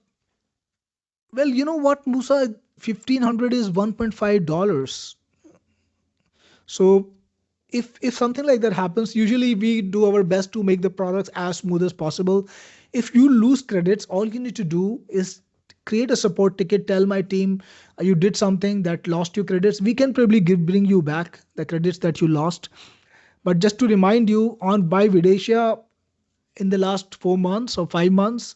you know what, Musa, 1500 is $1.5. So if something like that happens, usually we do our best to make the products as smooth as possible. If you lose credits, all you need to do is create a support ticket, tell my team you did something that lost you credits. We can probably bring you back the credits that you lost. But just to remind you, on by Videsha, in the last 4 months or 5 months,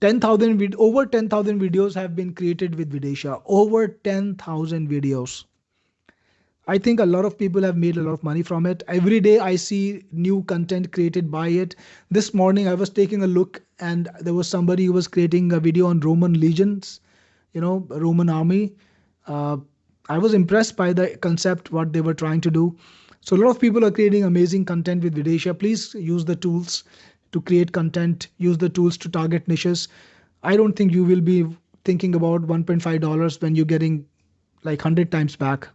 over 10,000 videos have been created with Videsha. Over 10,000 videos. I think a lot of people have made a lot of money from it. Every day I see new content created by it. This morning I was taking a look and there was somebody who was creating a video on Roman legions, Roman army. I was impressed by the concept, what they were trying to do. So a lot of people are creating amazing content with Videsha. Please use the tools to create content, use the tools to target niches. I don't think you will be thinking about $1.5 when you're getting like 100 times back.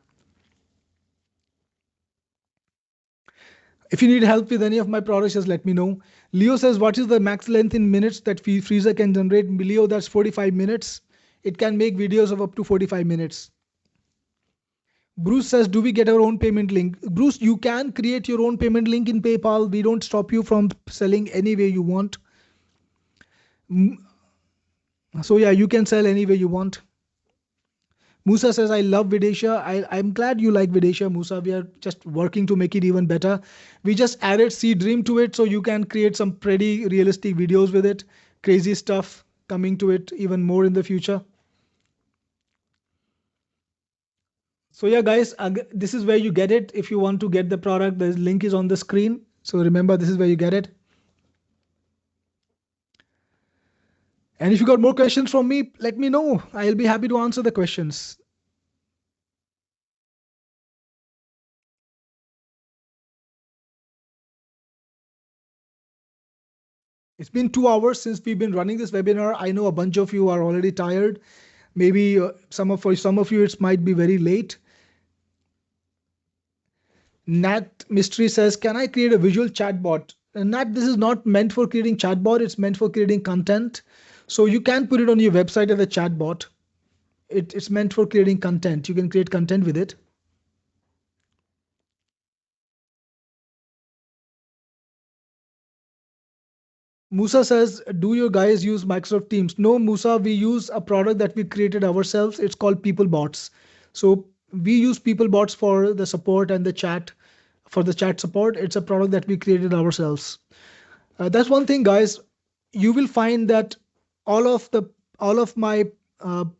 If you need help with any of my products, just let me know. Leo says, what is the max length in minutes that Freezur can generate? Leo, that's 45 minutes. It can make videos of up to 45 minutes. Bruce says, do we get our own payment link? Bruce, you can create your own payment link in PayPal. We don't stop you from selling any way you want. So yeah, you can sell any way you want. Musa says, I love Videsha. I'm glad you like Videsha, Musa. We are just working to make it even better. We just added Dream to it so you can create some pretty realistic videos with it. Crazy stuff coming to it even more in the future. So yeah, guys, this is where you get it. If you want to get the product, the link is on the screen. So remember, this is where you get it. And if you got more questions from me, let me know. I'll be happy to answer the questions. It's been 2 hours since we've been running this webinar. I know a bunch of you are already tired. Maybe for some of you, it might be very late. Nat Mystery says, can I create a visual chatbot? And Nat, this is not meant for creating chatbot. It's meant for creating content. So you can put it on your website as a chatbot. It's meant for creating content. You can create content with it. Musa says, do you guys use Microsoft Teams? No, Musa, we use a product that we created ourselves. It's called PeopleBots. So we use PeopleBots for the support and the chat, for the chat support. It's a product that we created ourselves. That's one thing, guys. You will find that all of the all of my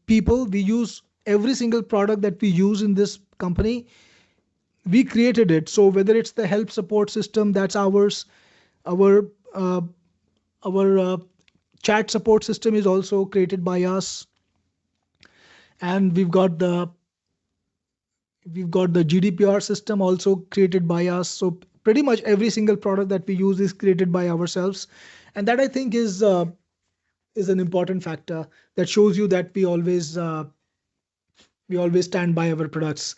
people, we use every single product that we use in this company. We created it. So whether it's the help support system, that's ours. Our uh, our chat support system is also created by us, and we've got the GDPR system also created by us. So pretty much every single product that we use is created by ourselves, and that I think is an important factor that shows you that we always stand by our products.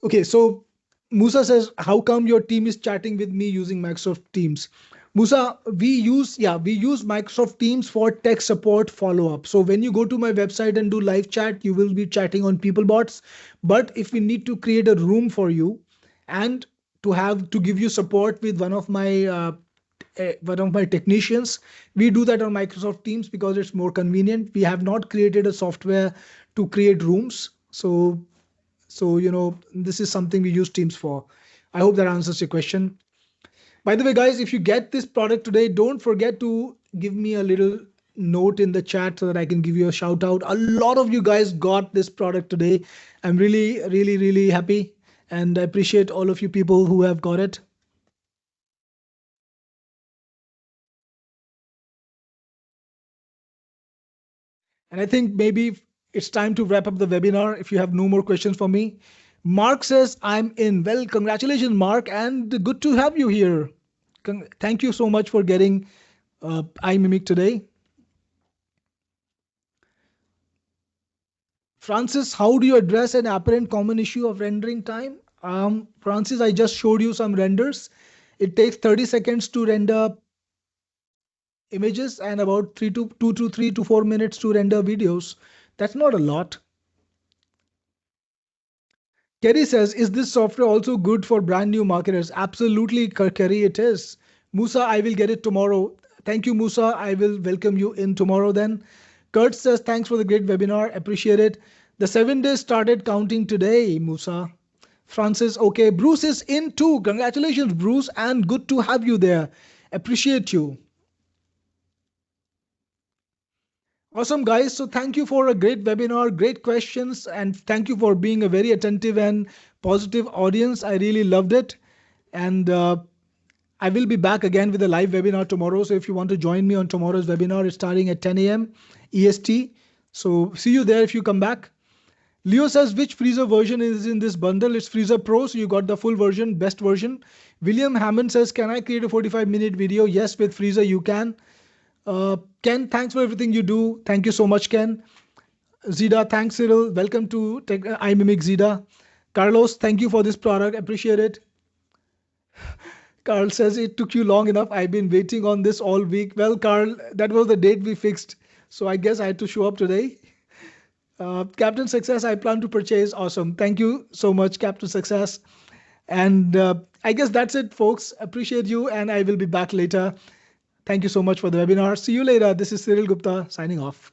Okay, so Musa says, how come your team is chatting with me using Microsoft Teams? Musa, we use Microsoft Teams for tech support follow-up. So when you go to my website and do live chat, you will be chatting on PeopleBots. But if we need to create a room for you and to give you support with one of my technicians, we do that on Microsoft Teams because it's more convenient. We have not created a software to create rooms. So this is something we use Teams for. I hope that answers your question. By the way, guys, if you get this product today, don't forget to give me a little note in the chat so that I can give you a shout out. A lot of you guys got this product today. I'm really, really, really happy, and I appreciate all of you people who have got it. And I think maybe it's time to wrap up the webinar if you have no more questions for me. Mark says, I'm in. Well, congratulations, Mark, and good to have you here. Thank you so much for getting iMimic today. Francis, how do you address an apparent common issue of rendering time? Francis, I just showed you some renders. It takes 30 seconds to render images and about 3 to 4 minutes to render videos. That's not a lot. Kerry says, is this software also good for brand new marketers? Absolutely, Kerry, it is. Musa, I will get it tomorrow. Thank you, Musa. I will welcome you in tomorrow then. Kurt says, thanks for the great webinar. Appreciate it. The 7 days started counting today, Musa. Francis, okay. Bruce is in too. Congratulations, Bruce, and good to have you there. Appreciate you. Awesome, guys. So thank you for a great webinar, great questions, and thank you for being a very attentive and positive audience. I really loved it. And I will be back again with a live webinar tomorrow. So if you want to join me on tomorrow's webinar, it's starting at 10 a.m. EST. So see you there if you come back. Leo says, which Freezur version is in this bundle? It's Freezur Pro, so you got the full version, best version. William Hammond says, can I create a 45-minute video? Yes, with Freezur you can. Ken, thanks for everything you do. Thank you so much, Ken. Zida, thanks, Cyril. Welcome to iMimic Zida. Carlos, thank you for this product. Appreciate it. Carl says, it took you long enough. I've been waiting on this all week. Well, Carl, that was the date we fixed. So I guess I had to show up today. Captain Success, I plan to purchase. Awesome. Thank you so much, Captain Success. And I guess that's it, folks. Appreciate you, and I will be back later. Thank you so much for the webinar. See you later. This is Cyril Gupta signing off.